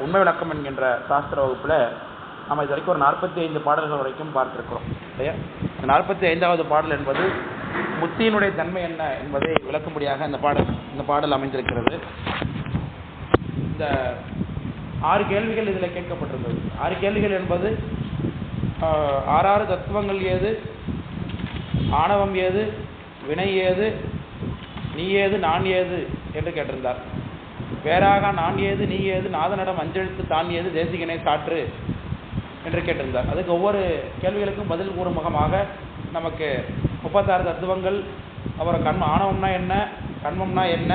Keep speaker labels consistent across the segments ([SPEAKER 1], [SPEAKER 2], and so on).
[SPEAKER 1] உண்மை விளக்கம் என்கின்ற சாஸ்திர வகுப்பில் நம்ம இது வரைக்கும் ஒரு 45 பாடல்கள் வரைக்கும் பார்த்திருக்கிறோம் இல்லையா. இந்த 45வது பாடல் என்பது முத்தியினுடைய தன்மை என்ன என்பதை விளக்கும்படியாக இந்த பாடல் அமைந்திருக்கிறது. இந்த 6 கேள்விகள் இதில் கேட்கப்பட்டிருந்தது. 6 கேள்விகள் என்பது 6 தத்துவங்கள் ஏது, ஆணவம் ஏது, வினை ஏது, நீ ஏது, நான் ஏது என்று கேட்டிருந்தார். வேறாக நான் ஏது, நீ ஏது, நாதனிடம் அஞ்செழுத்து தான் ஏது, தேசிகனை சாற்று என்று கேட்டிருந்தார். அதுக்கு ஒவ்வொரு கேள்விகளுக்கும் பதில் கூறும் முகமாக நமக்கு 36 தத்துவங்கள், அப்புறம் ஆணவம்னா என்ன, கண்மம்னா என்ன,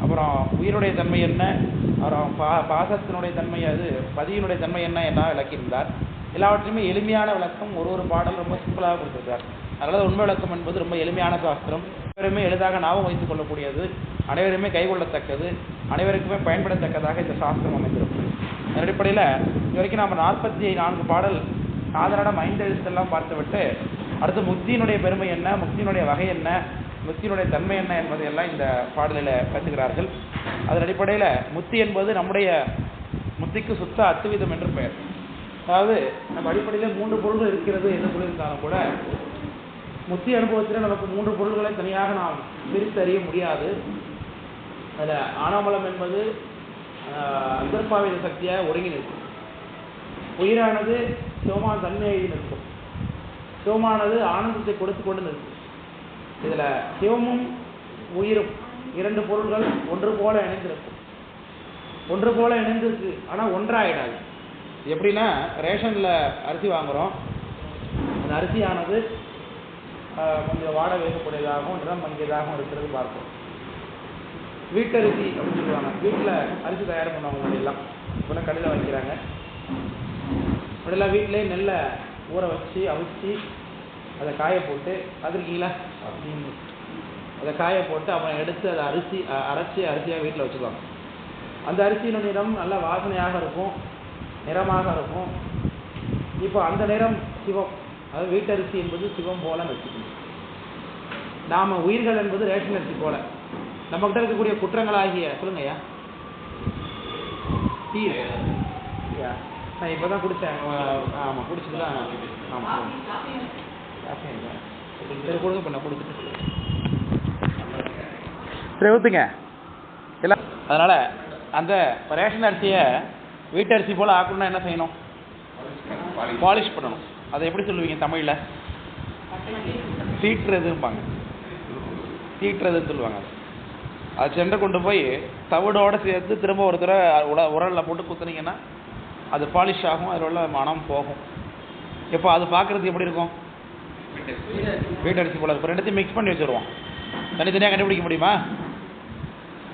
[SPEAKER 1] அப்புறம் உயிருடைய தன்மை என்ன, அப்புறம் பாசத்தினுடைய தன்மை, அது பதியினுடைய தன்மை என்ன எல்லாம் விளக்கியிருந்தார். எல்லாவற்றையுமே எளிமையான விளக்கம் ஒரு பாடல் ரொம்ப சிம்பிளாக கொடுத்திருக்கார். அதனால் உண்மை விளக்கம் என்பது ரொம்ப எளிமையான சாஸ்திரம், அனைவருமே எளிதாக ஞாபகம் வைத்துக் கொள்ளக்கூடியது, அனைவருமே கைகொள்ளத்தக்கது, அனைவருக்குமே பயன்படத்தக்கதாக இந்த சாஸ்திரம் அமைந்திருக்கும். அதன் அடிப்படையில் இது வரைக்கும் நாம் 44 பாடல் நாதனிடம் 5 எழுத்தெல்லாம் பார்த்துவிட்டு அடுத்து முக்தியினுடைய பெருமை என்ன, முக்தியினுடைய வகை என்ன, முக்தியினுடைய தன்மை என்ன என்பதையெல்லாம் இந்த பாடலில் கற்றுக்கிறார்கள். அதன் அடிப்படையில் முக்தி என்பது நம்முடைய முக்திக்கு சுத்த அத்துவிதம் என்று பெயர். அதாவது நம்ம அடிப்படையில் 3 பொருள்கள் இருக்கிறது என்று சொல்லியிருந்தாலும் கூட முக்தி அனுபவத்தில் நமக்கு 3 பொருள்களை தனியாக நாம் பிரித்து அறிய முடியாது. அதில் ஆணவமலம் என்பது அந்தர்பாவித சக்தியாக ஒருங்கி நிற்கும். உயிரானது சிவமான தன்மையை நிற்கும். சிவமானது ஆனந்தத்தை கொடுத்து கொண்டு நிற்கும். இதில் சிவமும் உயிரும் 2 பொருள்கள் ஒன்று போல இணைந்திருக்கும். ஒன்று போல இணைந்திருக்கு, ஆனால் ஒன்றாயிடாது. எப்படின்னா ரேஷனில் அரிசி வாங்குகிறோம், அந்த அரிசியானது கொஞ்சம் வாட வேகக்கூடியதாகவும் நிறம் மங்கியதாகவும் இருக்கிறது பார்ப்போம். வீட்டரிசி அப்படின்னு சொல்லுவாங்க. வீட்டில் அரிசி தயார் பண்ணுவாங்க. முன்னாடியெல்லாம் இப்போலாம் கடையில் வைக்கிறாங்க. முன்னாடியெல்லாம் வீட்டிலே நெல்லை ஊற வச்சு அவிச்சு அதை காய போட்டு பார்த்துருக்கீங்களா, அதை காய போட்டு அப்புறம் எடுத்து அதை அரைச்சி அரிசியாக வீட்டில் வச்சுக்குவாங்க. அந்த அரிசியின் நிறம் நல்ல வாசனையாக இருக்கும், நிறமாக இருக்கும். இப்போ அந்த நிறம் சிவம், அதாவது வீட்டரிசி என்பது சிவம் போல வச்சுக்கணும். நாம் உயிர்கள் என்பது ரேஷன் அரிசி போல. நம்மகிட்ட இருக்கக்கூடிய குற்றங்களாகிய சொல்லுங்கய்யா, டீ நான் இப்போ தான் குடித்தேன். ஆமாம், குடிச்சிட்டு தான். ஆமாம், சரி கொடுங்க, பண்ண கொடுத்துட்டு சரி ஊற்றுங்க எல்லாம். அதனால் அந்த ரேஷன் அரிசியை வீட்டரிசி போல் ஆக்கணும்னா என்ன செய்யணும்? பாலிஷ் பண்ணணும். அதை எப்படி சொல்லுவீங்க தமிழில்? தீட்டுறதும்பாங்க. தீட்டுறதுன்னு சொல்லுவாங்க. அது சென்றை கொண்டு போய் தவிடோடு சேர்த்து திரும்ப ஒரு தடவை உரலில் போட்டு குத்துனீங்கன்னா அது பாலிஷ் ஆகும், அதில் உள்ள மனம் போகும். இப்போ அது பார்க்குறதுக்கு எப்படி இருக்கும்? வீட்டரிசி போல இருக்கும். ரெண்டுத்தையும் மிக்ஸ் பண்ணி வச்சுருவோம். தனித்தனியாக கண்டுபிடிக்க முடியுமா?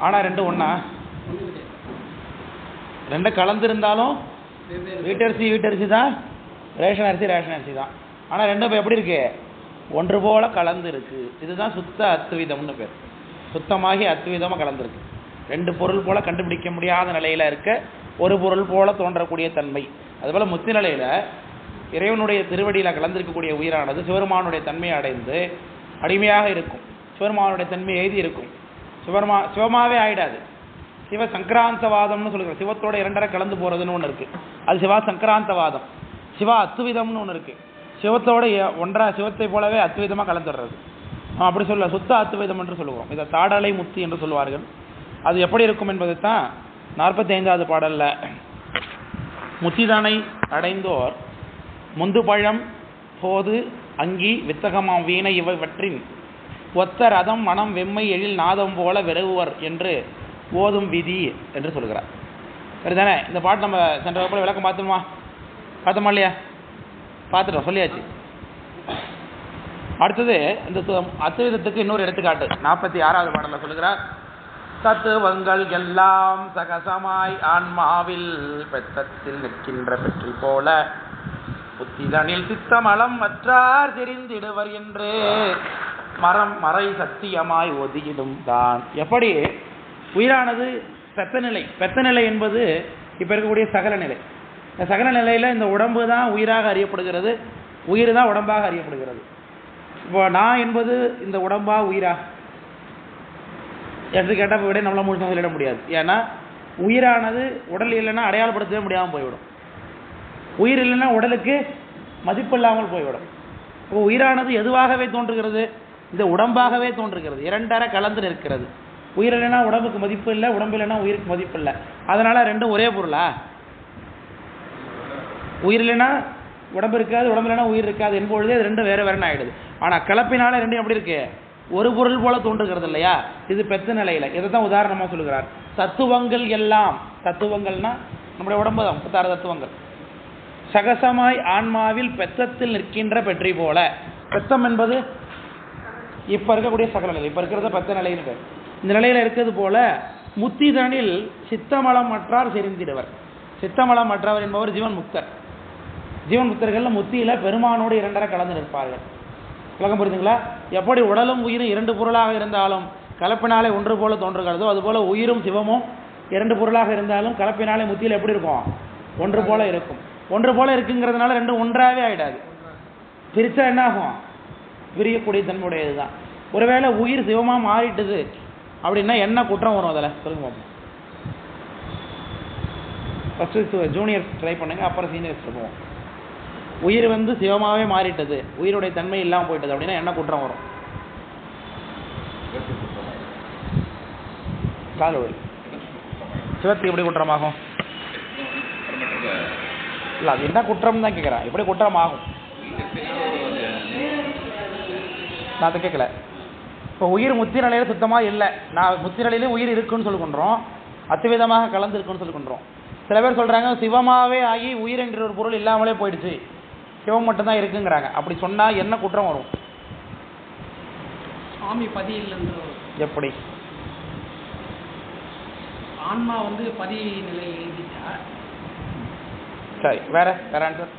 [SPEAKER 1] ஆனால் 2 ஒன்றா? 2 கலந்துருந்தாலும் வீட்டரிசி தான், ரேஷன் அரிசி தான். ஆனால் 2 இப்போ எப்படி இருக்கு? ஒன்று போல கலந்து இருக்கு. இதுதான் சுத்த அத்துவிதம்னு பேர். சுத்தமாகி அத்துவிதமாக கலந்துருக்கு. 2 பொருள் போல கண்டுபிடிக்க முடியாத நிலையில் இருக்க ஒரு பொருள் போல தோன்றக்கூடிய தன்மை. அதுபோல் முத்தி நிலையில் இறைவனுடைய திருவடியில் கலந்திருக்கக்கூடிய உயிரானது சிவருமானுடைய தன்மையை அடைந்து அடிமையாக இருக்கும். சிவருமானுடைய தன்மை எழுதி இருக்கும். சிவமாவே ஆயிடாது. சிவ சங்கராந்தவாதம்னு சொல்லுங்க. சிவத்தோட 2 கலந்து போகிறதுன்னு ஒன்று இருக்குது, அது சிவா சங்கராந்தவாதம். சிவா அத்துவிதம்னு ஒன்று இருக்குது, சிவத்தோட ஒன்றா சிவத்தை போலவே அத்துவிதமாக கலந்துடுறது. அப்படி சொல்ல சுத்த அத்துவிதம் என்று சொல்லுவோம். இதை தாடலை முத்தி என்று சொல்வார்கள். அது எப்படி இருக்கும் என்பதைத்தான் 45வது பாடலில் முத்திதனை அடைந்தோர் முந்து பழம் போது அங்கி வித்தகமாம் வீணை இவற்றின் ஒத்த ரதம் மனம் வெம்மை எழில் நாதம் போல விரவுவர் என்று ஓதும் விதி என்று சொல்கிறார். சரிதானே? இந்த பாட்டு நம்ம சென்ற வகுப்பில் விளக்கம் பார்த்தோமா இல்லையா? பார்த்துட்டோம், சொல்லியாச்சு. அடுத்தது இந்த அத்துவிதத்துக்கு இன்னொரு எடுத்துக்காட்டு 46வது பாடலில் சொல்லுகிறார். தத்துவங்கள் எல்லாம் சகசமாய் ஆன்மாவில் பெத்தத்தில் நிற்கின்ற பெற்றி போல புத்திதனில் சித்தமலம் மற்றார் தெரிந்திடுவர் என்று மறை சத்தியமாய் ஒதுகிடும் தான். எப்படி உயிரானது பெத்த நிலை என்பது இப்போ இருக்கக்கூடிய சகல நிலை. இந்த சகல நிலையில் இந்த உடம்பு தான் உயிராக அறியப்படுகிறது, உயிர் தான் உடம்பாக அறியப்படுகிறது. இப்போ நான் என்பது இந்த உடம்பா உயிரா என்று கேட்டால் விட நம்மளால் முழுசாக சொல்லிட முடியாது. ஏன்னா உயிரானது உடல் இல்லைன்னா அடையாளப்படுத்தவே முடியாமல் போய்விடும். உயிர் இல்லைன்னா உடலுக்கு மதிப்பு இல்லாமல் போய்விடும். இப்போ உயிரானது எதுவாகவே தோன்றுகிறது? இந்த உடம்பாகவே தோன்றுகிறது. இரண்டரை கலந்து நிற்கிறது. உயிர் இல்லைன்னா உடம்புக்கு மதிப்பு இல்லை, உடம்பு இல்லைன்னா உயிருக்கு மதிப்பு இல்லை. அதனால ரெண்டும் ஒரே பொருளா? உயிர் இல்லைன்னா உடம்பு இருக்காது, உடம்பு இல்லைன்னா உயிர் இருக்காது என்பொழுதே அது ரெண்டும் வேறு வேறுன்னு ஆகிடுது. ஆனால் கலப்பினால ரெண்டும் எப்படி இருக்கு? ஒரு பொருள் போல தோன்றுகிறது இல்லையா? இது பெத்த நிலையில். இதை தான் உதாரணமாக சொல்கிறார். தத்துவங்கள் எல்லாம், தத்துவங்கள்னா நம்முடைய உடம்பு தான், 36 தத்துவங்கள். சகசமாய் ஆன்மாவில் பெத்தத்தில் நிற்கின்ற பெற்றி போல. பெத்தம் என்பது இப்போ இருக்கக்கூடிய சகல நிலை, இப்போ இருக்கிறத பெத்த நிலைன்னு பேர். இந்த நிலையில் இருக்கிறது போல முத்திதனில் சித்தமலம் மற்றார் செறிந்திடுவர். சித்தமலம் மற்றவர் என்பவர் ஜீவன் முக்தர். ஜீவன் முக்தர்கள் முத்தியில் பெருமானோடு இரண்டரை கலந்து நிற்பார்கள். விளக்கம் புரியுதுங்களா? எப்படி உடலும் உயிரும் இரண்டு பொருளாக இருந்தாலும் கலப்பினாலே ஒன்று போல தோன்றுகிறதோ, அதுபோல உயிரும் சிவமும் இரண்டு பொருளாக இருந்தாலும் கலப்பினாலே முத்தியில் எப்படி இருக்கும்? ஒன்று போல இருக்கும். ஒன்று போல இருக்குங்கிறதுனால ரெண்டும் ஒன்றாவே ஆகிடாது. பிரித்தா என்ன ஆகும்? விரியக்கூடிய தன்மையுடையது தான். ஒருவேளை உயிர் சிவமாக மாறிட்டுது அப்படின்னா என்ன குற்றம் வரும்? அதில் சொல்லுங்க பாப்போம். ஃபஸ்ட்டு ஜூனியர்ஸ் ட்ரை பண்ணுங்க, அப்புறம் சீனியர்ஸ் போவோம். உயிர் சிவமாகவே மாறிட்டது, உயிருடைய தன்மை இல்லாமல் போயிட்டது அப்படின்னா என்ன குற்றம் வரும்? காலவழி சிவத்துக்கு எப்படி குற்றமாகும்? இல்லை, அது என்ன குற்றம் தான் கேட்குறேன். எப்படி குற்றம் ஆகும்? நான் அதை கேட்கல. இப்போ உயிர் முத்தி நிலையில் சுத்தமாக இல்லை, நான் முத்தி நிலையிலே உயிர் இருக்குன்னு சொல்லிக்கொண்டோம், அத்துவிதமாக கலந்து இருக்குன்னு சொல்லிக்கொண்டோம். சில பேர் சொல்கிறாங்க சிவமாகவே ஆகி உயிர் என்ற ஒரு பொருள் இல்லாமலே போயிடுச்சு, சிவம் மட்டும்தான் இருக்குங்கிறாங்க. அப்படி சொன்னால் என்ன குற்றம் வரும்?
[SPEAKER 2] சுவாமி பதி இல்லைன்ற. எப்படி? ஆன்மா பதி நிலை எழுதிட்டா.
[SPEAKER 1] சரி, வேற வேற ஆன்சர்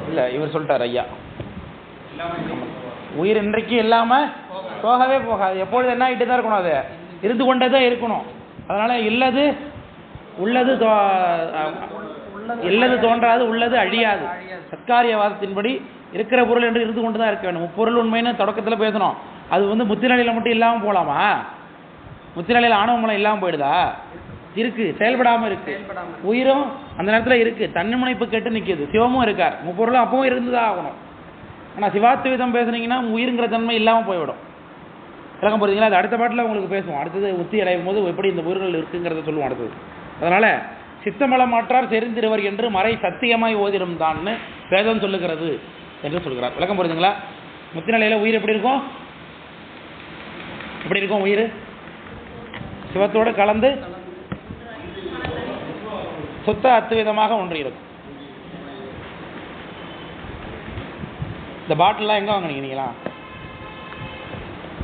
[SPEAKER 1] இல்லை. இவர் சொல்லிட்டார் ஐயா, உயிர் இன்றைக்கு இல்லாமல் போகவே போகாது. எப்பொழுது என்ன ஆகிட்டு தான் இருக்கணும்? அது இருந்து கொண்டே தான் இருக்கணும். அதனால இல்லது உள்ளது இல்லது தோன்றாது, உள்ளது அழியாது. சத்காரியவாதத்தின்படி இருக்கிற பொருள் என்று இருந்து கொண்டு தான் இருக்க வேண்டும். முப்பொருள் உண்மைன்னு தொடக்கத்தில் பேசணும். அது முத்தி நிலையில் மட்டும் இல்லாமல் போகலாமா? முத்தி நிலையில் ஆணவமலம் இல்லாமல் போயிடுதா? இருக்கு, செயல்படாமல் இருக்கு. உயிரும் அந்த நேரத்தில் இருக்கு, தன்னிமுனைப்பு கேட்டு நிற்கிது. சிவமும் இருக்கார், முப்பொருளும் அப்பவும் இருந்துதான் ஆகணும். ஆனால் சிவாத்விதம் பேசுனீங்கன்னா உயிருங்கிற தன்மை இல்லாமல் போய்விடும். விளக்கம் போகிறீங்களா? அது அடுத்த பாட்டில் உங்களுக்கு பேசுவோம். அடுத்தது உத்தி அடையும் போது எப்படி இந்த உயிர்கள் இருக்குங்கிறத சொல்லுவோம் அடுத்தது. அதனால் சித்தமலம் மாற்றார் செறிந்திருவர் என்று மறை சத்தியமாய் ஓதிடும் தான்னு வேதம் சொல்லுகிறது என்று சொல்கிறார். விளக்கம் புரியுதுங்களா? முத்தி நிலையில் உயிர் எப்படி இருக்கும்? எப்படி இருக்கும்? உயிர் சிவத்தோடு கலந்து சுத்த அத்துவிதமாக ஒன்று இருக்கும். இந்த பாட்டிலாம் எங்கே வாங்கினீங்க நீங்களா?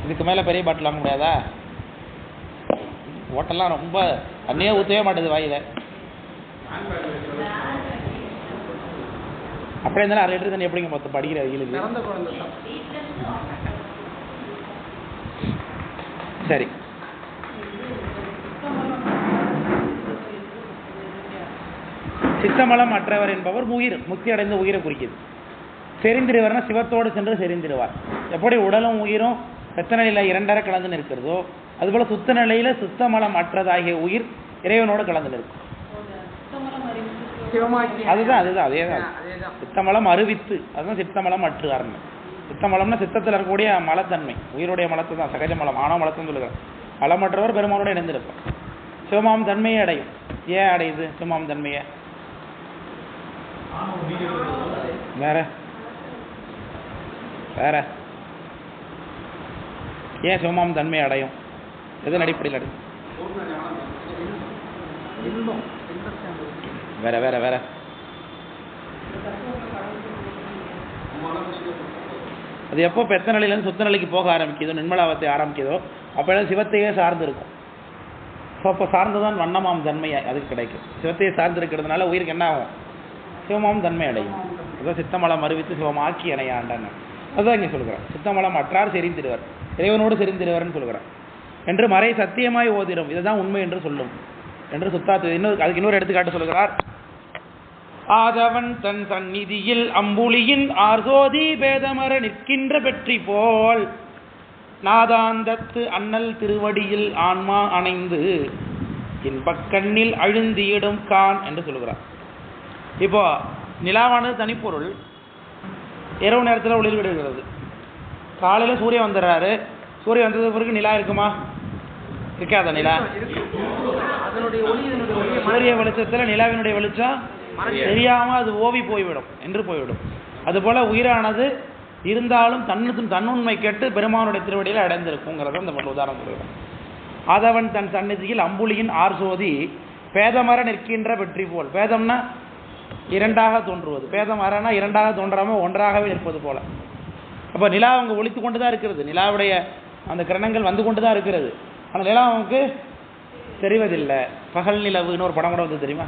[SPEAKER 1] இதுக்கு மேலே பெரிய பாட்டில் வாங்க முடியாதா? ஓட்டெல்லாம் ரொம்ப தண்ணியே ஊற்றவே மாட்டேது வாயில். அப்படியே இருந்தாலும் 6 லிட்டர் தண்ணி எப்படிங்க மொத்தம் படிக்கிற வெயிலுக்கு? சரி, சித்தமலம் மற்றவர் என்பவர் உயிர், முக்தி அடைந்த உயிரை குறிக்குது. செறிந்திருவர்னா சிவத்தோடு சென்று செறிந்திருவார். எப்படி உடலும் உயிரும் பெத்த நிலையில் இரண்டரை கலந்து நிற்கிறதோ, அதுபோல சுத்த நிலையில சுத்தமலம் அற்றதாகிய உயிர் இறைவனோடு கலந்து நிற்கும். அதுதான் அதேதான். சித்தமலம் அறிவித்து, அதுதான் சித்தமலம் அற்று ஆரம்பம். சித்தமலம்னா சித்தத்தில் இருக்கக்கூடிய மலத்தன்மை, உயிருடைய மலத்தை தான் சகஜ மலம், ஆணவ மலத்தம் சொல்லுகிறார். மலமற்றவர் பெருமானோடு இணைந்திருப்பார். சிவமாம் தன்மையை அடையும். ஏன் அடையுது சிவமாம் தன்மையை? வேற வேற ஏன் சிவமாம் தன்மையை அடையும்? எதன் அடிப்படையில் அடையும்? வேற வேற வேற அது எப்போ பெத்த நிலையிலேருந்து சுத்த நிலைக்கு போக ஆரம்பிக்குதோ, நிர்மலாவத்தை ஆரம்பிக்குதோ, அப்போ சிவத்தையே சார்ந்து இருக்கும். ஸோ அப்போ சார்ந்துதான் வண்ணமாம் தன்மையை அதுக்கு கிடைக்கும். சிவத்தையே சார்ந்து இருக்கிறதுனால உயிருக்கு என்ன ஆகும்? சிவமாம் தன்மை அடையும். அதான் சித்தமலம் அறிவித்து சிவமாக்கி அணையாண்டான்னு அதுதான் இங்கே சொல்கிறார். சித்தமலம் அற்றார் செறிந்திருவர், இறைவனோடு செறிந்திருவர்னு சொல்கிறார் என்று மறை சத்தியமாய் ஓதிடும். இதுதான் உண்மை என்று சொல்லும் என்று சுத்தாத்து அதுக்கு இன்னொரு எடுத்துக்காட்டு சொல்கிறார். ஆதவன் தன் சந்நிதியில் அம்புலியின் ஆர்சோதி பேதமர நிற்கின்ற பெற்றி போல். நாதாந்தத்து அண்ணல் திருவடியில் ஆன்மா அணைந்து இன்பக்கண்ணில் அழுந்தியிடும் கான் என்று சொல்லுகிறார். இப்போ நிலாவானது தனிப்பொருள், இரவு நேரத்தில் ஒளிர் விடுகிறது. காலையில் சூரியன் வந்துடுறாரு, சூரியன் வந்தது பிறகு நிலா இருக்குமா? இருக்காத நிலா. சூரிய வெளிச்சத்தில் நிலாவினுடைய வெளிச்சம் தெரியாமல் அது ஓவி போய்விடும் என்று போய்விடும். அதுபோல உயிரானது இருந்தாலும் தன்னுண்மை கேட்டு பெருமானுடைய திருவடியில் அடைந்திருக்குங்கிறத இந்த உதாரணம் சொல்லுகிறோம். ஆதவன் தன் சந்நிதியில் அம்புலியின் ஆர்சோதி பேதமர நிற்கின்ற வெற்றி போல். பேதம்னா இரண்டாக தோன்றுவது, பேதம் அறனா இரண்டாக தோன்றாமல் ஒன்றாகவே நிற்பது போல. அப்போ நிலா அவங்க ஒழித்து கொண்டு தான் இருக்கிறது, நிலாவுடைய அந்த கிரணங்கள் வந்து கொண்டு தான் இருக்கிறது. ஆனால் நிலா அவங்களுக்கு தெரிவதில்லை. பகல் நிலவுன்னு ஒரு படம் கூட வந்து தெரியுமா?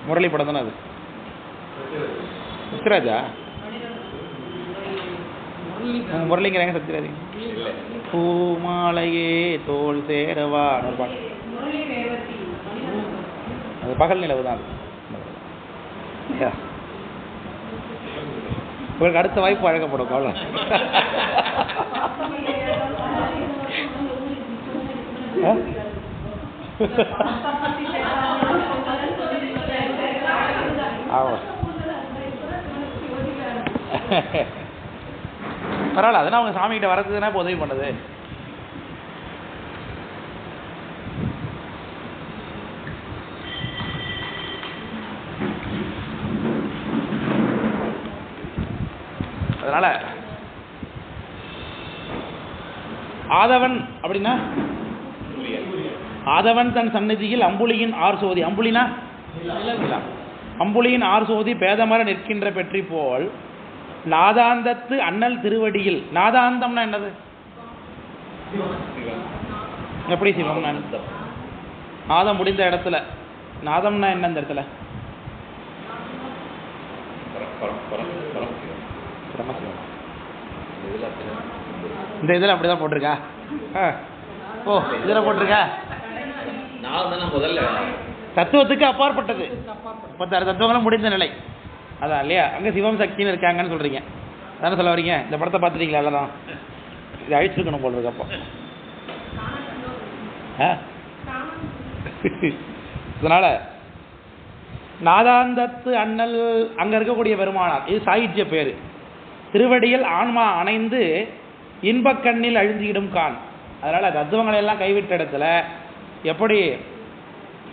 [SPEAKER 1] முரளி படம் தானே அது. சத்யராஜா முரளிங்கிறாங்க, சத்யராஜ் பூமாலையே தோல் சேரவா ஒரு பாட்டு, அது பகல் நிலவு தான். உங்களுக்கு அடுத்த வாய்ப்பு வழங்கப்படும், கவலை. பரவாயில்ல, அதனால் அவங்க சாமிகிட்ட வரதுன்னா இப்போ உதவி பண்ணுது. அதனால ஆதவன் அப்படின்னா ஆதவன் தன் சந்நிதியில் அம்புலியின் ஆர்சோதி, அம்புலினா அம்புலியின் ஆர்சோதி பேதமர நிற்கின்ற பெற்றி போல் நாதாந்தத்து அண்ணல் திருவடியில். நாதாந்தம்னா என்னது? எப்படி சிவம்னா? நாதம் முடிந்த இடத்துல. நாதம்னா என்ன? இந்த இடத்துல இந்த இதில் அப்படிதான் போட்டிருக்கா? ஓ, இதில் போட்டிருக்கா? தத்துவத்துக்கு அப்பாற்பட்டது, 36 தத்துவங்களும் முடிந்த நிலை அதான் இல்லையா? அங்கே சிவம் சக்தின்னு இருக்காங்கன்னு சொல்கிறீங்க தானே சொல்ல வரீங்க? இந்த படத்தை பார்த்துட்டீங்களா? எல்லாரும் இதை அழிச்சிருக்கணும் போல் இருக்கு. அப்போ அதனால் நாதாந்தத்து அண்ணல் அங்கே இருக்கக்கூடிய பெருமானார், இது சாகித்ய பேர். திருவடியில் ஆன்மா அணைந்து இன்பக்கண்ணில் அழுந்தியிடும் கான். அதனால் தத்துவங்களை எல்லாம் கைவிட்ட இடத்துல எப்படி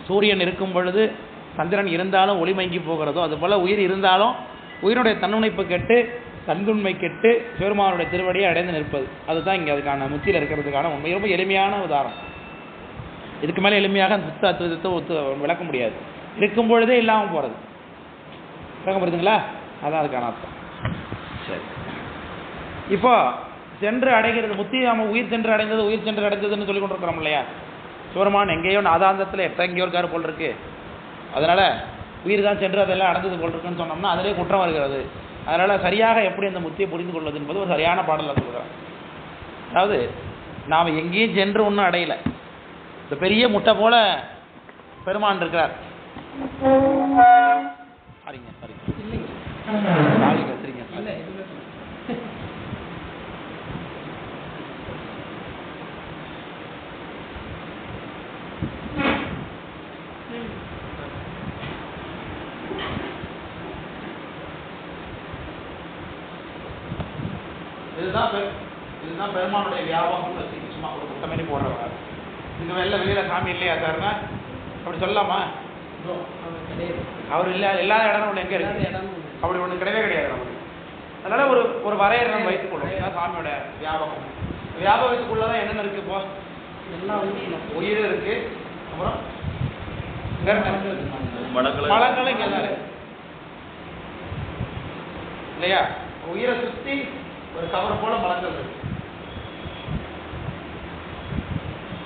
[SPEAKER 1] சூரியன் இருக்கும் பொழுது சந்திரன் இருந்தாலும் ஒளிமங்கி போகிறதோ, அதுபோல் உயிர் இருந்தாலும் உயிரினுடைய தன்னுணைப்பு கெட்டு தன்னுண்மை கெட்டு பெருமானுடைய திருவடியை அடைந்து நிற்பது. அதுதான் இங்கே அதுக்கான முத்தியில் இருக்கிறதுக்கான உண்மை. ரொம்ப எளிமையான உதாரணம். இதுக்கு மேலே எளிமையாக தத்துவத்தை விளக்க முடியாது. இருக்கும் பொழுதே இல்லாமல் போகிறது. விளக்க முடியுதுங்களா? அதான் அதுக்கான அர்த்தம். சரி, இப்போ சென்று அடைகிறது முத்தி. நம்ம உயிர் சென்று அடைந்தது, உயிர் சென்று அடைந்ததுன்னு சொல்லி கொண்டிருக்கிறோம் இல்லையா? சிவருமான் எங்கேயோ நாதாந்தத்தில் எங்கேயோ இருக்காரு போல் இருக்கு, அதனால் உயிர் தான் சென்று அதெல்லாம் அடைந்தது போல் இருக்குன்னு சொன்னோம்னா அதிலே குற்றம் வருகிறது. அதனால் சரியாக எப்படி அந்த முத்தியை புரிந்து கொள்வது என்பது ஒரு சரியான பாடலில் சொல்கிறேன். அதாவது நாம் எங்கேயும் சென்று ஒன்றும் அடையலை. இந்த பெரிய முட்டை போல பெருமான் இருக்கிறார். சரிங்க சரிங்க சரிங்க சரிங்க. இதுதான் பெருமானுடைய வியாபகம். சும்மா ஒரு குட்டமணி போடுறவங்க இங்கே வெளியில் சாமி இல்லையா சார்னா அப்படி சொல்லலாமா? அவர் இல்லை, எல்லா இடமும் ஒன்று எங்கே இருக்கு? அப்படி ஒன்று கிடையவே கிடையாது நமக்கு. அதனால் ஒரு வரையறை நம்ம வைத்துக்கொள்ளும். இதுதான் சாமியோட வியாபகம். வியாபகத்துக்குள்ளதான் என்னென்ன இருக்குது? இப்போ எல்லாம் உயிர் இருக்குது, அப்புறம் மலங்களும் இங்கே தான் இருக்கு இல்லையா? உயிரை சுற்றி ஒரு கவர் போல மலங்கள் இருக்கு.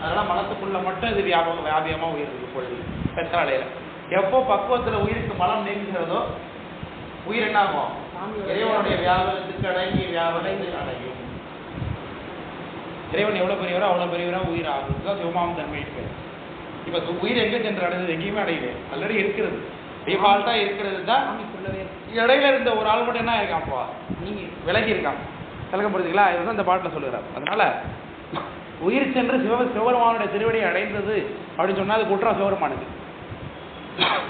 [SPEAKER 1] அதனால மலத்துக்குள்ள மட்டும் இது வியாபியமாக உயிர் இருக்கு. பொழுது பெற்றாலையில எப்போ பக்குவத்தில் உயிருக்கு மலம் நீங்குகிறதோ உயிர் என்ன ஆகும்? இறைவனுடைய வியாபகத்துக்கு அடங்கி வியாபகத்துக்கு அடையும். இறைவன் எவ்வளோ பெரியவரோ அவ்வளோ பெரியவராக உயிர் ஆகும். இதுதான் சிவமாம் தன்மை இருக்கிறது. இப்போ உயிர் எங்கே சென்று அடைந்தது? எங்கேயுமே அடையவே, ஆல்ரெடி இருக்கிறது, டிஃபால்ட்டாக இருக்கிறது தான். இடையில இருந்த ஒரு ஆள் மட்டும் என்ன இருக்கான்ப்பா? நீங்கள் விலகி இருக்கான். விளக்கம் புரியுதுங்களா? இதுதான் இந்த பாட்டில் சொல்லுகிறார். அதனால உயிர் சென்று சிவபெருமானுடைய திருவடியை அடைந்தது அப்படின்னு சொன்னா அது குற்றம் சிவபெருமானுக்கு.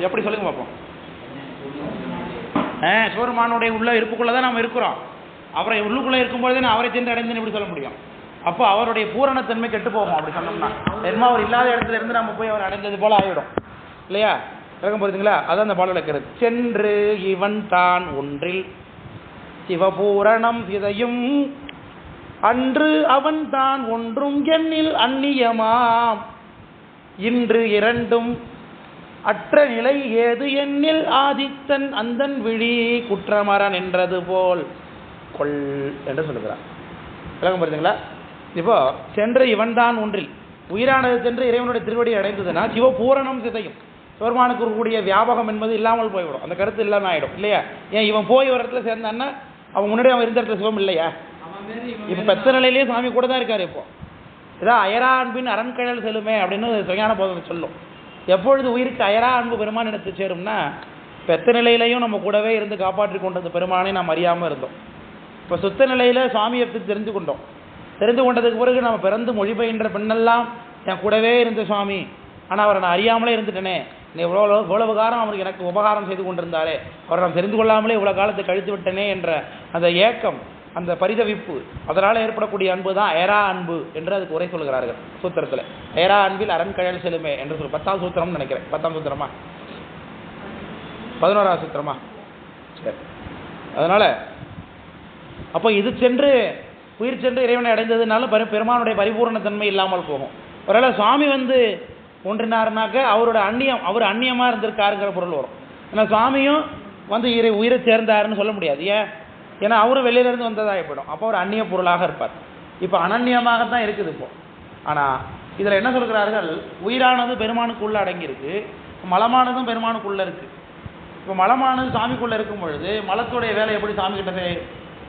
[SPEAKER 1] எப்படி சொல்லுங்க பார்ப்போம். சிவபெருமானுடைய உள்ள இருப்புக்குள்ளதான் நம்ம இருக்கிறோம். அவரை உள்ளுக்குள்ள இருக்கும்போதே அவரை சென்று அடைந்துன்னு எப்படி சொல்ல முடியும்? அப்போ அவருடைய பூரணத்தன்மை கெட்டு போகும். அப்படி சொன்னோம்னா என்ன அவர் இல்லாத இடத்துல இருந்து நம்ம போய் அவர் அடைந்தது போல ஆகிடும் இல்லையா? விளக்கம் புரியுதுங்களா? அதான் அந்த பாடல் வைக்கிறது. சென்று இவன் தான் ஒன்றில் சிவபூரணம் சிதையும் அன்று அவன் தான் ஒன்றும் எண்ணில் அந்நியமாம் இன்று இரண்டும் அற்ற நிலை ஏது எண்ணில் ஆதித்தன் அந்தன் விழி குற்றமரன் என்றது போல் கொள் என்று சொல்லுகிறார். விளக்கம் புரியுதுங்களா? இப்போ சென்று இவன் தான் ஒன்றில் உயிரானது சென்று இறைவனுடைய திருவடி அடைந்ததுன்னா சிவபூரணம் சிதையும். சிவபெருமானுக்கு இருக்கக்கூடிய வியாபகம் என்பது இல்லாமல் போய்விடும். அந்த கருத்து இல்லாமல் ஆகிடும் இல்லையா? ஏன் இவன் போய் ஒரு இடத்துல சேர்ந்தான்னா அவன் முன்னாடி அவன் இருந்த இடத்துல சிவம் இல்லையா? இப்போ பெத்த நிலையிலேயே சாமி கூட தான் இருக்காரு. இப்போ இதான் அயரா அன்பின் அரண்கழல் செல்லுமே அப்படின்னு சுயான போதம் சொல்லும். எப்பொழுது உயிருக்கு அயரா அன்பு பெருமான் எடுத்து சேரும்னா பெத்த நிலையிலையும் நம்ம கூடவே இருந்து காப்பாற்றி கொண்டது பெருமானை நாம் அறியாமல் இருந்தோம். இப்போ சுத்த நிலையில் சுவாமியை பற்றி தெரிந்து கொண்டோம். தெரிந்து கொண்டதுக்கு பிறகு நம்ம பிறந்து மொழி பயின்ற பெண்ணெல்லாம் என் கூடவே இருந்த சுவாமி, ஆனால் அவரை நான் அறியாமலே இருந்துட்டேனே, நீ இவ்வளவு காலம் அவருக்கு எனக்கு உபகாரம் செய்து கொண்டிருந்தாரே, அவரை நான் தெரிந்து கொள்ளாமலே இவ்வளோ காலத்தை கழித்து விட்டனே என்ற அந்த ஏக்கம், அந்த பரிதவிப்பு, அதனால் ஏற்படக்கூடிய அன்பு தான் ஏரா அன்பு என்று அதுக்கு உரை சொல்கிறார்கள் சூத்திரத்தில். ஏரா அன்பில் அரண்கழல் செல்லுமே என்று சொல்லி 10ஆம் சூத்திரம்னு நினைக்கிறேன். 10ஆம் சூத்திரமா 11ஆம் சூத்திரமா? சரி. அதனால் அப்போ இது சென்று உயிர் சென்று இறைவனை அடைந்ததுனால பெருமானுடைய பரிபூர்ண தன்மை இல்லாமல் போகும். ஒருவேளை சுவாமி ஒன்றினாருனாக்க அவரோட அந்நியம், அவர் அந்நியமாக இருந்திருக்காருங்கிற பொருள் வரும். ஏன்னா சுவாமியும் உயிரை சேர்ந்தாருன்னு சொல்ல முடியாது. ஏன்னா அவரும் வெளியிலேருந்து வந்ததாக போயிடும். அப்போ அவர் அந்நிய பொருளாக இருப்பார். இப்போ அனன்யமாகத்தான் இருக்குது இப்போ. ஆனால் இதில் என்ன சொல்கிறார்கள், உயிரானது பெருமானுக்குள்ளே அடங்கியிருக்கு, மலமானதும் பெருமானுக்குள்ளே இருக்குது. இப்போ மலமானது சாமிக்குள்ளே இருக்கும் பொழுது மலத்துடைய வேலை எப்படி சாமிக்கிட்ட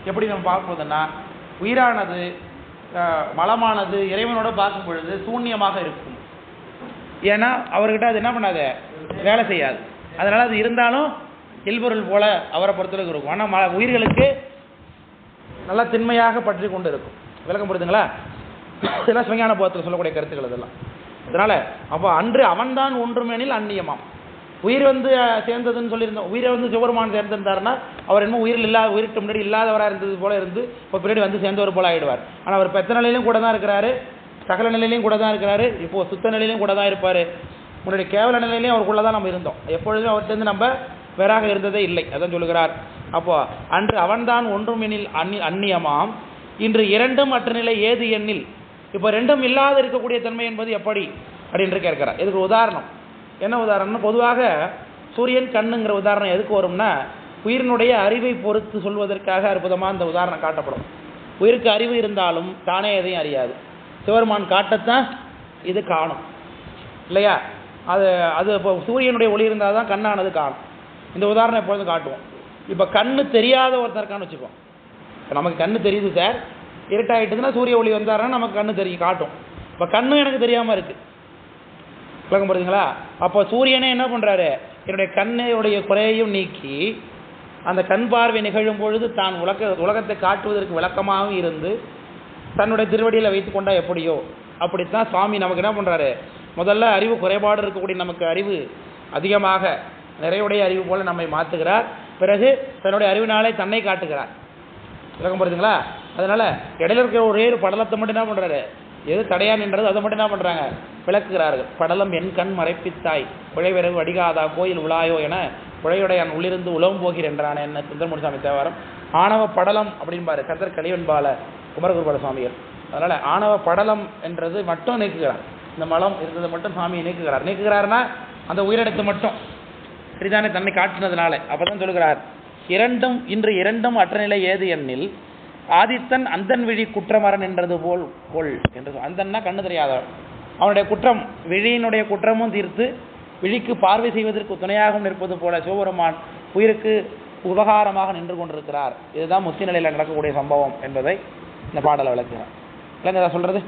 [SPEAKER 1] எப்படி நம்ம பார்க்கும்போதுன்னா, உயிரானது மலமானது இறைவனோட பார்க்கும் பொழுது சூன்யமாக இருக்கும். ஏன்னா அவர்கிட்ட அது என்ன பண்ணாது, வேலை செய்யாது. அதனால் அது இருந்தாலும் இல்பொருள் போல அவரை பொறுத்தளவுக்கு இருக்கும். ஆனால் உயிர்களுக்கு நல்லா திண்மையாக பற்றி கொண்டு இருக்கும். விளக்கம் புரியுதுங்களா? இதெல்லாம் சிவஞான போதத்தில் சொல்லக்கூடிய கருத்துக்கள் இதெல்லாம். அதனால் அப்போ அன்று அவன்தான் ஒன்றுமேனில் அந்நியமாம். உயிர் சேர்ந்ததுன்னு சொல்லியிருந்தோம். உயிரை சிவபெருமான் சேர்ந்திருந்தாருன்னா அவர் என்ன உயிருக்கு முன்னாடி இல்லாதவராக இருந்தது போல இருந்து இப்போ பின்னாடி சேர்ந்தவர் போல ஆகிடுவார். ஆனால் அவர் பெத்த நிலையிலும் கூட தான் இருக்கிறாரு, சகல நிலையிலையும் கூட தான் இருக்கிறாரு, இப்போது சுத்த நிலையிலையும் கூட தான் இருப்பார். முன்னாடி கேவல நிலையிலையும் அவருக்குள்ளே தான் நம்ம இருந்தோம். எப்பொழுதும் அவர்கிட்ட நம்ம வேறாக இருந்ததே இல்லை. அதான் சொல்லுகிறார். அப்போ அன்று அவன்தான் ஒன்றும் எண்ணில் அந்நியமாம் இன்று இரண்டும் அற்ற நிலை ஏது எண்ணில். இப்போ ரெண்டும் இல்லாத இருக்கக்கூடிய தன்மை என்பது எப்படி அப்படின்னு கேட்கிறார். இதுக்கு உதாரணம் என்ன உதாரணம்னா, பொதுவாக சூரியன் கண்ணுங்கிற உதாரணம் எதுக்கு வரும்னா, உயிரினுடைய அறிவை பொறுத்து சொல்வதற்காக அற்புதமாக இந்த உதாரணம் காட்டப்படும். உயிருக்கு அறிவு இருந்தாலும் தானே எதையும் அறியாது. சிவபெருமான் காட்டத்தான் இது காணும் இல்லையா? அது இப்போ சூரியனுடைய ஒளி இருந்தால் தான் கண்ணானது காணும். இந்த உதாரணம் எப்பொழுதும் காட்டுவோம். இப்போ கண்ணு தெரியாத ஒருத்தருக்கான்னு வச்சுப்போம். இப்போ நமக்கு கண்ணு தெரியுது சார், இருட்டாயிட்டுதுன்னா சூரிய ஒளி வந்தாருன்னா நமக்கு கண்ணு தெரியும் காட்டும். இப்போ கண்ணு எனக்கு தெரியாமல் இருக்குது. விளக்கம் புரியுதுங்களா? அப்போ சூரியனே என்ன பண்ணுறாரு, என்னுடைய கண்ணையுடைய குறையையும் நீக்கி அந்த கண் பார்வை நிகழும் பொழுது தான் உலகத்தை காட்டுவதற்கு விளக்கமாகவும் இருந்து தன்னுடைய திருவடியில் வைத்து கொண்டா எப்படியோ அப்படித்தான் சுவாமி நமக்கு என்ன பண்ணுறாரு, முதல்ல அறிவு குறைபாடு இருக்கக்கூடிய நமக்கு அறிவு அதிகமாக நிறைவுடைய அறிவு போல நம்மை மாற்றுகிறார். பிறகு தன்னுடைய அறிவினாலே தன்னை காட்டுகிறார். விளக்கம் புரியுதுங்களா? அதனால் இடையில இருக்கிற ஒரே ஒரு படலத்தை மட்டும் என்ன பண்ணுறாரு, எது தடையான் என்றது அதை மட்டும் என்ன பண்ணுறாங்க, விளக்குகிறார்கள். படலம் என் கண் மறைப்பித்தாய் குழைவிறகு வடிகாதா கோயில் உலாயோ என குழையுடையான் உள்ளிருந்து உலகம் போகிறேன்றான் என்ன சுந்தரமுனிசாமி தேவாரம். ஆணவ படலம் அப்படின்பாரு கந்தர் கலிவன்பால குமரகுருபால சுவாமிகள். அதனால் ஆணவ படலம் என்றது மட்டும் நீக்குகிறார். இந்த மலம் இருந்ததை மட்டும் சுவாமியை நீக்குகிறார்னா அந்த உயிரிடத்தை மட்டும் சரிதானே தன்னை காட்டினதுனால. அப்போ தான் சொல்லுகிறார், இன்று இரண்டும் அற்ற நிலை ஏது எண்ணில் ஆதித்தன் அந்தன் விழி குற்றமரன் என்றது போல் கொள் என்று. அந்தன்னா கண்ணு தெரியாதவன், அவனுடைய குற்றம் விழியினுடைய குற்றமும் தீர்த்து விழிக்கு பார்வை செய்வதற்கு துணையாகவும் நிற்பது போல சிவபெருமான் உயிருக்கு உபகாரமாக நின்று கொண்டிருக்கிறார். இதுதான் முத்தி நிலையில் நடக்கக்கூடிய சம்பவம் என்பதை இந்த பாடலை விளக்குகிறார். இல்லைங்க ஏதாவது சொல்கிறது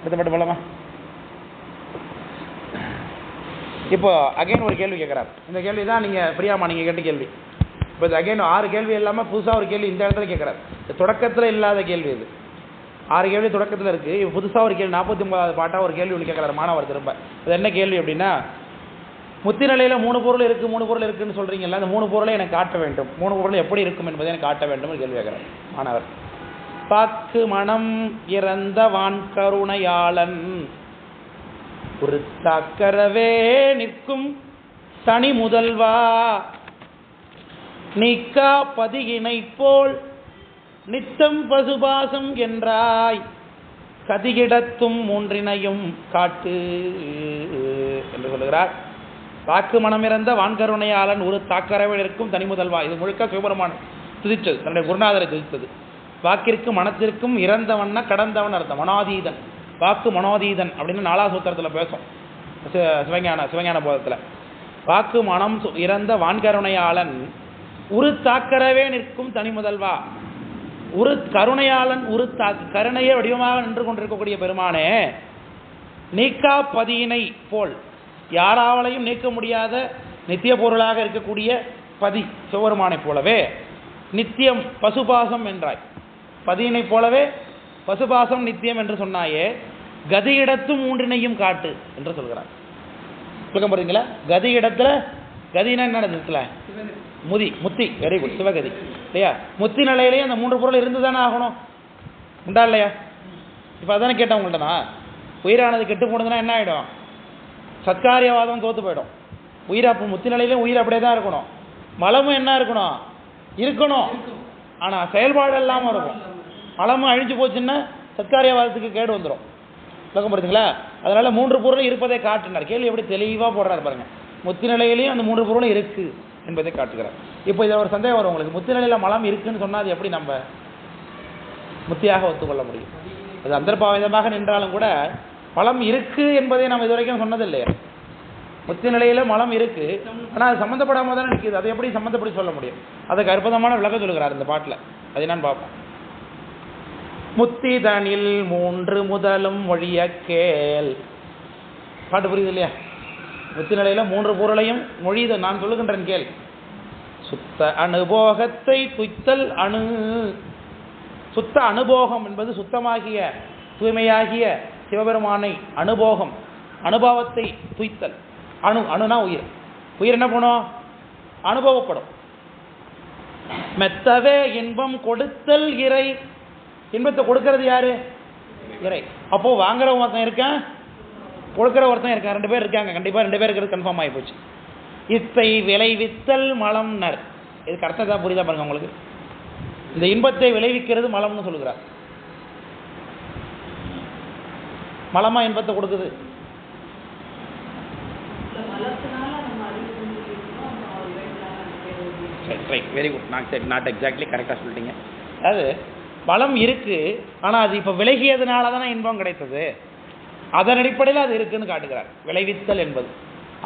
[SPEAKER 1] அடுத்தப்பட்டு போலாமா? இப்போ அகைன் ஒரு கேள்வி கேட்குறார். இந்த கேள்வி தான் நீங்கள் பிரியாமா நீங்கள் கேட்ட கேள்வி. இப்போ இது அகைன் 6 கேள்வி இல்லாமல் புதுசாக ஒரு கேள்வி இந்த இடத்துல கேட்குறாரு. தொடக்கத்தில் இல்லாத கேள்வி இது. 6 கேள்வி தொடக்கத்தில் இருக்கு. இப்போ புதுசாக ஒரு கேள்வி 49வது பாட்டா ஒரு கேள்வி ஒன்று கேட்கறாரு மாணவர் திரும்ப. அது என்ன கேள்வி அப்படின்னா, முத்தி நிலையில் 3 பொருள் இருக்கு 3 பொருள் இருக்குன்னு சொல்றீங்கல்ல, அந்த 3 பொருளை எனக்கு காட்ட வேண்டும், 3 பொருள் எப்படி இருக்கும் என்பதை எனக்கு காட்ட வேண்டும் கேள்வி கேட்கிறார் மாணவர். பாக்கு மனம் இறந்த வான்கருணையாளன் ஒரு தாக்கரவே நிற்கும் தனி முதல்வா நீக்கா பதியினை போல் நித்தம் பசுபாசம் என்றாய் கதிகிடத்தும் 3னையும் காட்டு என்று சொல்லுகிறார். வாக்கு மனமிறந்த வான்கருணையாளன் ஒரு தாக்கரவே இருக்கும் தனி முதல்வா. இது முழுக்க சிவபெருமான் துதித்தது, தன்னுடைய குருநாதரை துதித்தது. வாக்கிற்கும் மனத்திற்கும் இறந்தவன்னா கடந்தவன் அர்த்தம். மனோதீதன், வாக்கு மனோதீதன் அப்படின்னு 4வது சூத்திரத்தில் பேசும் சிவஞான போதத்தில். வாக்கு மனம் இறந்த வான்கருணையாளன் ஒரு தாக்கரவே நிற்கும் தனி முதல்வா. ஒரு கருணையாளன், ஒரு கருணைய வடிவமாக நின்று கொண்டிருக்கக்கூடிய பெருமானே, நீக்கா பதியினை போல் யாராவளையும் நீக்க முடியாத நித்திய பொருளாக இருக்கக்கூடிய பதி சிவபெருமானை போலவே நித்தியம் பசுபாசம் என்றாய். பதியினை போலவே பசுபாசம் நித்தியம் என்று சொன்னாயே, கதியிடத்தும் 3னையும் காட்டு என்று சொல்கிறார். சொல்ல போறீங்களா? கதி இடத்துல, கதினா என்ன இடத்துல? முத்தி. வெரி குட், சிவகதி இல்லையா? முத்தி நிலையிலேயே அந்த 3 பொருள் இருந்து தானே ஆகணும், உண்டா இல்லையா? இப்போ அதானே கேட்டேன் உங்கள்கிட்ட. உயிரானது கெட்டு போனதுன்னா என்ன ஆகிடும்? சத்காரியவாதம் தோத்து போயிடும். உயிராப்பு முத்தி நிலையிலே உயிர் அப்படியே தான் இருக்கணும். மலமும் என்ன இருக்கணும், ஆனால் செயல்பாடு இல்லாமல் இருக்கும். மலமும் அழிஞ்சு போச்சுன்னா சத்காரியவாதத்துக்கு கேடு வந்துடும். விளக்கம் புரியுதுங்களா? அதனால 3 பொருளும் இருப்பதை காட்டினார். கேள்வி எப்படி தெளிவாக போடுறாரு பாருங்க. முத்தி நிலையிலையும் அந்த 3 பொருளும் இருக்கு என்பதை காட்டுகிறார். இப்போ இதில் ஒரு சந்தேகம் வரும் உங்களுக்கு. முத்தி நிலையில் மலம் இருக்குன்னு சொன்னால் அது எப்படி நம்ம முத்தியாக ஒத்துக்கொள்ள முடியும்? அது அந்தர்பாவிதமாக நின்றாலும் கூட மலம் இருக்கு என்பதை நம்ம இதுவரைக்கும் சொன்னதில்லையே. முத்தி நிலையில மலம் இருக்கு, ஆனால் அது சம்மந்தப்படாமல் தானே நிற்கிது. அதை எப்படி சம்மந்தப்படி சொல்ல முடியும்? அதுக்கு அற்புதமான விளக்கம் சொல்லுகிறார் இந்த பாட்டில். அதை நான் பார்ப்போம். முத்திதனில் 3 முதலும் ஒழிய கேள். பாட்டு புரியுது இல்லையா? முத்தி நிலையில 3 பொருளையும் மொழித நான் சொல்லுகின்றேன் கேள். சுத்த அனுபோகத்தை துய்த்தல் சுத்த அனுபோகம் என்பது சுத்தமாகிய தூய்மையாகிய சிவபெருமானை அனுபோகம், அனுபவத்தை துய்த்தல். அணுனா உயிர் என்ன பண்ணும்? அனுபவப்படும். மெத்தவே இன்பம் கொடுத்தல் இறை. இன்பத்தை கொடுக்கறது யாரு? இறை. அப்போ வாங்குற ஒருத்தன் இருக்கான், கொடுக்கிற ஒருத்தன் இருக்கான். 2 பேர் இருக்காங்க. கண்டிப்பா 2 பேர் இருக்கிறது கன்ஃபார்ம் ஆகி போச்சு. இத்தை விளைவித்தல் மலம் நர். இதுக்கு அர்த்தம் தான் புரியுதா பாருங்க உங்களுக்கு. இந்த இன்பத்தை விளைவிக்கிறது மலம்னு சொல்லுகிறார். மலமா இன்பத்தை கொடுக்குது. Very good. நாட் எக்ஸாக்ட்லி கரெக்டாக சொல்லிட்டீங்க. அதாவது மலம் இருக்கு, ஆனால் அது இப்போ விலகியதுனால தானே இன்பம் கிடைத்தது. அதன் அடிப்படையில் அது இருக்குன்னு காட்டுகிறார். விளைவித்தல் என்பது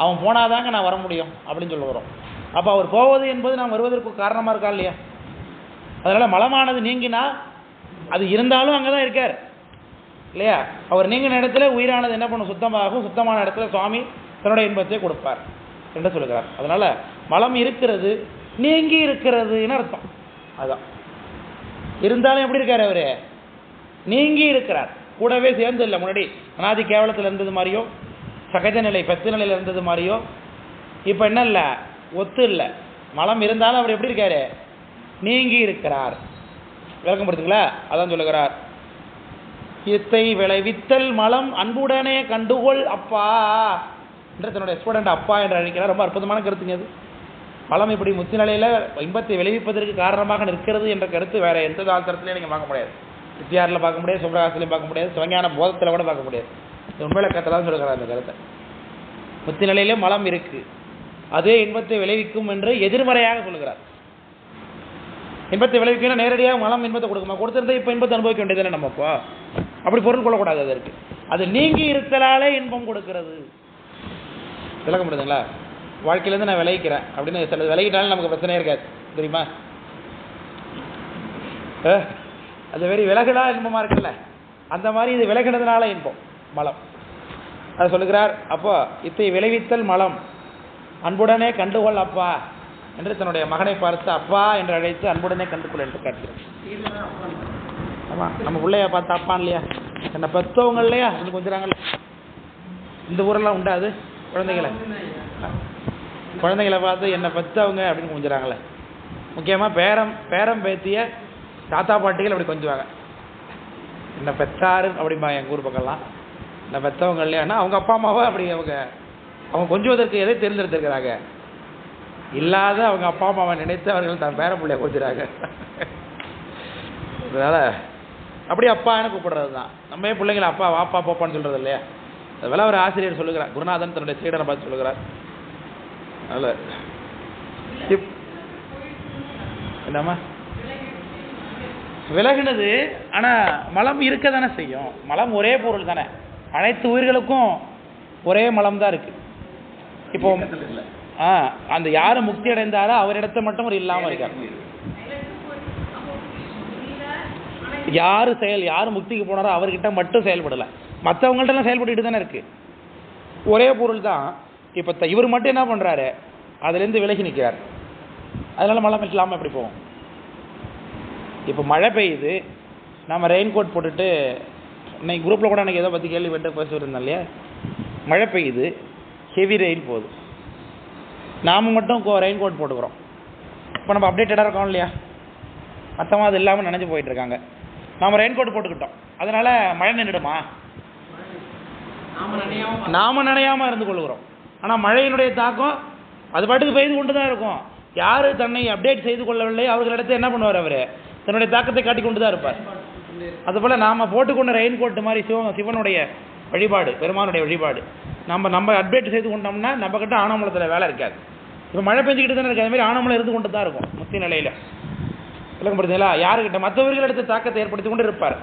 [SPEAKER 1] அவன் போனாதாங்க நான் வர முடியும் அப்படின்னு சொல்லுகிறோம். அப்போ அவர் போவது என்பது நாம் வருவதற்கு காரணமாக இருக்கா இல்லையா? அதனால மலமானது நீங்கினா அது இருந்தாலும் அங்கே தான் இருக்கார் இல்லையா? அவர் நீங்கின இடத்துல உயிரானது என்ன பண்ணும்? சுத்தமாகும். சுத்தமான இடத்துல சுவாமி தன்னுடைய இன்பத்தை கொடுப்பார் என்று சொல்லுகிறார். அதனால மலம் இருக்கிறது, நீங்கி இருக்கிறதுன்னு அர்த்தம். அதுதான். இருந்தாலும் எப்படி இருக்கார்? அவரு நீங்கி இருக்கிறார், கூடவே சேர்ந்து இல்லை. முன்னாடி அனாதி கேவலத்தில் இருந்தது மாதிரியோ, சகஜ நிலை பெத்து நிலையில் இருந்தது மாதிரியோ இப்போ என்ன இல்லை, ஒத்து இல்லை. மலம் இருந்தாலும் அவர் எப்படி இருக்காரு? நீங்கி இருக்கிறார். விளக்கம் படுத்துங்களா? அதான் சொல்லுகிறார். இத்தை விளைவித்தல் மலம் அன்புடனே கண்டுகொள் அப்பா என்று தன்னுடைய ஸ்டூடெண்ட் அப்பா என்று அழைக்கிறார். ரொம்ப அற்புதமான கருத்துங்க அது. மலம் இப்படி முத்தி நிலையில் இன்பத்தை விளைவிப்பதற்கு காரணமாக நிற்கிறது என்ற கருத்து வேற எந்த தாழ்த்தரத்திலையும் நீங்கள் பார்க்க முடியாது. சித்தியாரில் பார்க்க முடியாது, சுப்ரகாசத்திலையும் பார்க்க முடியாது, சிவஞான போதத்தில் கூட பார்க்க முடியாது. உண்மையில கத்தலாம் சொல்லுகிறார் அந்த கருத்தை. முத்தி நிலையிலே மலம் இருக்கு, அதே இன்பத்தை விளைவிக்கும் என்று எதிர்மறையாக சொல்லுகிறார். இன்பத்தை விளைவிக்கணும் நேரடியாக மலம் இன்பத்தை கொடுக்குமா? கொடுத்திருந்தா இப்போ இன்பத்தை அனுபவிக்க வேண்டியது நம்ம. இப்போ அப்படி பொருள் கொள்ளக்கூடாது. அதற்கு அது நீங்கி இருத்தலாலே இன்பம் கொடுக்கிறது. விளக்க முடியுதுங்களா? வாழ்க்கையிலேருந்து நான் விளைவிக்கிறேன் அப்படின்னு சில விளையிட்டாலும் நமக்கு பிரச்சனையே இருக்காது தெரியுமா? அது வெறி விலகலா இன்பமாக இருக்குல்ல, அந்த மாதிரி இது விலகினதுனால இன்பம் மலம். அதை சொல்லுகிறார். அப்போ இத்தை விளைவித்தல் மலம் அன்புடனே கண்டுகொள் அப்பா என்று தன்னுடைய மகனை பார்த்து அப்பா என்று அழைத்து அன்புடனே கண்டுகொள் என்று காட்டுகிறார். ஆமாம், நம்ம பிள்ளைய பார்த்து அப்பான் இல்லையா, என்னை பெற்றவங்க இல்லையா அப்படின்னு கொஞ்சிறாங்கல்ல. இந்த ஊரெல்லாம் உண்டாது குழந்தைகளை பார்த்து என்னை பெற்றவங்க அப்படின்னு கொஞ்சிறாங்களே. முக்கியமாக பேரம் பேத்திய தாத்தா பாட்டிகள் அப்படி கொஞ்சுவாங்க. என்னை பெற்றாரு அப்படிம்பா எங்கள் ஊர் பக்கம்லாம். என்னை பெற்றவங்க இல்லையான்னா அவங்க அப்பா அம்மாவை அப்படி அவங்க கொஞ்சுவதற்கு எதை தேர்ந்தெடுத்திருக்கிறாங்க, இல்லாத அவங்க அப்பா அம்மாவை நினைத்து அவர்கள் தான் பேர பிள்ளைய கொஞ்சிறாங்க. அதனால் அப்படி அப்பான்னு கூப்பிடுறது தான். நம்ம பிள்ளைங்களை அப்பா வாப்பா போப்பான்னு சொல்கிறது இல்லையா. அதெல்லாம் ஒரு ஆசிரியர் சொல்லுகிறார், குருநாதன் தன்னுடைய சீடனை பார்த்து சொல்லுகிறார். அதனால் என்னம்மா விலகுனது, ஆனால் மலம் இருக்க தானே செய்யும். மலம் ஒரே பொருள் தானே, அனைத்து உயிர்களுக்கும் ஒரே மலம் தான் இருக்கு. இப்போ அந்த யாரு முக்தி அடைந்தாரோ அவரிடத்த மட்டும் ஒரு இல்லாமல் இருக்கார். யாரு முக்திக்கு போனாரோ அவர்கிட்ட மட்டும் செயல்படலை, மற்றவங்கள்ட்ட எல்லாம் செயல்பட்டு தானே இருக்கு. ஒரே பொருள் தான். இப்போ இவர் மட்டும் என்ன பண்றாரு, அதுலேருந்து விலகி நிற்கிறார். அதனால மழை இல்லாமல் எப்படி போவோம். இப்போ மழை பெய்யுது, நம்ம ரெயின் கோட் போட்டுட்டு, இன்னைக்கு குரூப்பில் கூட எனக்கு எதை பற்றி கேள்வி கேட்டு பேசிட்டு இருந்தேன் இல்லையா. மழை பெய்யுது, ஹெவி ரெயின் போகுது, நாம் மட்டும் ரெயின் கோட் போட்டுக்கிறோம். இப்போ நம்ம அப்டேட்டடாக இருக்கோம் இல்லையா, மற்றவங்க அது இல்லாமல் நினைஞ்சு போயிட்டு இருக்காங்க. நாம் ரெயின் கோட் போட்டுக்கிட்டோம், அதனால மழை நின்றுடுமா? நாம நினையாமல் இருந்து கொள்கிறோம். ஆனால் மழையினுடைய தாக்கம் அது பாட்டுக்கு பெய்து கொண்டு தான் இருக்கும். யார் தன்னை அப்டேட் செய்து கொள்ளவில்லை அவர்களிடத்தை என்ன பண்ணுவார், அவர் தன்னுடைய தாக்கத்தை காட்டி கொண்டு தான் இருப்பார். அதுபோல் நாம் போட்டுக்கொண்ட ரெயின் கோட்டு மாதிரி சிவனுடைய வழிபாடு, பெருமானுடைய வழிபாடு நம்ம அப்டேட் செய்து கொண்டோம்னா நம்ம கிட்ட ஆனமலத்தில் வேலை இருக்காது. இப்போ மழை பெஞ்சிக்கிட்டு தானே இருக்குது, அதுமாதிரி ஆனமலம் இருந்து கொண்டு தான் இருக்கும் முக்தி நிலையில். விளக்கம் புரியுதுங்களா? யாருக்கிட்ட மற்றவர்கள் எடுத்து தாக்கத்தை ஏற்படுத்தி கொண்டு இருப்பார்.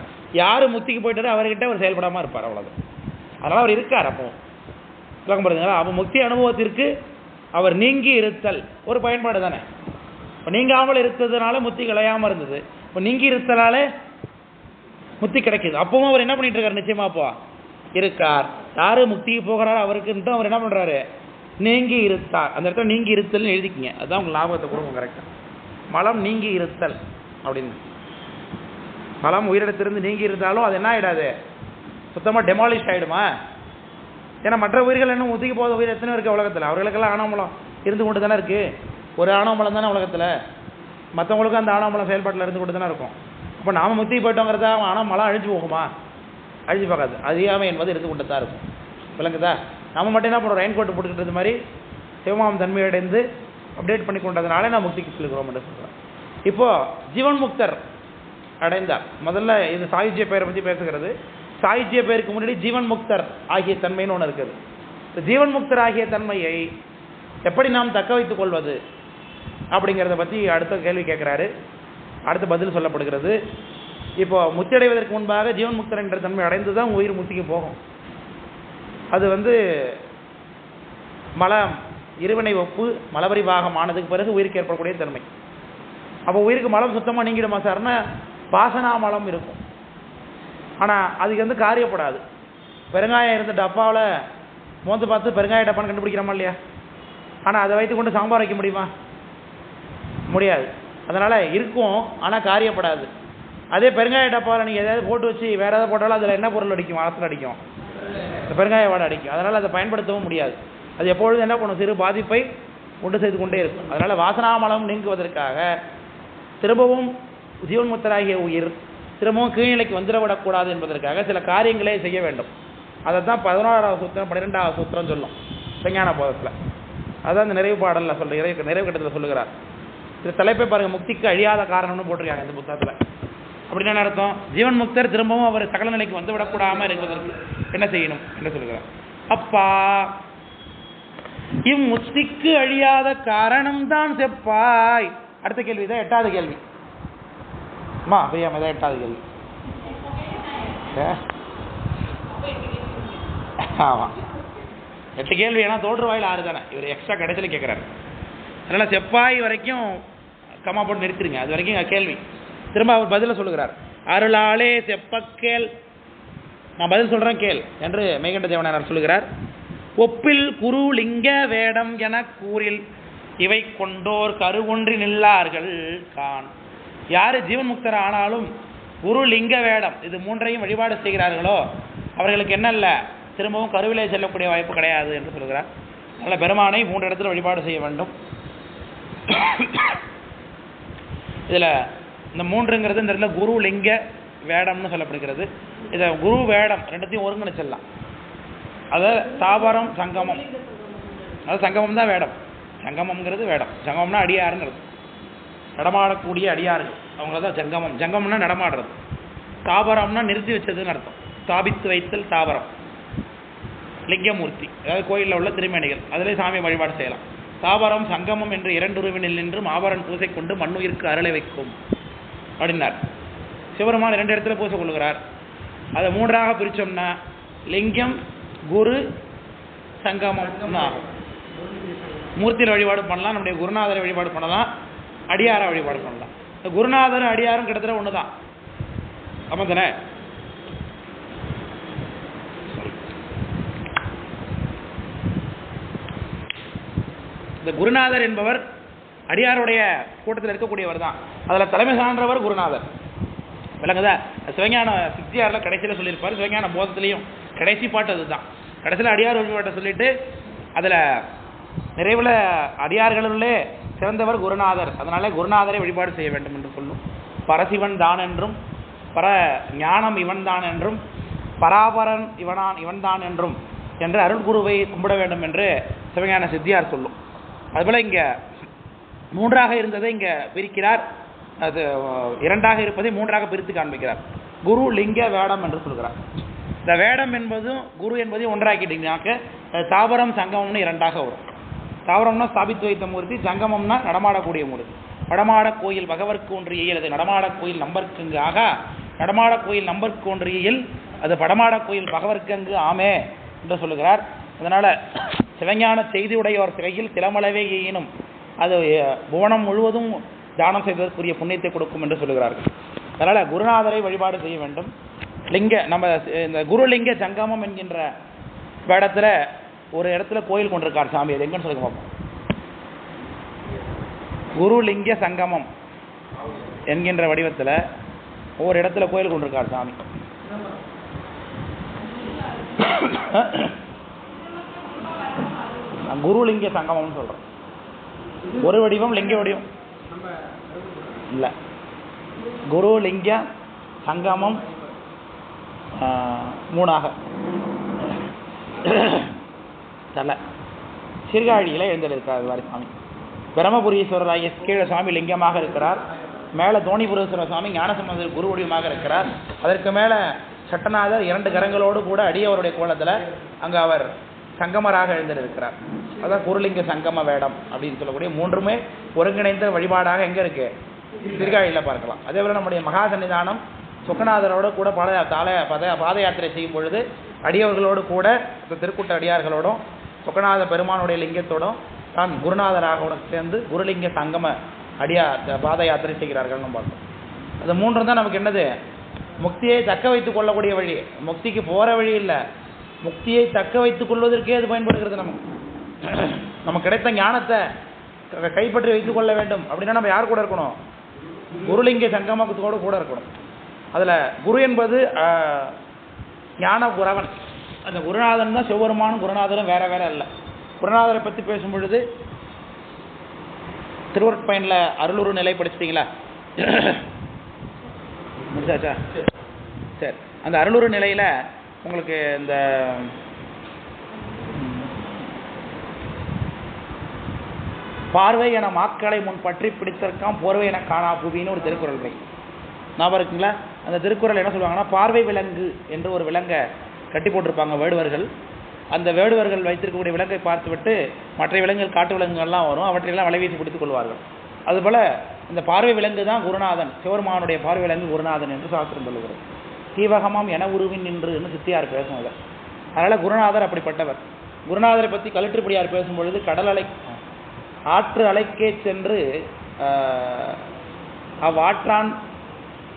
[SPEAKER 1] யார் முக்திக்கு போயிட்டாரோ அவர்கிட்ட அவர் செயல்படாமல் இருப்பார், அவ்வளோதான். அதனால் அவர் இருக்கார். அப்போ விளக்கம் புரியுதுங்களா? அப்போ முக்தி அனுபவத்திற்கு அவர் நீங்கி இருத்தல் ஒரு பயன்பாடு தானே. இப்போ நீங்காமல் இருந்ததுனால முக்தி கிடையாமல் இருந்தது, இப்போ நீங்கி இருத்தலால முக்தி கிடைக்குது. அப்பவும் அவர் என்ன பண்ணிட்டு இருக்காரு, நிச்சயமா அப்போ இருக்கார். யாரு முக்திக்கு போகிறாரோ அவருக்கு அவர் என்ன பண்றாரு, நீங்கி இருத்தார். அந்த இடத்துல நீங்கி இருத்தல் எழுதிக்கிங்க, அதுதான் உங்களுக்கு லாபத்தை கொடுக்கும். கரெக்டா, மலம் நீங்கி இருத்தல் அப்படின்னு. மலம் உயிரிடத்திலிருந்து நீங்கி இருந்தாலும் அது என்ன ஆகிடாது, சுத்தமாக டெமாலிஷ் ஆகிடுமா? ஏன்னா மற்ற உயிர்கள் இன்னும் ஒதுக்கி போத உயிர் எத்தனை இருக்குது உலகத்தில். அவர்களுக்கெல்லாம் ஆணவமலம் இருந்து கொண்டு தானே இருக்குது. ஒரு ஆணவமலம் தானே உலகத்தில், மற்றவங்களுக்கும் அந்த ஆணவமலம் செயல்பாட்டில் இருந்து கொண்டு தானே இருக்கும். அப்போ நாம் முக்தி போயிட்டோங்கிறதா ஆணவமலம் அழிஞ்சு போகுமா? அழிஞ்சு பார்க்காது. அறியாமை என்பது இருந்து கொண்டு தான் இருக்கும். விளங்குதா? நம்ம மட்டும் என்ன பண்ணுறோம், ரெயின் கோட்டு போட்டுக்கிட்டது மாதிரி சிவமாம் தன்மையடைந்து அப்டேட் பண்ணி கொண்டதுனால நான் முக்திக்கு செல்கிறோம் என்று சொல்கிறேன். இப்போது ஜீவன் முக்தர் அடைந்தார். முதல்ல இது சாயுஜ்ய பெயரை பற்றி பேசுகிறது. சாயுஜ்ய பெயருக்கு முன்னாடி ஜீவன் முக்தர் ஆகிய தன்மைன்னு ஒன்று இருக்குது. இந்த ஜீவன் முக்தர் ஆகிய தன்மையை எப்படி நாம் தக்க வைத்துக் கொள்வது அப்படிங்கிறத பற்றி அடுத்த கேள்வி கேட்குறாரு. அடுத்த பதில் சொல்லப்படுகிறது. இப்போ முக்தி அடைவதற்கு முன்பாக ஜீவன் முக்தர் என்ற தன்மை அடைந்து தான் உயிர் முக்திக்கு போகும். அது மலம் இருவினை ஒப்பு மலபரி பாகம் ஆனதுக்கு பிறகு உயிருக்கு ஏற்படக்கூடிய தன்மை. அப்போ உயிருக்கு மலம் சுத்தமாக நீங்கிடுமா சார்னா வாசனா மலம் இருக்கும். ஆனால் அதுக்கு காரியப்படாது. பெருங்காயம் இருந்த டப்பாவில் மோந்து பார்த்து பெருங்காய டப்பான்னு கண்டுபிடிக்கிறோமா இல்லையா? ஆனால் அதை வைத்து கொண்டு சாம்பார் வைக்க முடியுமா? முடியாது. அதனால் இருக்கும், ஆனால் காரியப்படாது. அதே பெருங்காய டப்பாவில் நீங்கள் எதாவது போட்டு வச்சு வேறு ஏதாவது போட்டாலும் அதில் என்ன பொருள் அடிக்கும், வாசனை அடிக்கும், இந்த பெருங்காய வாடை அடிக்கும். அதனால் அதை பயன்படுத்தவும் முடியாது. அது எப்பொழுதும் என்ன பண்ணும், சிறு பாதிப்பை உண்டு செய்து கொண்டே இருக்கும். அதனால் வாசனாமலம் நீங்குவதற்காக திரும்பவும் ஜீவன் முக்தராகிய உயிர் திரும்பவும் கீழ்நிலைக்கு வந்துடவிடக்கூடாது என்பதற்காக சில காரியங்களே செய்ய வேண்டும். அதை தான் 11வது சூத்திரம் 12வது சூத்திரம் சொல்லும் விஞ்ஞான போதத்தில். அதான் இந்த நிறைவு பாடலில் நிறைவு கட்டத்தில் சொல்லுகிறார். இது தலைப்பை பாருங்கள், முக்திக்கு அழியாத காரணம்னு போட்டிருக்காங்க இந்த புத்தகத்தில். அப்படின்னு என்ன அர்த்தம், ஜீவன் முக்தர் திரும்பவும் அவர் சகல நிலைக்கு வந்து விடக்கூடாமல் இருப்பதற்கு என்ன செய்யணும் என்று சொல்லுகிறார். அப்பா இம்முக்திக்கு அழியாத காரணம் தான் செப்பாய். அடுத்த கேள்வி தான் 8வது கேள்வி. பிரியாம தான் 8வது கேள்வி. ஆமாம் 8 கேள்வி. ஏன்னா தோற்று வாயில் 6 தானே, இவர் எக்ஸ்ட்ரா கடைசியில் கேட்குறாரு. அதனால் செப்பாய் வரைக்கும் கம்மா போட்டு நிறுத்திடுங்க, அது வரைக்கும் கேள்வி. திரும்ப அவர் பதில சொல்லுகிறார். அருளாலே செப்பக்கேள், நான் பதில் சொல்கிறேன் கேள் என்று மெய்கண்ட தேவனார் சொல்லுகிறார். ஒப்பில் குரு லிங்க வேடம் என கூறில் இவை கொண்டோர் கருவொன்றி நில்லார்கள் கான். யார் ஜீவன் முக்தர் ஆனாலும் குரு லிங்க வேடம் இது மூன்றையும் வழிபாடு செய்கிறார்களோ அவர்களுக்கு என்ன இல்லை, திரும்பவும் கருவிலே செல்லக்கூடிய வாய்ப்பு கிடையாது என்று சொல்கிறார். நல்ல பெருமானை 3 இடத்துல வழிபாடு செய்ய வேண்டும். இதில் இந்த 3ங்கிறது இந்த இடத்துல குரு லிங்க வேடம்னு சொல்லப்படுகிறது. இதை குரு வேடம் ரெண்டுத்தையும் ஒருங்கிணைச்சிடலாம். அதாவது தாவரம் சங்கமம், அது சங்கமம் தான் வேடம். சங்கமம்ங்கிறது வேடம். சங்கமம்னா அடியாருங்கிறது, நடமாடக்கூடிய அடியார்கள் அவங்கள தான் சங்கமம். சங்கமம்னா நடமாடுறது. தாவரம்னா நிறுத்தி வச்சதுன்னு அர்த்தம். ஸ்தாபித்து வைத்தல் தாவரம். லிங்கமூர்த்தி அதாவது கோயிலில் உள்ள திருமேனிகள், அதிலே சாமி வழிபாடு செய்யலாம். தாவரம் சங்கமம் என்று 2 உருவினில் நின்று மாபரன் பூசை கொண்டு மண்ணுயிருக்கு அருளை வைக்கும் அப்படின்னார். சிவபெருமான் 2 இடத்துல பூசை கொள்கிறார். அதை 3ஆக பிரித்தோம்னா லிங்கம் குரு சங்கமம் ஆகும். மூர்த்தியில் வழிபாடு பண்ணலாம், நம்முடைய குருநாதரை வழிபாடு பண்ணலாம், அடியாரை வழிபாடு பண்ணலாம். குருநாதரும் அடியாரும் கிட்டத்தட்ட ஒன்று தான். ஆமாம் தானே? இந்த குருநாதர் என்பவர் அடியாருடைய கூட்டத்தில் இருக்கக்கூடியவர் தான். அதில் தலைமை சான்றவர் குருநாதர். விளங்குதா? சிவஞான சித்தியாரில் கடைசியில் சொல்லியிருப்பார். சிவஞான போதத்திலையும் கடைசி பாட்டு அதுதான். கடைசியில் அடியார் வழிபாட்டை சொல்லிட்டு அதில் நிறைவில் அடியார்களுள்ளே சிறந்தவர் குருநாதர். அதனால குருநாதரை வழிபாடு செய்ய வேண்டும் என்று சொல்லும். பரசிவன் தான் என்றும் பர ஞானம் இவன் தான் என்றும் பராபரன் இவன் தான் என்றும் என்று அருள் குருவை கும்பிட வேண்டும் என்று சிவஞான சித்தியார் சொல்லும். அதுபோல் இங்கே 3ஆக இருந்ததை இங்கே பிரிக்கிறார். அது 2ஆக இருப்பதை 3ஆக பிரித்து காண்பிக்கிறார். குரு லிங்க வேடம் என்று சொல்கிறார். இந்த வேடம் என்பதும் குரு என்பதையும் ஒன்றாக்கிட்டீங்கன்னாக்க தாவரம் சங்கமம்னு 2ஆக வரும். தாவரம்னா ஸ்தாபித்து வைத்த மூர்த்தி, சங்கமம்னா நடமாடக்கூடிய மூர்த்தி. நடமாட கோயில் பகவர்க்கு ஒன்றியில் அது நடமாட கோயில் நம்பர்க்குங்கு ஆக நடமாட கோயில் நம்பர்க்கு ஒன்றியில் அது படமாட கோயில் பகவர்க்கங்கு ஆமே என்று சொல்லுகிறார். அதனால் சிவஞான செய்தியுடையோர் சிறையில் சிலமளவே ஈனும் அது புவனம் முழுவதும் தியானம் செய்வதற்குரிய புண்ணியத்தை கொடுக்கும் என்று சொல்லுகிறார்கள். அதனால் குருநாதரை வழிபாடு செய்ய வேண்டும். லிங்க நம்ம இந்த குருலிங்க சங்கமம் என்கின்ற இடத்துல ஒரு இடத்துல கோயில் கொண்டிருக்கார் சாமி. அது எங்கன்னு சொல்லுங்க பார்ப்போம். குருலிங்க சங்கமம் என்கின்ற வடிவத்தில் ஒவ்வொரு இடத்துல கோயில் கொண்டிருக்கார் சாமி. குருலிங்க சங்கமம்னு சொல்கிறோம். ஒரு வடிவம் லிங்க வடிவம் இல்லை. குருலிங்க சங்கமம் 3ஆக தலை சீர்காழியில் எழுந்திருக்கிறார் வாரி சாமி. பிரம்மபுரீஸ்வரராகிய கீழே சுவாமி லிங்கமாக இருக்கிறார். மேலே தோணிபுரீஸ்வரர் சுவாமி ஞானசம்பந்தர் குரு வடிவமாக இருக்கிறார். அதற்கு மேலே சட்டநாதர் 2 கரங்களோடு கூட அடியவருடைய கோலத்தில் அங்கே அவர் சங்கமராக எழுந்திருக்கிறார். அதான் குருலிங்க சங்கம வேடம் அப்படின்னு சொல்லக்கூடிய 3மே ஒருங்கிணைந்த வழிபாடாக எங்கே இருக்குது? சீர்காழியில் பார்க்கலாம். அதே போல் நம்முடைய மகா சன்னிதானம் சொக்கநாதரோடு கூட பாத யாத்திரை செய்யும் பொழுது அடியவர்களோடு கூட திருக்கூட்ட அடியார்களோடும் சொக்கநாத பெருமானுடைய லிங்கத்தோடும் தான் குருநாதராக சேர்ந்து குருலிங்க சங்கம பாத யாத்திரை செய்கிறார்கள் நம்ம பார்த்தோம். அது 3 தான் நமக்கு என்னது? முக்தியை தக்க வைத்துக் கொள்ளக்கூடிய வழி. முக்திக்கு போகிற வழி இல்லை, முக்தியை தக்க வைத்துக் கொள்வதற்கே அது பயன்படுகிறது. நமக்கு கிடைத்த ஞானத்தை கைப்பற்றி வைத்துக் கொள்ள வேண்டும் அப்படின்னா நம்ம யார் கூட இருக்கணும்? குருலிங்க சங்கமத்தோடு கூட இருக்கணும். அதில் குரு என்பது ஞான குரவன். அந்த குருநாதன் தான் சிவபெருமானும் குருநாதரும் வேற வேற இல்லை. குருநாதரை பற்றி பேசும் பொழுது திருவருட்பயனில் அருளுரு நிலை படிச்சிட்டிங்களா? முடிச்சாச்சா? சரி. அந்த அருளுரு நிலையில் உங்களுக்கு இந்த பார்வை என மாக்களை முன் பற்றி பிடித்திருக்கான் போர்வை என காணா புவின்னு ஒரு திருக்குறள் இருக்கு. ஞாபகம் இருக்குங்களா? அந்த திருக்குறள் என்ன சொல்லுவாங்கன்னா, பார்வை விலங்கு என்று ஒரு விலங்கை கட்டி போட்டிருப்பாங்க வேடுவர்கள். அந்த வேடுவர்கள் வைத்திருக்கக்கூடிய விலங்கை பார்த்துவிட்டு மற்ற விலங்குகள் காட்டு விலங்குகள்லாம் வரும், அவற்றையெல்லாம் வலைவீசி பிடித்துக் கொள்வார்கள். அதுபோல் இந்த பார்வை விலங்கு தான் குருநாதன், சிவபெருமானுடைய பார்வை விலங்கு குருநாதன் என்று சாஸ்திரம் சொல்லுகிறது. தீவகமாம் என உருவின் நின்று சித்தியார் பேசுனது. அதனால் குருநாதர் அப்படிப்பட்டவர். குருநாதரை பற்றி கலிற்றுப்படியார் பேசும்பொழுது ஆற்று அலைக்கே சென்று அவ்வாற்றான்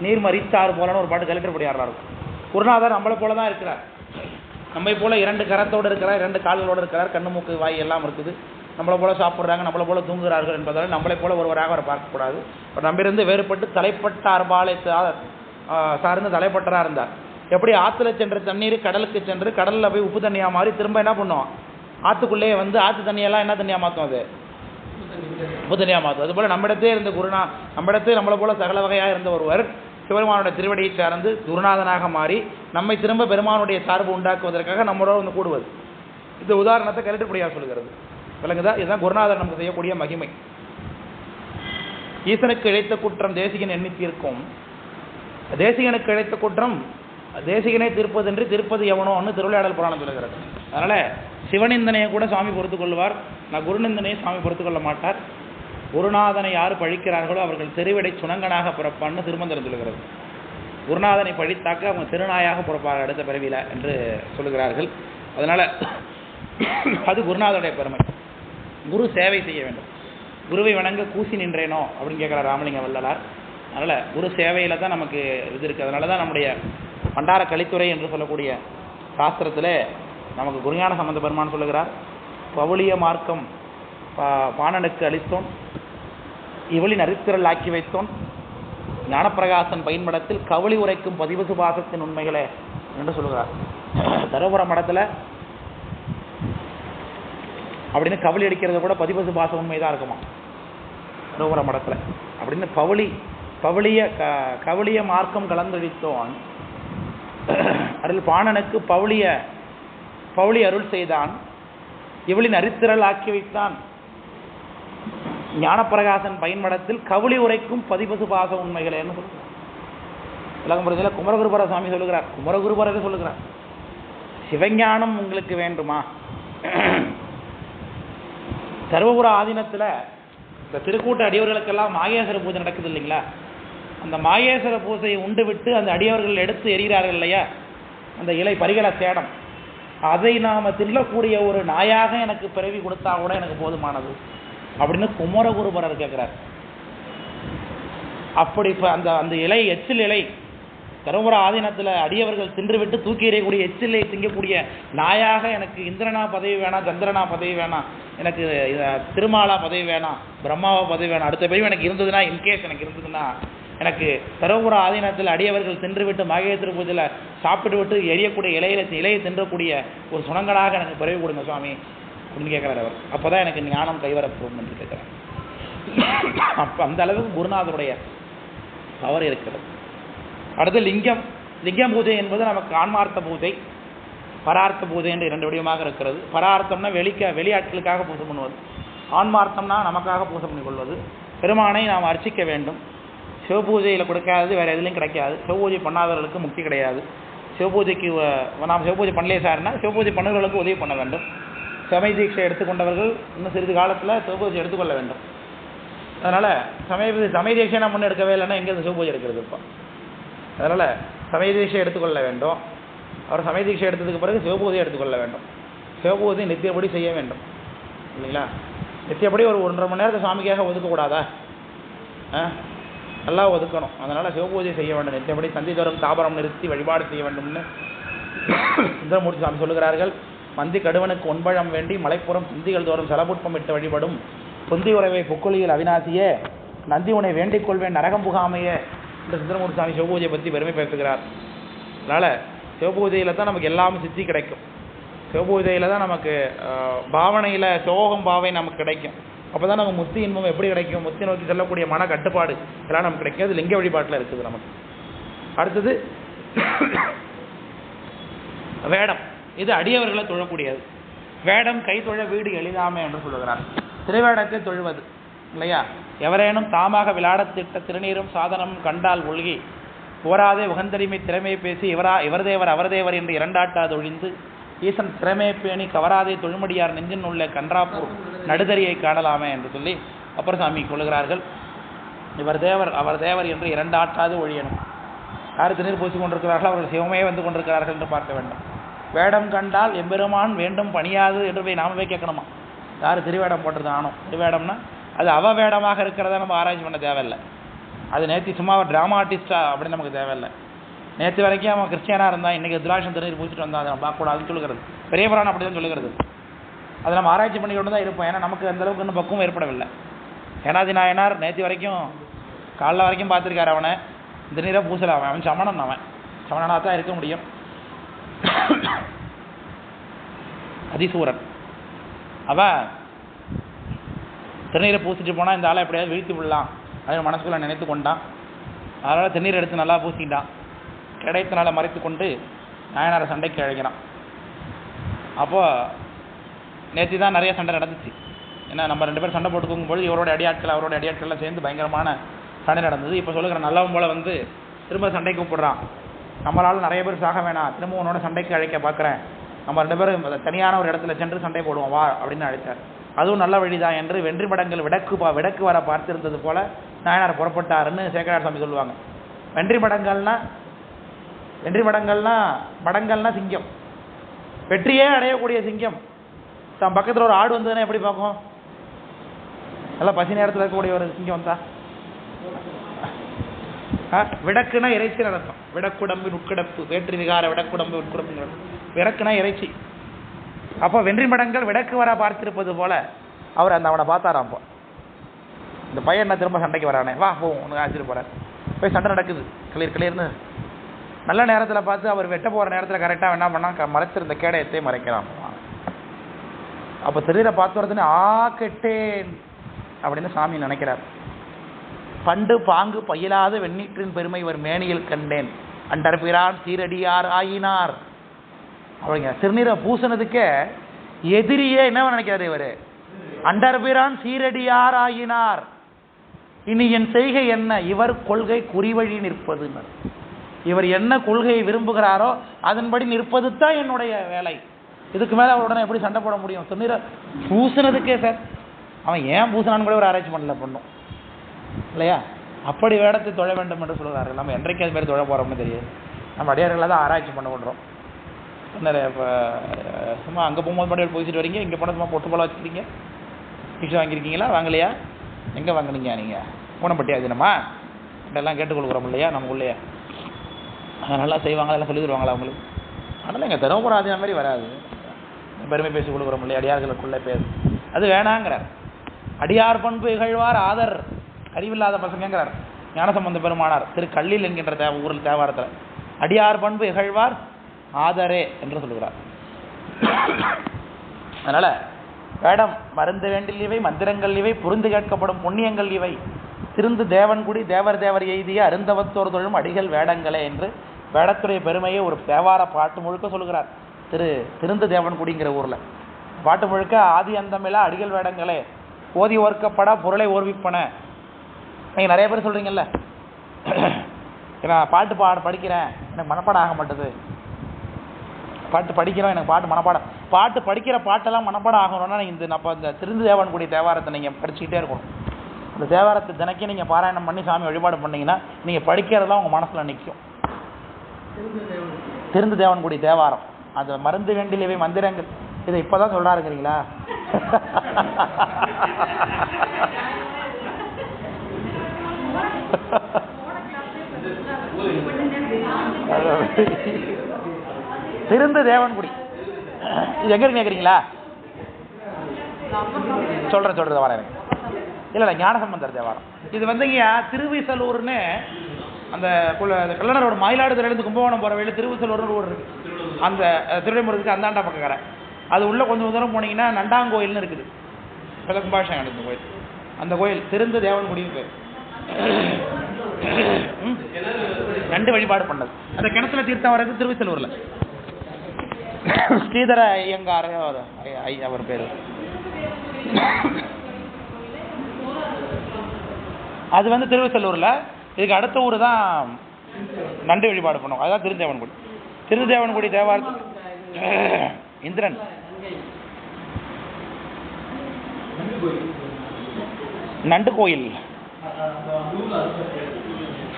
[SPEAKER 1] நீர் மறித்தார் போலன்னு ஒரு பாட்டு கலிற்றுப்படியாரா இருக்கும். குருநாதர் நம்மளை போல தான் இருக்கிறார். நம்மை போல 2 கரத்தோடு இருக்கிறார், 2 கால்களோடு இருக்கிறார், கண்ணு மூக்கு வாய் எல்லாம் இருக்குது. நம்மளை போல சாப்பிட்றாங்க, நம்மளை போல தூங்குகிறார்கள் என்பதால் நம்மளை போல ஒருவராக அவர் பார்க்கக்கூடாது. அவர் நம்மிருந்து வேறுபட்டு தலைப்பட்ட அர்பாலை சார்ந்து தலைப்பட்டராக இருந்தார். எப்படி ஆற்றுல சென்ற தண்ணீர் கடலுக்கு சென்று கடலில் போய் உப்பு தண்ணியாக மாறி திரும்ப என்ன பண்ணுவோம், ஆற்றுக்குள்ளேயே வந்து ஆற்று தண்ணியெல்லாம் என்ன தண்ணியாக மாற்றும், அது உப்பு தண்ணியாக மாற்றும். அதுபோல் நம்மிடத்தே இருந்த நம்மிடத்தே நம்மளை போல சகல வகையாக இருந்த ஒருவர் சிவபெருமானுடைய திருவடியை சார்ந்து குருநாதனாக மாறி நம்மை திரும்ப பெருமானுடைய சார்பு உண்டாக்குவதற்காக நம்மளோட வந்து கூடுவது. இந்த உதாரணத்தை கருட்டுப்படியாக சொல்கிறது. விளங்குதா? இதுதான் குருநாதர் நமக்கு செய்யக்கூடிய மகிமை. ஈசனுக்கு இழைத்த குற்றம் தேசிகன் எண்ணி தீர்க்கும். தேசிகனுக்கு இழைத்த குற்றம் தேசிகனே தீர்ப்பதென்று தீர்ப்பது எவனோன்னு திருவிளையாடல் புராணம் சொல்லுகிறது. அதனால சிவநிந்தனையை கூட சுவாமி பொறுத்துக் கொள்வார், நான் குருநிந்தனையை சுவாமி பொறுத்துக் கொள்ள மாட்டார். குருநாதனை யார் பழிக்கிறார்களோ அவர்கள் தெருவிடை சுணங்கனாக பிறப்பான்னு திருமந்திரம் சொல்லுகிறது. குருநாதனை பழித்தாக்க அவங்க திருநாயாக பிறப்பார்கள் அடுத்த பிறவியில் என்று சொல்லுகிறார்கள். அதனால அது குருநாதனுடைய பெருமை. குரு சேவை செய்ய வேண்டும். குருவை வணங்க கூசி நின்றேனோ அப்படின்னு கேட்குறார் ராமலிங்க வள்ளலார். அதனால் குரு சேவையில் தான் நமக்கு இது இருக்குது. அதனால தான் நம்முடைய பண்டார கலித்துறை என்று சொல்லக்கூடிய சாஸ்திரத்தில் நமக்கு குருஞான சம்பந்த பெருமான் சொல்லுகிறார், பவுளிய மார்க்கம் பாணனுக்கு அளித்தோன், இவளின் அரித்திரல் ஆக்கி வைத்தோன், ஞானப்பிரகாசன் பயன்படத்தில் கவளி உரைக்கும் பதிவு சுபாசத்தின் உண்மைகளே என்று சொல்லுகிறார். தருமபுர மடத்தில் அப்படின்னு கவளி அடிக்கிறது கூட பதிவு சுபாச உண்மைதான் இருக்குமா தருமபுர மடத்தில் அப்படின்னு கவளிய மார்க்கம் கலந்தழித்தோன் அருள் பாணனுக்கு பவுளி அருள் செய்தான், இவளின் அரித்திரல் ஆக்கி வைத்தான், ஞானப்பிரகாசன் பயன்படத்தில் கவுளி உரைக்கும் பதிபசு பாச உண்மைகளேன்னு சொல்லுகிறார். விளக்கம்புறத்தில் குமரகுருபர சுவாமி சொல்லுகிறார், குமரகுருபரர் சொல்லுகிறார், சிவஞானம் உங்களுக்கு வேண்டுமா? சர்வபுர ஆதீனத்தில் இந்த திருக்கூட்ட அடியவர்களுக்கெல்லாம் மாகேஸ்வர பூஜை நடக்குது இல்லைங்களா? அந்த மாகேஸ்வர பூஜையை உண்டு விட்டு அந்த அடியவர்கள் எடுத்து எறிகிறார்கள் இல்லையா, அந்த இலை பரிகல சேடம், அதை நாம் தின்னக்கூடிய ஒரு நாயாக எனக்கு பிறவி கொடுத்தா கூட எனக்கு போதுமானது அப்படின்னு குமரகுருபரர் கேட்கிறார். அப்படி இப்போ அந்த இலை எச்சில் இலை தருமபுர ஆதீனத்தில் அடியவர்கள் தின்றுவிட்டு தூக்கி எறியக்கூடிய எச்சிலை திங்கக்கூடிய நாயாக எனக்கு இந்திரனா பதவி வேணாம், சந்திரனா பதவி வேணாம், எனக்கு திருமாலா பதவி வேணாம், பிரம்மாவா பதவி வேணாம், அடுத்த பதவி எனக்கு இருந்ததுன்னா, இன்கேஸ் எனக்கு இருந்ததுன்னா எனக்கு தருமபுர ஆதீனத்தில் அடியவர்கள் தின்றுவிட்டு மகேஸ்வர பூஜையில் சாப்பிட்டு விட்டு எரியக்கூடிய இலையை தின்றக்கூடிய ஒரு சுணங்கனாக எனக்கு பிறவி கொடுங்க சுவாமி அப்படின்னு கேட்குறாரு அவர். அப்போ தான் எனக்கு ஞானம் கைவரப்படும் என்று கேட்குறார். அப்போ அந்த அளவுக்கு குருநாதருடைய பவர் இருக்கிறது. அடுத்து லிங்கம் பூஜை என்பது நமக்கு ஆன்மார்த்த பூஜை, பரார்த்த பூஜை என்று 2 வடிவமாக இருக்கிறது. பரார்த்தம்னா வெளியாட்களுக்காக பூஜை பண்ணுவது, ஆன்மார்த்தம்னா நமக்காக பூஜை பண்ணி கொள்வது. பெருமானை நாம் அர்ச்சிக்க வேண்டும். சிவபூஜையில் கொடுக்காதது வேறு எதுலையும் கிடைக்காது. சிவபூஜை பண்ணாதவர்களுக்கு முக்தி கிடையாது. சிவபூஜைக்கு நாம் சிவபூஜை பண்ணலையே சார்னா சிவபூஜை பண்ணுறவர்களுக்கு உதவி பண்ண வேண்டும். சமய தீட்சை எடுத்துக்கொண்டவர்கள் இன்னும் சிறிது காலத்தில் சிவபூஜை எடுத்துக்கொள்ள வேண்டும். அதனால் சமய தீட்சை நம்ம முன்னே எடுக்கவே இல்லைன்னா எங்கேருந்து சிவபூஜை எடுக்கிறது இப்போ? அதனால் சமய தீட்சை எடுத்துக்கொள்ள வேண்டும். அவர் சமய தீட்சை எடுத்ததுக்கு பிறகு சிவபூஜை எடுத்துக்கொள்ள வேண்டும். சிவபூஜை நித்தியப்படி செய்ய வேண்டும் இல்லைங்களா? நித்தியப்படி ஒரு 1.5 மணி நேரத்தை சுவாமிக்காக ஒதுக்கக்கூடாதா? நல்லா ஒதுக்கணும். அதனால் சிவபூஜை செய்ய வேண்டும். நித்தியப்படி சந்தி தோறும் தாபரம் நிறுத்தி வழிபாடு செய்ய வேண்டும்னு சுந்தரமூர்த்தி சுவாமி சொல்லுகிறார்கள். மந்தி கடுவனுக்கு ஒன்பழம் வேண்டி மலைப்புறம் சிந்திகள் தோறும் செலபுட்பம் இட்டு வழிபடும் பொந்தி உறவை பொக்குளியில் அவிநாசியே நந்தி உனை வேண்டிக் கொள்வேன் நரகம் புகாமையே இந்த சுந்தரமூர்த்தி சுவாமி சிவபூஜையை பற்றி பெருமை பேசுகிறார். அதனால் சிவபூஜையில் தான் நமக்கு எல்லாமே சித்தி கிடைக்கும். சிவபூஜையில் தான் நமக்கு பாவனையில் சோகம் பாவை நமக்கு கிடைக்கும். அப்போ தான் நமக்கு முத்தி இன்பம் எப்படி கிடைக்கும், முத்தி நோக்கி செல்லக்கூடிய மன கட்டுப்பாடு எல்லாம் நமக்கு கிடைக்கும். அது லிங்க வழிபாட்டில் இருக்குது நமக்கு. அடுத்தது வேடம். இது அடியவர்களை தொழக்கூடியது. வேடம் கை தொழ வீடு எளிதாமை என்று சொல்லுகிறார். திருவேடத்தை தொழுவது இல்லையா? எவரேனும் தாமாக விளையாடத்திட்ட திருநீரும் சாதனமும் கண்டால் ஒழுகி போராதே உகந்தடிமை திறமையை பேசி இவர் தேவர் அவர் தேவர் என்று 2 ஆட்டாது ஒழிந்து ஈசன் திறமையை பேணி கவராதே தொழுமடியார் நெஞ்சின் உள்ள கன்றாப்பூர் நடுதறியை காணலாமே என்று சொல்லி அப்பர் சாமி கொள்ளுகிறார்கள். இவர் தேவர் அவர் தேவர் என்று 2 ஆட்டாது ஒழியணும். யார் திருநீர் பூசி கொண்டிருக்கிறார்கள் அவர்கள் சிவமே வந்து கொண்டிருக்கிறார்கள் என்று பார்க்க வேண்டும். வேடம் கண்டால் எம்பெருமான் வேண்டும் பணியாது என்று போய் நாம போய் கேட்கணுமா? யார் திருவேடம் போட்டது ஆனோம்? திருவேடம்னா அது அவ வேடமாக இருக்கிறத நம்ம ஆராய்ச்சி பண்ண தேவையில்லை. அது நேற்று சும்மா ட்ராமா ஆர்டிஸ்டா அப்படின்னு நமக்கு தேவையில்லை. நேற்று வரைக்கும் அவன் கிறிஸ்டியனாக இருந்தான், இன்றைக்கி துராட்சம் திருநீர் பூச்சிட்டு வந்தான், அதை நம்ம பார்க்கக்கூடாதுன்னு சொல்லுகிறது பெரிய புராணம். அப்படி தான் சொல்லுகிறது. அதை நம்ம ஆராய்ச்சி பண்ணிக்கொண்டு தான் இருப்போம். ஏன்னா நமக்கு அந்த அளவுக்கு இன்னும் பக்குவம் ஏற்படவில்லை. ஏனாதி நாயனார் நேற்று வரைக்கும் காலைல வரைக்கும் பார்த்துருக்காரு. அவனை திருநீரை பூசலை. அவன் சமணன். அவன் சமணனாக தான் இருக்க முடியும். அதிசூரன் அவன் திருநீரை பூசிட்டு போனால் இந்த ஆளை எப்படியாவது வீழ்த்தி விடலாம் அப்படின்னு மனசுக்குள்ள நினைத்து கொண்டான். அதனால் திருநீர் எடுத்து நல்லா பூசிக்கிட்டான். கிடைத்தனால மறைத்து கொண்டு நாயனாரை சண்டைக்கு அழைக்கிறான். அப்போ நேற்று தான் நிறைய சண்டை நடந்துச்சு. ஏன்னா நம்ம 2 பேரும் சண்டை போட்டுக்கும்போது இவரோட அடியாட்கள் அவரோட அடியாட்கள்லாம் சேர்ந்து பயங்கரமான சண்டை நடந்தது. இப்போ சொல்லுகிற நல்லவன் போல வந்து திரும்ப சண்டைக்கு கூப்பிடுறான். நம்மளால் நிறைய பேர் சாக வேணாம், திரும்ப உன்னோட சண்டைக்கு அழைக்க பார்க்குறேன், நம்ம 2 பேரும் தனியான ஒரு இடத்துல சென்று சண்டை போடுவோம் வா அப்படின்னு அழைத்தார். அதுவும் நல்ல வழிதான் என்று வென்றி மடங்கள் விடக்கு வர பார்த்திருந்தது போல நாயனார் புறப்பட்டாருன்னு சேக்கரார் சாமி சொல்லுவாங்க. வென்றி மடங்கள்னா சிங்கம், வெற்றியே அடையக்கூடிய சிங்கம். தன் பக்கத்தில் ஒரு ஆடு வந்ததுன்னா எப்படி பார்க்கும்? நல்லா பசி நேரத்தில் இருக்கக்கூடிய ஒரு சிங்கம் வந்தா விடக்குனா இறைச்சி நடக்கும். விடக்குடம்பு உட்கிடப்பு வேற்று விகார விடக்குடம்பு உட்கிடப்பு விடக்குனா இறைச்சி. அப்போ வென்றி மடங்கள் விடக்கு வர பார்த்திருப்பது போல அவர் அவனை பார்த்தாராம். அப்போ இந்த பையன் என்ன திரும்ப சண்டைக்கு வரானே, வா போவோம் ஒன்று ஆச்சுட்டு போகிறார். போய் சண்டை நடக்குது கிளியர்னு. நல்ல நேரத்தில் பார்த்து அவர் வெட்ட போகிற நேரத்தில் கரெக்டாக என்ன பண்ணால் மறைச்சிருந்த கேடயத்தை மறைக்கலாம். அப்போ திருநீரை பார்த்து வரதுன்னு கெட்டேன் அப்படின்னு சாமி நினைக்கிறார். பண்டு பாங்கு பயிலாத வெண்ணீற்றின் பெருமை இவர் மேனியில் கண்டேன், அண்டர்பிரான் சீரடியார் ஆயினார் அப்படிங்க. திருநீரை பூசினதுக்கே எதிரியே என்ன நினைக்கிறாரு இவர்? அண்டர்பிரான் சீரடியார் ஆயினார். இனி என் செய்கை என்ன? இவர் கொள்கை குறிவழி நிற்பது. இவர் என்ன கொள்கையை விரும்புகிறாரோ அதன்படி நிற்பது தான் என்னுடைய வேலை. இதுக்கு மேலே அவருடனே எப்படி சண்டை போட முடியும்? திருநீரை பூசினதுக்கே சார் அவன் ஏன் பூசினான்னு கூட ஒரு ஆராய்ச்சி பண்ணல பண்ணும் இல்லையா? அப்படி வேடத்தை தொழ வேண்டும் என்று சொல்கிறார்கள். நம்ம என்றைக்கு அது மாதிரி தொழ போகிறோம்னு தெரியாது. நம்ம அடியார்களை தான் ஆராய்ச்சி பண்ண பண்ணுறோம். நிறைய இப்போ சும்மா அங்கே போகும்போது மட்டும் பூசிட்டு வரீங்க, இங்கே போனால் சும்மா பொட்டு போல வச்சுக்கிறீங்க. பிக்ஷை வாங்கியிருக்கீங்களா? வாங்கலையா? எங்கே வாங்கினீங்க நீங்கள்? ஊனப்பட்டியா தினமா இதெல்லாம் கேட்டுக் கொடுக்குறோம் இல்லையா நமக்குள்ளேயே? நல்லா செய்வாங்க, அதெல்லாம் சொல்லி தருவாங்களா அவங்களுக்கு? அதனால் எங்கள் தருமபுரம் அதே மாதிரி வராது. பெருமை பேசி கொடுக்குறோம் இல்லையா அடியார்களுக்குள்ளே பேர். அது வேணாங்கிறார். அடியார் பண்பு இகழ்வார் ஆதர் அறிவில்லாத பசங்கிறார் ஞானசம்பந்த பெருமானார் திருக்கல்லில் என்கின்ற ஊரில் தேவாரத்தில். அடியார் பண்பு இகழ்வார் ஆதரே என்று சொல்லுகிறார். அதனால வேடம் மருந்து வேண்டில் இவை, மந்திரங்கள் இவை, புரிந்து கேட்கப்படும் புண்ணியங்கள் இவை, திருந்து தேவன்குடி தேவர் எய்திய அருந்தவத்தோர் தொழும் அடிகள் வேடங்களே என்று வேடத்துடைய பெருமையை ஒரு தேவார பாட்டு முழுக்க சொல்லுகிறார். திருந்து தேவன்குடிங்கிற ஊரில் பாட்டு முழுக்க ஆதி அந்தமில்லா அடிகள் வேடங்களே ஓதி ஓர்க்கப்பட பொருளை ஓர்விப்பன. நீங்கள் நிறைய பேர் சொல்கிறீங்கல்ல, நான் பாட்டு படிக்கிறேன் எனக்கு மனப்பாடம் ஆக மாட்டேது, பாட்டு படிக்கிறோம் எனக்கு பாட்டு படிக்கிற பாட்டெல்லாம் மனப்பாடம் ஆகணும்னா நீங்கள் இந்த திருந்து தேவன்குடி தேவாரத்தை நீங்கள் படிச்சுக்கிட்டே இருக்கணும். அந்த தேவாரத்தை தினைக்கும் நீங்கள் பாராயணம் பண்ணி சாமி வழிபாடு பண்ணிங்கன்னா நீங்கள் படிக்கிறதெல்லாம் உங்கள் மனசில் நிற்கும். திருந்து தேவன்குடி தேவாரம் அது மருந்து வேண்டியவை மந்திரங்கள். இதை இப்போ தான் சொல்கிறாருங்கிறீங்களா? திருந்து தேவன்குடி இது எங்க கேட்குறீங்களா? சொல்றது வரேன். இல்லை ஞானசம்பந்தர் தேவாரம். இது வந்துங்க திருவிசலூர்னு அந்த கல்லணரோட மயிலாடுதுறையிலேருந்து கும்பகோணம் போகிற வழியில் திருவிசலூர்னு ஊர் இருக்குது. அந்த திருவிடைமுருகத்துக்கு அந்தாண்டா பக்கக்கார அது உள்ள கொஞ்சம் தூரம் போனீங்கன்னா நண்டாங்கோயில்னு இருக்குது. கும்பாபிஷேகம் நடந்த கோயில். அந்த கோயில் திருந்து தேவன்குடின்னு பேர். நண்டு வழிபாடு பண்ணது. அந்த கிணத்துல தீர்த்தம் வர்றது திருவிசலூர்ல. ஸ்ரீதர ஐயங்கார் அவர் பேரு. அது வந்து திருவிசலூர்ல. இதுக்கு அடுத்த ஊர் தான் நண்டு வழிபாடு பண்ணுவோம். அதுதான் திருந்தேவன்குடி. திருந்தேவன்குடி தேவாரத்து இந்திரன் நண்டு கோயில்,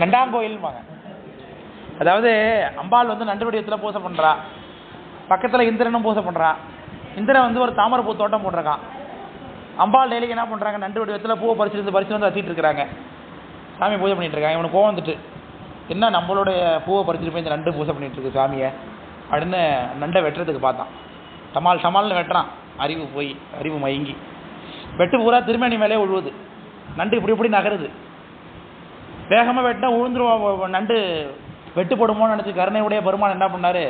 [SPEAKER 1] நண்டாங்கோயில். அதாவது அம்பாள் வந்து நண்டு வடிவத்தில் பூசை பண்றா. பக்கத்தில் இந்திரனும் பூசை பண்றான். இந்திரன் வந்து ஒரு தாமரைப்பூ தோட்டம் போட்டிருக்கான். அம்பாள் டெய்லிக்கு என்ன பண்றாங்க? நண்டு வடிவத்தில் பூவை பறிச்சு வந்து வச்சிட்டு இருக்கிறாங்க. சாமி பூஜை பண்ணிட்டு இருக்காங்க. இவனுக்கு கோவம் வந்துட்டு, என்ன நம்மளுடைய பூவை பறிச்சுட்டு போய் இந்த நண்டு பூஜை பண்ணிட்டு இருக்கு சாமியை அப்படின்னு நண்டை வெட்டுறதுக்கு பார்த்தான். சமால்னு வெட்டுறான். அறிவு மயங்கி வெட்டு பூரா திருமேனி மேலே உழுவுது. நண்டு இப்படி நகருது. வேகமாக வெட்டினா உழுந்துருவோம். நண்டு வெட்டு போடுமோன்னு நினச்சி கருணையுடைய பெருமான் என்ன பண்ணார்,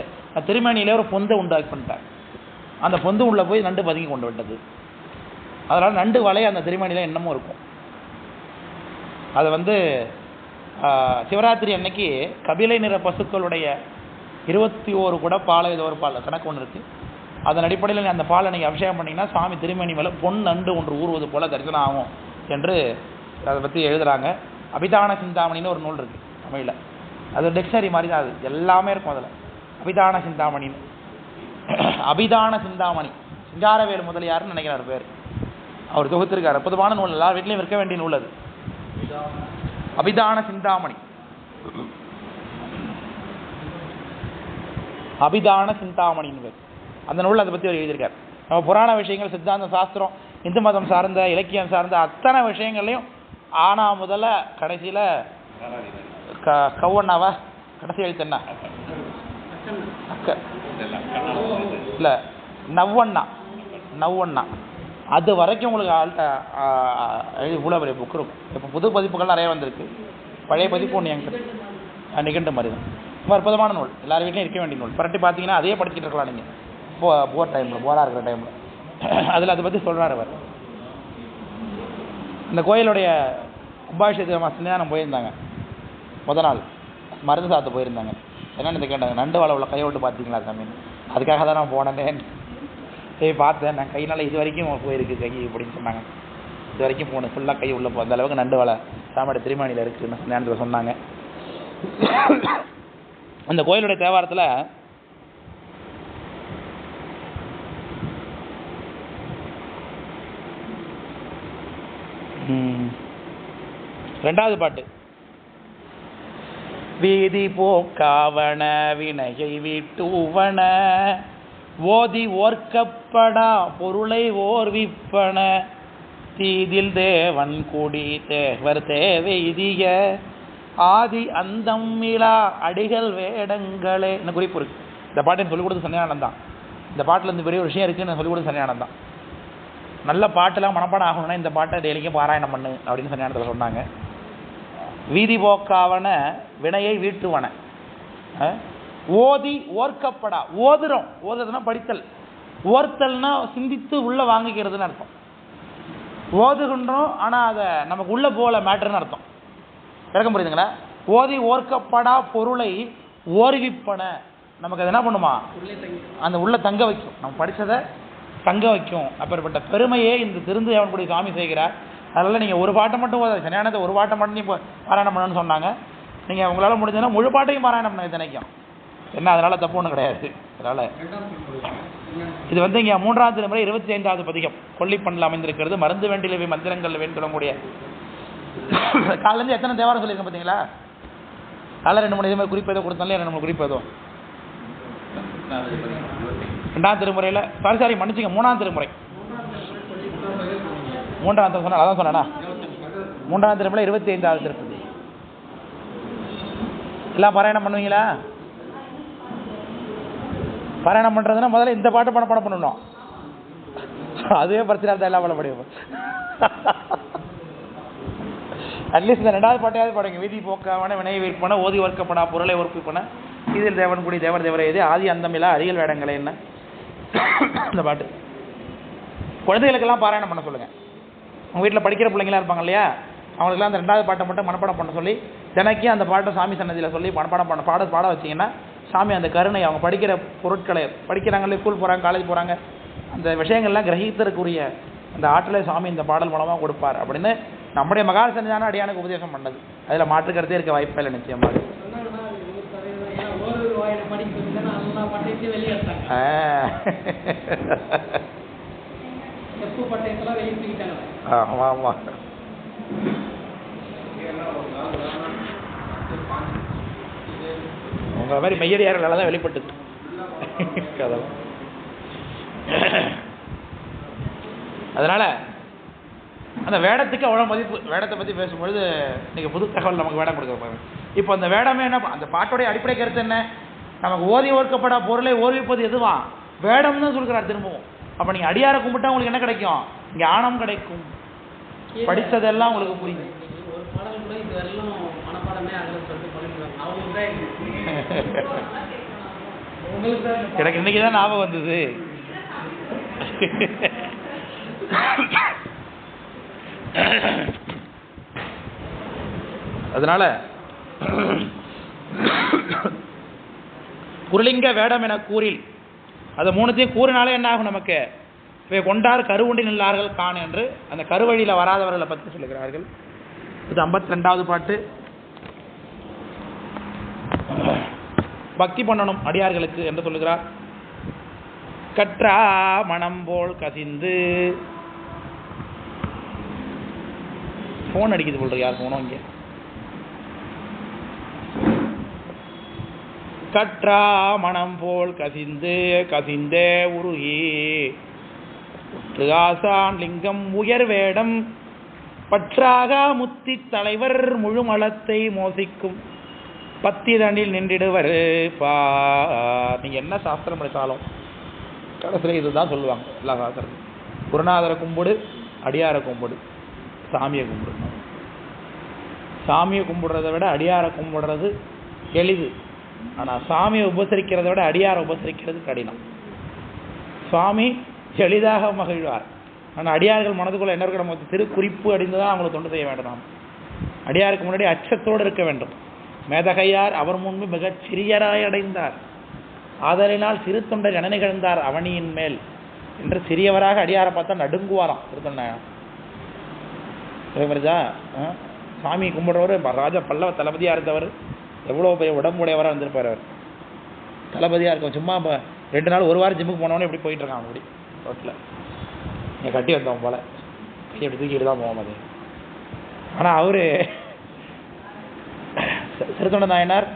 [SPEAKER 1] திருமேனியிலே ஒரு பொந்தை உண்டாக்கி பண்ணிட்டார். அந்த பொந்து உள்ளே போய் நண்டு பதுங்கி கொண்டு விட்டது. அதனால் நண்டு வலை அந்த திருமேனியில் இன்னமும் இருக்கும். அது சிவராத்திரி அன்னைக்கு கபிலை நிற பசுக்களுடைய 21 கூட பால் ஏதோ ஒரு பால் கணக்கு ஒன்று இருக்குது. அதன் அடிப்படையில் அந்த பால் அன்னைக்கு அபிஷேகம் பண்ணிங்கன்னா சாமி திருமேனி மேலே பொன் நண்டு ஒன்று ஊறுவது போல தரிசனம் ஆகும் என்று அதை பற்றி எழுதுகிறாங்க. அபிதான சிந்தாமணின்னு ஒரு நூல் இருக்குது தமிழில். அது டிக்ஷனரி மாதிரி தான், அது எல்லாமே இருக்கும் அதில். அபிதான சிந்தாமணின்னு, அபிதான சிந்தாமணி சிங்காரவேலு முதலியாருன்னு நினைக்கிறார் பேர். அவர் தொகுத்திருக்கார். அற்புதமான நூல், எல்லார் வீட்லையும் இருக்க வேண்டிய நூல் அது. அபிதான சிந்தாமணி, அபிதான சிந்தாமணின்னு பேர். அந்த நூல் அதை பற்றி அவர் எழுதியிருக்கார். நம்ம புராண விஷயங்கள், சித்தாந்த சாஸ்திரம், இந்து மதம் சார்ந்த, இலக்கியம் சார்ந்த அத்தனை விஷயங்கள்லையும் ஆனா முதல்ல கடைசியில் கவ்வண்ணாவா கடைசி எழுத்து என்ன இல்லை நவ்வண்ணா அது வரைக்கும் உங்களுக்கு இவ்வளோ பெரிய புக் இருக்கும். இப்போ புது பதிப்புகள் நிறைய வந்திருக்கு. பழைய பதிப்பு ஒன்று என்கிட்ட நிகழ்ந்த மாதிரி தான். ரொம்ப அற்புதமான நூல், எல்லார் வீட்லையும் இருக்க வேண்டிய நூல். பரட்டி பார்த்தீங்கன்னா அதையே படிச்சுட்டு இருக்கலாம் நீங்கள் போர் டைமில், போராக இருக்கிற டைமில். அதில் அதை பற்றி சொல்கிறார் அவர். இந்த கோயிலுடைய கும்பாபிஷேகத்துக்கு சன்னிதானம் போயிருந்தாங்க. முதல் நாள் மருந்து சாத்த போயிருந்தாங்க. என்னென்னு கேட்டாங்க, நண்டு வலை உள்ள கையை விட்டு பார்த்தீங்களா சாமி? அதுக்காக தான் நான் போனேன். சரி பார்த்தேன், நான் கையினால் இது வரைக்கும் போயிருக்கு கை அப்படின்னு சொன்னாங்க. இது வரைக்கும் போனேன், ஃபுல்லாக கை உள்ள அந்த அளவுக்கு நண்டு வலை சாமியோட திருமணியில் இருக்குன்னு நேரத்தில் சொன்னாங்க. அந்த கோயிலுடைய தேவாரத்தில் ரெண்டாவது பாட்டு, வீதி போக்காவன வினையை வீட்டுவன ஓதி ஓர்க்கப்படா பொருளை ஓர்விப்பன தீதில் தேவன் கூடி தேவர் தேவைதிய ஆதி அந்தம் இலா அடிகள் வேடங்களே என்ன குறிப்பு இருக்கு. இந்த பாட்டை சொல்லிக் கொடுத்து சன்னியானம் தான். இந்த பாட்டில் இருந்து பெரிய விஷயம் இருக்குன்னு சொல்லிக் கொடுத்து சன்னியானம் தான். நல்ல பாட்டெல்லாம் மனப்பாடம் ஆகணும்னா இந்த பாட்டை டெய்லிக்கும் பாராயணம் பண்ணு அப்படின்னு சன்னியானத்தில் சொன்னாங்க. வீதி போக்காவன வினையை வீட்டுவன ஓதி ஓர்க்கப்படா, ஓதுறோம், ஓதுறதுன்னா படித்தல், ஓர்த்தல்னா சிந்தித்து உள்ள வாங்கிக்கிறதுன்னு அர்த்தம். ஓதுகின்றோம் ஆனால் அதை நமக்கு உள்ள போல மேட்டர்னு அர்த்தம். விளக்கம் புரியுதுங்களா? ஓதி ஓர்க்கப்படா பொருளை ஓர்விப்பன, நமக்கு அது என்ன பண்ணுமா, அந்த உள்ள தங்க வைக்கும், நம்ம படித்ததை தங்க வைக்கும். அப்பேற்பட்ட பெருமையே இந்த திருந்தேவன்குடி சாமி செய்கிறார். அதனால் நீங்கள் ஒரு பாட்டை மட்டும் சன்னியானத்தை ஒரு பாட்டை மட்டும் நீ பாராயணம் பண்ணணும்னு சொன்னாங்க. நீங்கள் உங்களால் முடிஞ்சதுன்னா முழு பாட்டையும் பாராயணம் பண்ண தினைக்கும் என்ன, அதனால் தப்பு ஒன்றும் கிடையாது. அதனால் இது இங்கே 3ஆம் திருமுறை 25வது பதிகம் கொல்லிப்பண்ணில் அமைந்திருக்கிறது. மருந்து வேண்டிலவை மந்திரங்கள் வேண்டுக்கூடிய காலேருந்து எத்தனை தேவாரம் சொல்லியிருக்கேன் பார்த்தீங்களா? காலையில் 2 மணி இதுமாதிரி குறிப்பு ஏதோ கொடுத்தாலே 2 மணி குறிப்பு ஏதோ 2ஆம் திருமுறையில் சாரி மன்னிச்சுங்க 3ஆம் திருமுறை 3ஆம் சொன்ன அதான் சொன்னா 3ஆம் திருமுறை 25வது திருப்பதி எல்லாம் பாராயணம் பண்ணுவீங்களா? பாராயணம் பண்ணுறதுன்னா முதல்ல இந்த பாட்டை பணப்படம் பண்ணணும். அதுவே பிரச்சனை இருந்தால் எல்லாம் பண்ண முடியும். அட்லீஸ்ட் இந்த 2வது பாட்டையாவது பாடுங்க. வீதி போக்காவன வினையை விற்பன ஓதி வர்க்கப்படா பொருளை ஒர்ப்பிப்பன இதில் தேவன் கூடி தேவர் தேவரை எது ஆதி அந்தமில்லா அடிகள் வேடங்களே என்ன இந்த பாட்டு. குழந்தைகளுக்கெல்லாம் பாராயணம் பண்ண சொல்லுங்கள். உங்கள் வீட்டில் படிக்கிற பிள்ளைங்களாம் இருப்பாங்க இல்லையா, அவங்களுக்குலாம் அந்த 2வது பாட்டை மட்டும் மனப்பாடம் பண்ண சொல்லி தினைக்கும் அந்த பாட்டை சாமி சன்னதியில் சொல்லி மனப்பாடம் பண்ண பாட வச்சிங்கன்னா சாமி அந்த கருணை அவங்க படிக்கிற பொருட்களை படிக்கிறாங்களே, ஸ்கூல் போகிறாங்க, காலேஜ் போகிறாங்க, அந்த விஷயங்கள்லாம் கிரகித்தற்குரிய அந்த ஆற்றலை சாமி இந்த பாடல் மூலமாக கொடுப்பார் அப்படின்னு நம்முடைய மகா சன்னிதான அடியானுக்கு உபதேசம் பண்ணது. அதில் மாற்றுக்கிறதே இருக்க வாய்ப்பே இல்லை நிச்சயமாக. ஆமாம் ஆமாம். உங்களை மாதிரி மையடியார்களால் தான் வெளிப்பட்டுது கதவு. அதனால் அந்த வேடத்துக்கு அவ்வளோ மதிப்பு. வேடத்தை பற்றி பேசும்பொழுது நீங்கள் புது தகவல் நமக்கு வேடம் கொடுக்க பாருங்க. இப்போ அந்த வேடமே என்ன, அந்த பாட்டோடைய அடிப்படை கருத்து என்ன, நமக்கு ஓதி ஓர்க்கப்படா பொருளை ஓர்விப்பது எதுவா வேடம் தான் சொல்கிறார். திரும்பவும் அப்போ நீங்கள் அடியாரை கும்பிட்டா உங்களுக்கு என்ன கிடைக்கும்? ஞானம் கிடைக்கும். படித்ததெல்லாம் உங்களுக்கு புரியும்.
[SPEAKER 2] ஒரு பாடல் கூட இது வரலாம் மனப்பாடமே அதில் சொல்லிட்டு பண்ணிடுவாங்க. அவங்களுக்கு
[SPEAKER 1] எனக்கு இன்னைக்கு தான் ஞாபகம் வந்தது. அதனால குருலிங்க வேடம் என கூறில் அதை மூணுத்தையும் கூறினாலே என்ன ஆகும்? நமக்கு இவை கொண்டார் கருவுண்டி நின்றார்கள் கான் என்று அந்த கருவழியில் வராதவர்களை பற்றி சொல்லுகிறார்கள். இது 52வது பாட்டு. பக்தி பண்ணணும் அடியார்களுக்கு என்று சொல்லுகிறார். கற்றா மனம் போல் கசிந்து போன் அடிக்குது போல் யார் போனோம் இங்கே. கற்றா மனம் போல் கசிந்து கசிந்தே உருகி ஆசான் லிங்கம் உயர் வேடம் பற்றாக முத்தி தலைவர் முழுமலத்தை மோசிக்கும் பத்திதனில் நின்றிடுவர் பா. நீங்க என்ன சாஸ்திரம் படித்தாலும் கடைசியில் இதுதான் சொல்லுவாங்க எல்லா சாஸ்திரம். குருநாதரை கும்பிடு, அடியாரை கும்பிடு, சாமியை கும்பிடு. சாமியை கும்பிடுறதை விட அடியாரை கும்பிடுறது எளிது. ஆனால் சாமியை உபசரிக்கிறத விட அடியாரை உபசரிக்கிறது கடினம். சுவாமி எளிதாக மகிழ்வார். ஆனால் அடியார்கள் மனதுக்குள்ள என்ன இருக்க? நமக்கு திருக்குறிப்பு அடிந்து தான் அவங்களை தொண்டு செய்ய வேண்டும். நாம் அடியாருக்கு முன்னாடி அச்சத்தோடு இருக்க வேண்டும். மேதகையார் அவர் முன்பு மிகச் சிறியராய் அடைந்தார், ஆதலினால் சிறு தொண்டர் என நிகழ்ந்தார் அவனியின் மேல் என்று சிறியவராக அடியாரை பார்த்தா நடுங்குவாராம் திருத்தொண்ட. சாமி கும்பிடுறவர் ராஜா பல்லவ தளபதியாக இருந்தவர், எவ்வளோ பெரிய உடம்புடையவராக இருந்திருப்பார். அவர் தளபதியாக இருக்கும். சும்மா 2 நாள் 1 வாரம் ஜிம்முக்கு போனவனே இப்படி போயிட்டு இருக்கான். அப்படி ரோட்டில் நீங்கள் கட்டி வந்தவன் போல கை அப்படி தூக்கிட்டு தான் போவோம். அது ஆனால் அவர் திருத்தொண்ட நாயனார்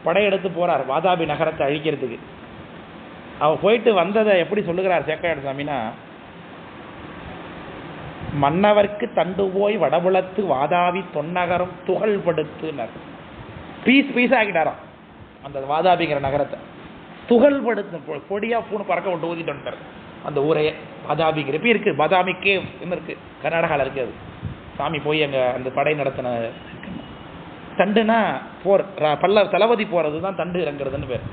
[SPEAKER 1] படையெடுத்து போகிறார் வாதாபி நகரத்தை அழிக்கிறதுக்கு. அவர் போயிட்டு வந்ததை எப்படி சொல்லுகிறார் சேக்கையாடு சாமினா, மன்னவர்க்கு தண்டு போய் வடபுலத்து வாதாபி தொன்னகரம் துகள்படுத்துனர். பீஸ் ஆகிட்டாராம் அந்த வாதாபிங்கிற நகரத்தை. துகள்படுத்து பொடியா பூணு பறக்க விட்டு ஊதிட்டு வந்துட்டார் அந்த ஊரையே. வாதாபிங்கிற இப்போ இருக்குது, பாதாமிக்கே இன்னும் இருக்குது, கர்நாடகாவில் இருக்குது. அது சாமி போய் அங்கே அந்த படை நடத்தின. தண்டுனா போர், பல்ல தளபதி போகிறது தான் தண்டு இறங்குறதுன்னு பேர்.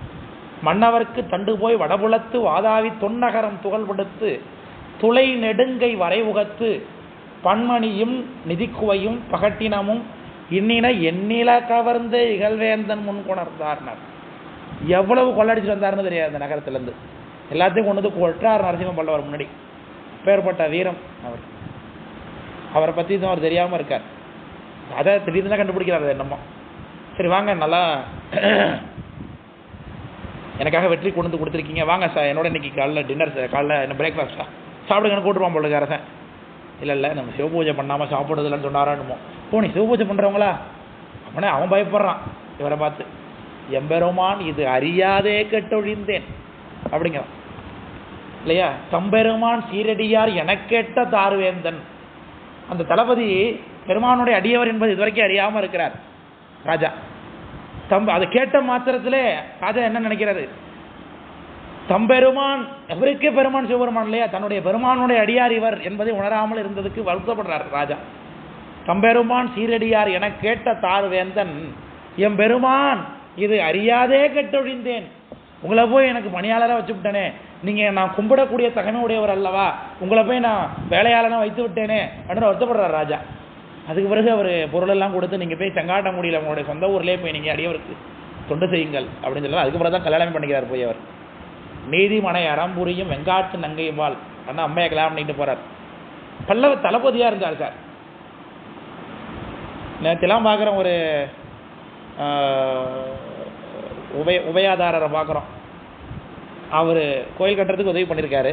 [SPEAKER 1] மன்னவர்க்கு தண்டு போய் வடபுலத்து வாதாவி தொன்னகரம் துகள்படுத்து துளை நெடுங்கை வரைவுகத்து பன்மணியும் நிதிக்குவையும் பகட்டினமும் இன்னின எண்ணில கவர்ந்து இகழ்வேந்தன் முன் கொணர்ந்தார்னார். எவ்வளவு கொள்ளடிச்சுட்டு வந்தார்னு தெரியாது அந்த நகரத்திலேருந்து. எல்லாத்தையும் கொண்டு வந்து கொற்றார் நரசிம்ம பல்லவர் முன்னாடி. பேர்பட்ட வீரம் அவர். அவரை பற்றி தான் அவர் தெரியாமல் இருக்கார். அதை திடீர்னு தான் கண்டுபிடிக்கிறார் என்னமோ. சரி வாங்க, நல்லா எனக்காக வெற்றி கொண்டு வந்து கொடுத்துருக்கீங்க, வாங்க சார் என்னோட இன்னைக்கு காலைல டின்னர், காலைல என்ன பிரேக்ஃபாஸ்ட்டா சாப்பிடுங்கன்னு கூட்டுருவான் போல அரசன். இல்லை நம்ம சிவபூஜை பண்ணாமல் சாப்பிடுறதுலன்னு சொன்னாரான்னுமோ. நீ சிவபூஜை பண்ணுறவங்களா அவனே அவன் பயப்படுறான் இவரை பார்த்து. எம்பெருமான் இது அறியாதே கெட்டொழிந்தேன் அப்படிங்கிறான் இல்லையா. தம்பெருமான் சீரடியார் எனக்கேட்ட தார்வேந்தன். அந்த தளபதி பெருமானுடைய அடியவர் என்பது இதுவரைக்கும் அறியாமல் இருக்கிறார் ராஜா. அதை கேட்ட மாத்திரத்திலே ராஜா என்ன நினைக்கிறாரு? தம்பெருமான், எவருக்கே பெருமான் சிவபெருமான் இல்லையா, தன்னுடைய பெருமானுடைய அடியார் இவர் என்பதை உணராமல் இருந்ததுக்கு வருத்தப்படுறார் ராஜா. தம்பெருமான் சீரடியார் என கேட்ட தார்வேந்தன் எம் பெருமான் இது அறியாதே கெட்டொழிந்தேன். உங்களை போய் எனக்கு பணியாளராக வச்சு விட்டேனே, நீங்கள் நான் கும்பிடக்கூடிய தகமை உடையவர் அல்லவா, உங்களை போய் நான் வேலையாளனாக வைத்து விட்டேனே அப்படின்னு வருத்தப்படுறார் ராஜா. அதுக்கு பிறகு அவர் பொருளெல்லாம் கொடுத்து நீங்கள் போய் செங்காட்டங்குடியில் உங்களுடைய சொந்த ஊர்லேயே போய் நீங்கள் அடியவருக்கு தொண்டு செய்யுங்கள் அப்படின்னு சொல்லலாம். அதுக்கு பிறகு தான் கல்யாணம் பண்ணிக்கிறார் போய் அவர். நீதிமனை அறம்புரியும் வெங்காட்டு நங்கைவாள் ஆனால் அம்மையை கல்யாணம் பண்ணிட்டு போகிறார். பல்லவ தளபதியாக இருந்தார் சார். நேற்றுலாம் பார்க்குறோம், ஒரு உபயாதாரரை பார்க்குறோம். அவர் கோயில் கட்டுறதுக்கு உதவி பண்ணியிருக்காரு.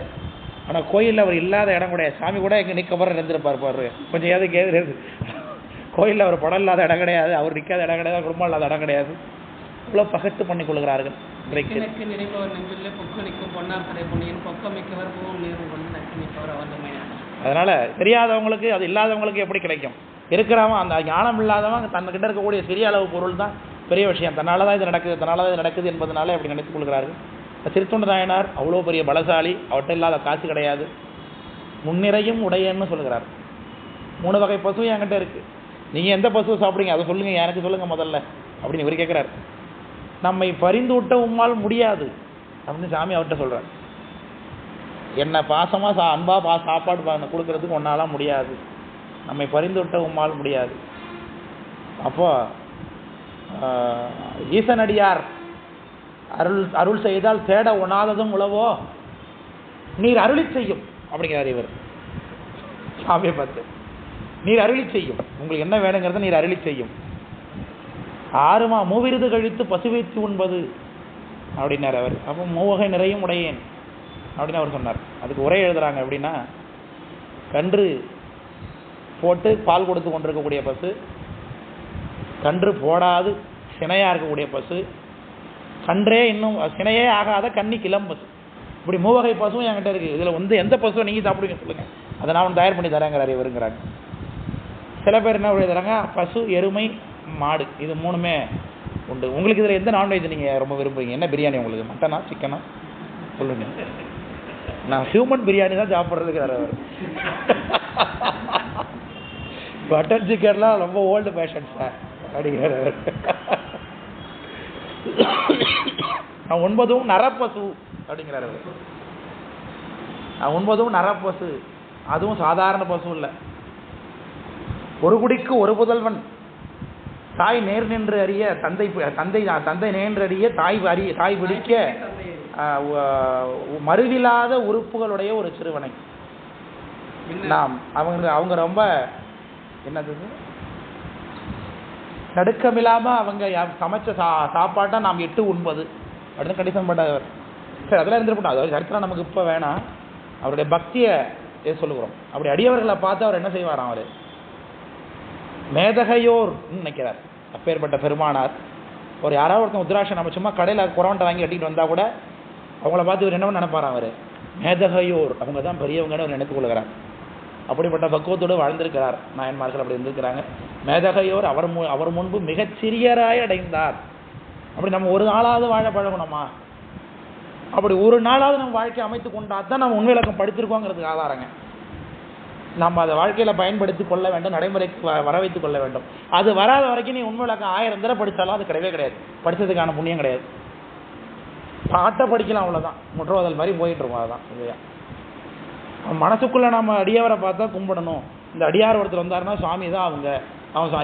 [SPEAKER 1] ஆனால் கோயிலில் அவர் இல்லாத இடம் கிடையாது. சாமி கூட எங்கே நிற்கப்பறம் இருந்திருப்பார் பாரு. கொஞ்சம் ஏதாவது கேது கோயிலில் அவர் படம் இல்லாத இடம் கிடையாது, அவர் நிற்காத இடம் கிடையாது, குடும்பம் இல்லாத இடம் கிடையாது. இவ்வளோ பகட்டு பண்ணி கொள்கிறார்கள். அதனால தெரியாதவங்களுக்கு அது இல்லாதவங்களுக்கு எப்படி கிடைக்கும்? இருக்கிறவன் அந்த ஞானம் இல்லாதவன் தன்கிட்ட இருக்கக்கூடிய சிறிய அளவு பொருள் தான் பெரிய விஷயம். தன்னால தான் இது நடக்குது, தன்னால தான் இது நடக்குது என்பதனால அப்படி நினைத்துக் கொள்கிறார்கள். திருத்தொண்ட நாயனார் அவ்வளோ பெரிய பலசாலி, அவர்கிட்ட இல்லாத காசு கிடையாது, முன்னிறையும் உடையன்னு சொல்லுகிறார். 3 வகை பசு என்கிட்ட இருக்குது, நீங்கள் எந்த பசுவை சாப்பிடுங்க அதை சொல்லுங்கள், எனக்கு சொல்லுங்கள் முதல்ல அப்படின்னு இவர் கேட்குறாரு. நம்மை பரிந்து விட்ட உம்மால் முடியாது அப்படின்னு சாமி அவர்கிட்ட சொல்கிறார். என்னை பாசமாக அன்பாக சாப்பாடு கொடுக்கறதுக்கு ஒன்றாலாம் முடியாது, நம்மை பரிந்து விட்ட உம்மால் முடியாது. அப்போ ஈசனடியார் அருள் செய்தால் தேட உணாததும் உளவோ நீர் அருளி செய்யும் அப்படிங்கிறார் இவர் சாமியை பார்த்து. நீர் அருளி செய்யும், உங்களுக்கு என்ன வேணுங்கிறத நீர் அருளி செய்யும். 6 மூவிருது கழித்து பசுவைத்து உண்பது அப்படின்னார் அவர். அப்போ 3 வகை நிறையும் உடையேன் அப்படின்னு அவர் சொன்னார். அதுக்கு உரை எழுதுறாங்க அப்படின்னா, கன்று போட்டு பால் கொடுத்து கொண்டிருக்கக்கூடிய பசு, கன்று போடாது சினையாக இருக்கக்கூடிய பசு, கன்றே இன்னும் சினையே ஆகாத கன்னி கிளம் பசு, இப்படி 3 வகை பசுவும் என்கிட்ட இருக்குது. இதில் எந்த பசுவை நீங்கள் சாப்பிடுங்க சொல்லுங்கள், அதை நான் தயார் பண்ணி தரேங்கிறார் இவருங்கிறாங்க. சில பேர் என்ன எழுதுறாங்க, பசு எருமை மாடு இது 3மே உண்டு. உங்களுக்கு இதில் எந்த நான்வெஜ் நீங்கள் ரொம்ப விரும்புறீங்க? என்ன பிரியாணி உங்களுக்கு, மட்டனா சிக்கனா சொல்லுங்க. நான் ஹியூமன் பிரியாணி தான் சாப்பிட்றதுங்கிறார் அவர். பட்டர் சிக்கன்லாம் ரொம்ப ஓல்டு ஃபேஷன் சார் அப்படிங்கிறார் அவர். நான் 9 நரப்பசு அப்படிங்கிறார் அவர். நான் 9 நரப்பசு, அதுவும் சாதாரண பசு இல்லை. ஒரு குடிக்கு ஒரு புதல்வன், தாய் நேர் நின்று அறிய தந்தை தந்தை நேன்று அறிய தாய் பிடிக்க மறுவில்லாத உறுப்புகளுடைய ஒரு சிறுவனை. நாம் அவங்க ரொம்ப என்னது நடுக்கமில்லாமல் அவங்க சமைச்ச சாப்பாட்டை நாம் 8 உண்பது அப்படின்னு கண்டிஷன் பண்ணவர். சரி, அதெல்லாம் இருந்துருப்போம், அது சரித்திரம் நமக்கு இப்போ வேணாம். அவருடைய பக்தியை சொல்லுகிறோம். அப்படி அடியவர்களை பார்த்து அவர் என்ன செய்வாராம், அவர் மேதகையோர் நினைக்கிறார். அப்பேற்பட்ட பெருமானார் ஒரு யாராவது ஒருத்தன் உத்ராட்சம் நம்ம சும்மா கடையில் குறவன்ட்ட வாங்கி கட்டிட்டு வந்தால் கூட அவங்கள பார்த்து இவர் என்னவோ நினைப்பாராம், அவர் மேதகையோர் அவங்க தான் பெரியவங்கன்னு அவர் நினைத்து கொள்கிறார். அப்படிப்பட்ட பக்குவத்தோடு வாழ்ந்திருக்கிறார் நாயன்மார்கள். அப்படி இருந்திருக்கிறாங்க. மேதகையோர் அவர் முன்பு மிகச்சிறியராய் அடைந்தார். அப்படி நம்ம ஒரு நாளாவது வாழ பழகணுமா? அப்படி ஒரு நாளாவது நம்ம வாழ்க்கையை அமைத்து கொண்டா தான் நம்ம உண்மையிலக்கம் படித்திருக்கோங்கிறதுக்கு ஆதாரங்க. நம்ம அதை வாழ்க்கையில் பயன்படுத்தி கொள்ள வேண்டும், நடைமுறைக்கு வர வைத்துக் கொள்ள வேண்டும். அது வராத வரைக்கும் நீ உண்மையிலக்கம் 1000 தடவை படித்தாலும் அது கிடையவே கிடையாது, படித்ததுக்கான புண்ணியம் கிடையாது. பாட்டை படிக்கலாம், அவ்வளோதான், முற்றுவதல் மாதிரி போயிட்டு இருக்கோம். அதுதான் இல்லையா? மனசுக்குள்ளே நம்ம அடியாரை பார்த்தா கும்பிடணும். இந்த அடியார் ஒருத்தர் வந்தாருன்னா சுவாமி தான் அவங்க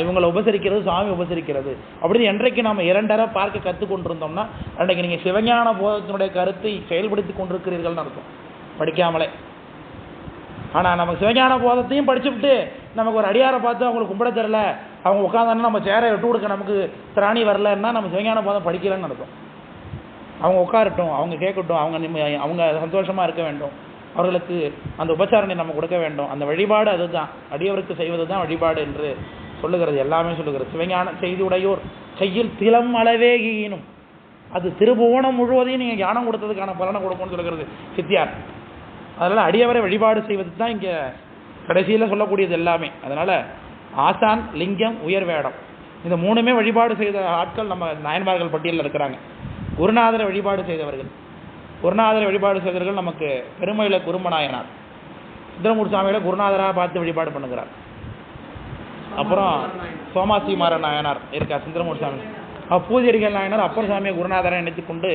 [SPEAKER 1] இவங்களை உபசரிக்கிறது சுவாமி உபசரிக்கிறது அப்படின்னு என்றைக்கு நம்ம 2 பார்க்க கற்றுக்கொண்டிருந்தோம்னா அன்றைக்கு நீங்கள் சிவஞான போதத்தினுடைய கருத்தை செயல்படுத்தி கொண்டிருக்கிறீர்கள்னு அர்த்தம், படிக்காமலே. ஆனால் நமக்கு சிவஞான போதத்தையும் படிச்சுவிட்டு நமக்கு ஒரு அடியாரை பார்த்து அவங்களுக்கு கும்பிட தெரில, அவங்க உட்காந்தாங்கன்னா நம்ம சேரை விட்டு கொடுக்க நமக்கு திராணி வரலன்னா நம்ம சிவஞான போதம் படிக்கலன்னு அர்த்தம். அவங்க உட்காரட்டும், அவங்க கேட்கட்டும், அவங்க சந்தோஷமாக இருக்க வேண்டும், அவர்களுக்கு அந்த உபச்சாரணை நம்ம கொடுக்க வேண்டும். அந்த வழிபாடு அதுதான், அடியவருக்கு செய்வது தான் வழிபாடு என்று சொல்லுகிறது, எல்லாமே சொல்லுகிறது. சிவஞான செய்தியுடையோர் கையில் திலம் அளவே ஈனும், அது திருபுவனம் முழுவதையும் நீங்கள் ஞானம் கொடுத்ததுக்கான பலனை கொடுக்கும்னு சொல்லுகிறது சித்தியார். அதனால் அடியவரை வழிபாடு செய்வது தான் இங்கே கடைசியில் சொல்லக்கூடியது எல்லாமே. அதனால் ஆசான், லிங்கம், உயர் வேடம் இந்த 3மே வழிபாடு செய்த ஆட்கள் நம்ம நாயன்மார்கள் பட்டியலில் இருக்கிறாங்க. குருநாதரை வழிபாடு செய்தவர்கள், குருநாதரை வழிபாடு செய்தவர்கள் நமக்கு பெருமையில் குருமநாயனார், சுந்தரமூர்த்தி சாமியோட குருநாதராக பார்த்து வழிபாடு பண்ணுகிறார். அப்புறம் சோமாசிமார நாயனார் இருக்கார், சுந்தரமூர்த்தி சாமி பூஜரிகள் நாயனார் அப்பர் சாமியை குருநாதரை நினைத்து கொண்டு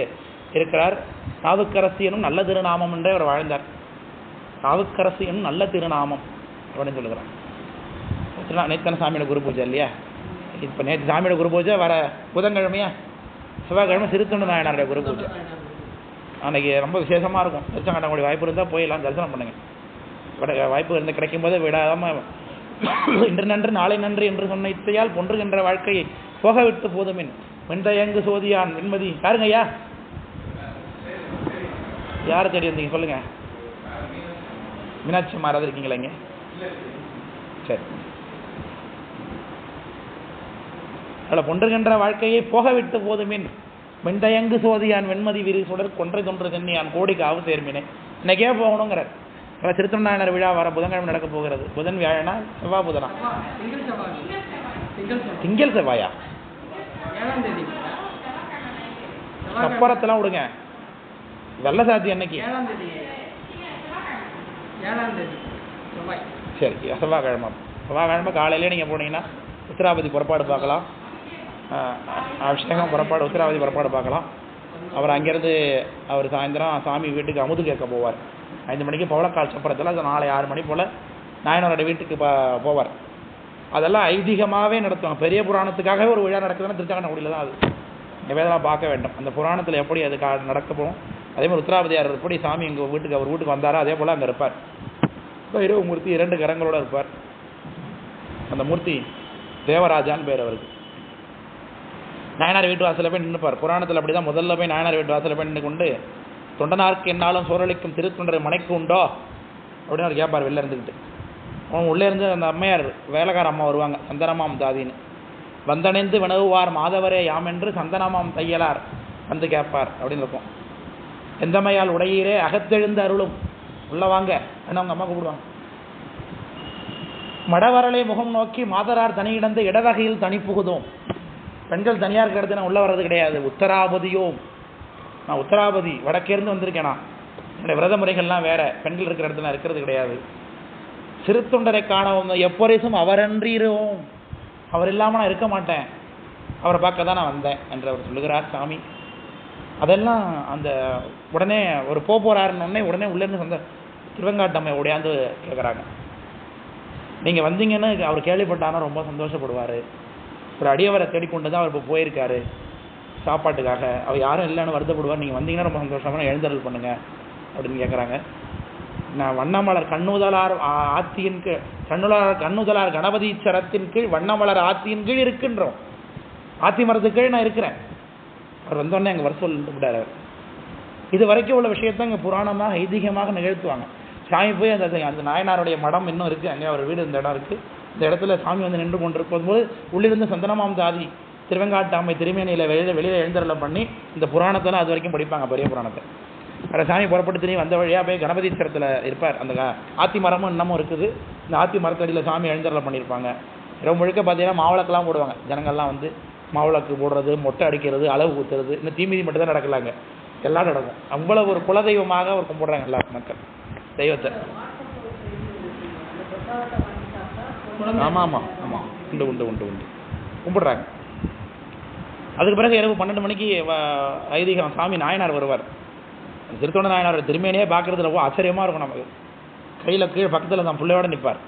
[SPEAKER 1] இருக்கிறார். நாவுக்கரசு எனும் நல்ல திருநாமம் என்றே அவர் வாழ்ந்தார். நாவுக்கரசு எனும் நல்ல திருநாமம் அப்படின்னு சொல்லுகிறார். நேத்தன சாமியோட குரு பூஜை இல்லையா? இப்போ நேற்று சாமியோட குரு பூஜை, வர புதன்கிழமையா செவ்வாய்க்கிழமை திருத்தொண்ட நாயனாருடைய குரு பூஜை. அன்றைக்கி ரொம்ப விசேஷமாக இருக்கும். திருச்செங்கோட்டை வாய்ப்பு இருந்தால் போயெல்லாம் தரிசனம் பண்ணுங்கள். வாய்ப்பு இருந்து கிடைக்கும் போதே விடாமல் இன்று நன்று நாளை நன்று என்று சொன்ன இத்தையால் பொன்றுகின்ற வாழ்க்கையை போக விட்டு போதுமின் வெண்தயங்கு சோதியான் வெண்மதி. யாருங்க ஐயா? யாரை தேடி வந்தீங்க சொல்லுங்க? மீனாட்சி மாறாத இருக்கீங்களா இங்கே? சரி. அதில் பொன்றுகின்ற வாழ்க்கையை போக விட்டு போதுமின் வெண்தயங்கு சோதியான் வெண்மதி விரி சுடர் கொன்றை தொன்று தென்னியான் கோடிக்கு ஆவு சேர்மினே. இன்னைக்கே போகணுங்கிறார். திருத்தொண்டாயனர் விழா வர புதன்கிழமை நடக்க போகிறது. புதன் வியாழனா செவ்வாய் புதனா? திங்கள் செவ்வாயா? கப்பரத்தெல்லாம் விடுங்க, வெள்ள சாத்தி அன்னைக்கு
[SPEAKER 2] 7ஆம் தேதி செவ்வாய்.
[SPEAKER 1] சரி, செவ்வாய்க்கிழமை. செவ்வாய்க்கிழமை காலையிலே நீங்கள் போனீங்கன்னா உத்திராபதி புறப்பாடு பார்க்கலாம். அபிஷேகம் புறப்பாடு, உத்திராபதி புறப்பாடு பார்க்கலாம். அவர் அங்கேருந்து அவர் சாயந்தரம் சாமி வீட்டுக்கு அமுது கேட்க போவார். 5 மணிக்கு பவளக்கால் சப்பரத்தில். அது நாளை 6 மணி போல் நாயனரோட வீட்டுக்கு போவார். அதெல்லாம் ஐதீகமாகவே நடத்துவாங்க. பெரிய புராணத்துக்காகவே ஒரு விழா நடக்குதுன்னா திருச்சாங்கனகுடியில் தான். அது எவையெல்லாம் பார்க்க வேண்டும். அந்த புராணத்தில் எப்படி அது நடக்க போகும். அதே மாதிரி உத்திராபதியார் எப்படி சாமி எங்கள் வீட்டுக்கு அவர் வீட்டுக்கு வந்தாரோ அதே போல் அங்கே இருப்பார். இரவு மூர்த்தி 2 கரங்களோடு இருப்பார். அந்த மூர்த்தி தேவராஜான்னு பேர் அவருக்கு. நாயனார் வீட்டு வாசலில் போய் நின்றுப்பார். புராணத்தில் அப்படி தான் முதல்ல போய் நாயனார் வீட்டு வாசலில் போய் நின்று கொண்டு தொண்டனாருக்கு என்னாலும் சோரளிக்கும் திருத்தொண்டரை மனைக்கு உண்டோ அப்படின்னு அவர் கேட்பார். வெளில இருந்துக்கிட்டு அவன் உள்ளே இருந்து அந்த அம்மையார் வேலைக்கார அம்மா வருவாங்க, சந்தனமாம் தாதின்னு. வந்தணைந்து வினவுவார் மாதவரே யாமென்று சந்தனமாம் தையலார் வந்து கேட்பார் அப்படின்னு இருக்கும். எந்தமையால் உடையீரே அகத்தெழுந்து அருளும் உள்ள வாங்க அப்படின்னு அவங்க அம்மா கூப்பிடுவாங்க. மடவரலை முகம் நோக்கி மாதரார் தனியிடந்து இடவகையில் தனி புகுதும். பெண்கள் தனியாக இருக்கிற இடத்துல நான் உள்ள வர்றது கிடையாது. உத்தராபதியோ, நான் உத்தராபதி வடக்கேருந்து வந்திருக்கேனா, என்னுடைய விரத முறைகள்லாம் வேற, பெண்கள் இருக்கிற இடத்துல நான் இருக்கிறது கிடையாது. சிறுத்தொண்டரை காணவும் எப்பொரிசும் அவரன்றீரோம், அவர் இல்லாமல் நான் இருக்க மாட்டேன், அவரை பார்க்க தான் நான் வந்தேன் என்று அவர் சொல்லுகிறார் சாமி. அதெல்லாம் அந்த உடனே ஒரு போறாருன்னு உடனே உள்ளேருந்து சொந்த திருவெங்காட்டம்மை உடையாந்து கேட்குறாங்க. நீங்கள் வந்தீங்கன்னு அவர் கேள்விப்பட்டானா ரொம்ப சந்தோஷப்படுவார். ஒரு அடியவரை தேடிக்கொண்டு தான் அவர் இப்போ போயிருக்காரு சாப்பாட்டுக்காக. அவர் யாரும் இல்லைன்னு வருத்தப்படுவார். நீங்கள் வந்தீங்கன்னா ரொம்ப சந்தோஷமாக எழுந்தருள் பண்ணுங்க அப்படின்னு கேட்குறாங்க. நான் வண்ணமலர் கண்ணுதலார் ஆத்தியின் கீழ் கண்ணுதலார் கணபதீச்சரத்தின் கீழ் வண்ணமலர் ஆத்தியின் கீழ் இருக்குன்றோம். ஆத்தி மரத்துக்கு கீழ் நான் இருக்கிறேன். அவர் வந்தோடனே அங்கே வர சொல்லிட்டு விட்டார். இது வரைக்கும் உள்ள விஷயத்த அங்கே புராணமாக ஐதீகமாக நிகழ்த்துவாங்க. சாமி போய் அந்த நாயனாருடைய மடம் இன்னும் இருக்குது, அங்கே அவர் வீடு இந்த இடம் இருக்குது. இந்த இடத்துல சாமி வந்து நின்று கொண்டிருக்கும் போது உள்ளிருந்து சந்தனமாம் தாதி திருவெங்காட்டாமை திருமேனியில் வெளியில் எழுந்தருளை பண்ணி இந்த புராணத்தெல்லாம் அது வரைக்கும் படிப்பாங்க, பெரிய புராணத்தை. அதை சாமி புறப்பட்டு திரும்பி வந்த வழியாக போய் கணபதீஸ்வரத்தில் இருப்பார். அந்த ஆத்தி மரமும் இன்னமும் இருக்குது. இந்த ஆத்தி மரத்தடியில் சாமி எழுந்தருளை பண்ணியிருப்பாங்க. இரவு முழுக்க பார்த்தீங்கன்னா மாவிளக்கெல்லாம் போடுவாங்க. ஜனங்கள்லாம் வந்து மாவிளக்கு போடுறது, மொட்டை அடிக்கிறது, அளவு ஊற்றுறது, இந்த தீமிதி மட்டும் தான் நடக்கலாங்க, எல்லாம் நடக்கும். அவ்வளோ ஒரு குலதெய்வமாக அவர் கும்பிட்றாங்க எல்லா மக்கள் தெய்வத்தை. ஆமாம் ஆமாம் ஆமாம், உண்டு உண்டு உண்டு உண்டு கும்பிடுறாங்க. அதுக்கு பிறகு இரவு 12 மணிக்கு ஐதீகம் சாமி நாயனார் வருவார். திருத்தொண்ட நாயனார் திருமேனியே பார்க்குறது ரொம்ப ஆச்சரியமாக இருக்கும் நமக்கு. கையில் கீழே பக்கத்தில் தான் பிள்ளையோட நிற்பார்.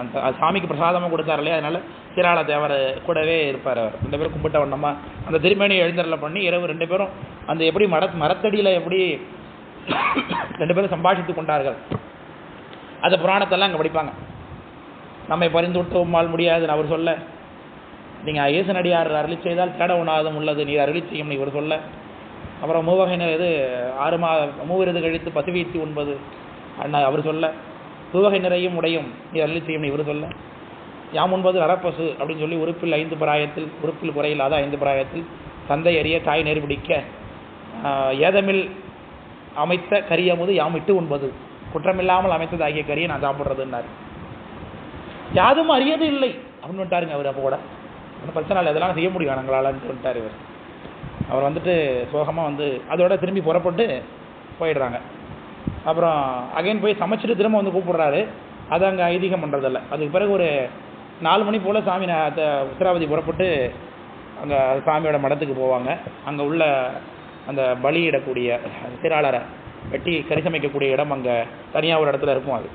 [SPEAKER 1] அந்த சாமிக்கு பிரசாதமாக கொடுத்தார் இல்லையா, அதனால சீராள தேவர் கூடவே இருப்பார். அவர் 2 பேரும் கும்பிட்ட வண்ணமாக அந்த திருமேனியை எழுந்தருளை பண்ணி இரவு 2 பேரும் அந்த எப்படி மரத்தடியில் எப்படி 2 பேரும் சம்பாஷித்து கொண்டார்கள் அந்த புராணத்தெல்லாம் அங்கே படிப்பாங்க. நம்மை பரிந்து விட்டு உம்மால் முடியாதுன்னு அவர் சொல்ல, நீங்கள் இயேசுநடியார் அருளி செய்தால் தேட உணாதம் உள்ளது நீர் அருளி செய்யும் இவர் சொல்ல, அப்புறம் மூவகையினர் இது 6 மூவிரது கழித்து பசுவீத்தி உண்பது அண்ணா அவர் சொல்ல, பூவகை நிறையும் உடையும் நீர் அருளி செய்யும் இவர் சொல்ல, யாம் உண்பது அறப்பசு அப்படின்னு சொல்லி உறுப்பில் 5 பிராயத்தில் உறுப்பில் குறையில்லாத 5 பிராயத்தில் தந்தை அறிய தாய் நெருபிடிக்க ஏதமில் அமைத்த கரியமுது யாம் இட்டு உண்பது குற்றமில்லாமல் அமைத்தது ஆகிய கரியை நான் சாப்பிட்றதுன்னாரு. யாதும் அறியது இல்லை அப்படின்னு விட்டாருங்க அவர். அப்போ கூட ஒன்றும் பிரச்சனை இல்லை, இதெல்லாம் செய்ய முடியும் நாங்களாலன்ட்டு விட்டார் இவர். அவர் வந்துட்டு சோகமாக வந்து அதோட திரும்பி புறப்பட்டு போயிடுறாங்க. அப்புறம் அகைன் போய் சமைச்சிட்டு திரும்ப வந்து கூப்பிடுறாரு. அது அங்கே ஐதீகம் பண்ணுறதில்ல. அதுக்கு பிறகு ஒரு 4 மணி போல் சாமி உத்திராவதி புறப்பட்டு அங்கே சாமியோட மடத்துக்கு போவாங்க. அங்கே உள்ள அந்த பலியிடக்கூடிய சீராளரை வெட்டி கறி சமைக்கக்கூடிய இடம் அங்கே தனியாக ஒரு இடத்துல இருக்கும்.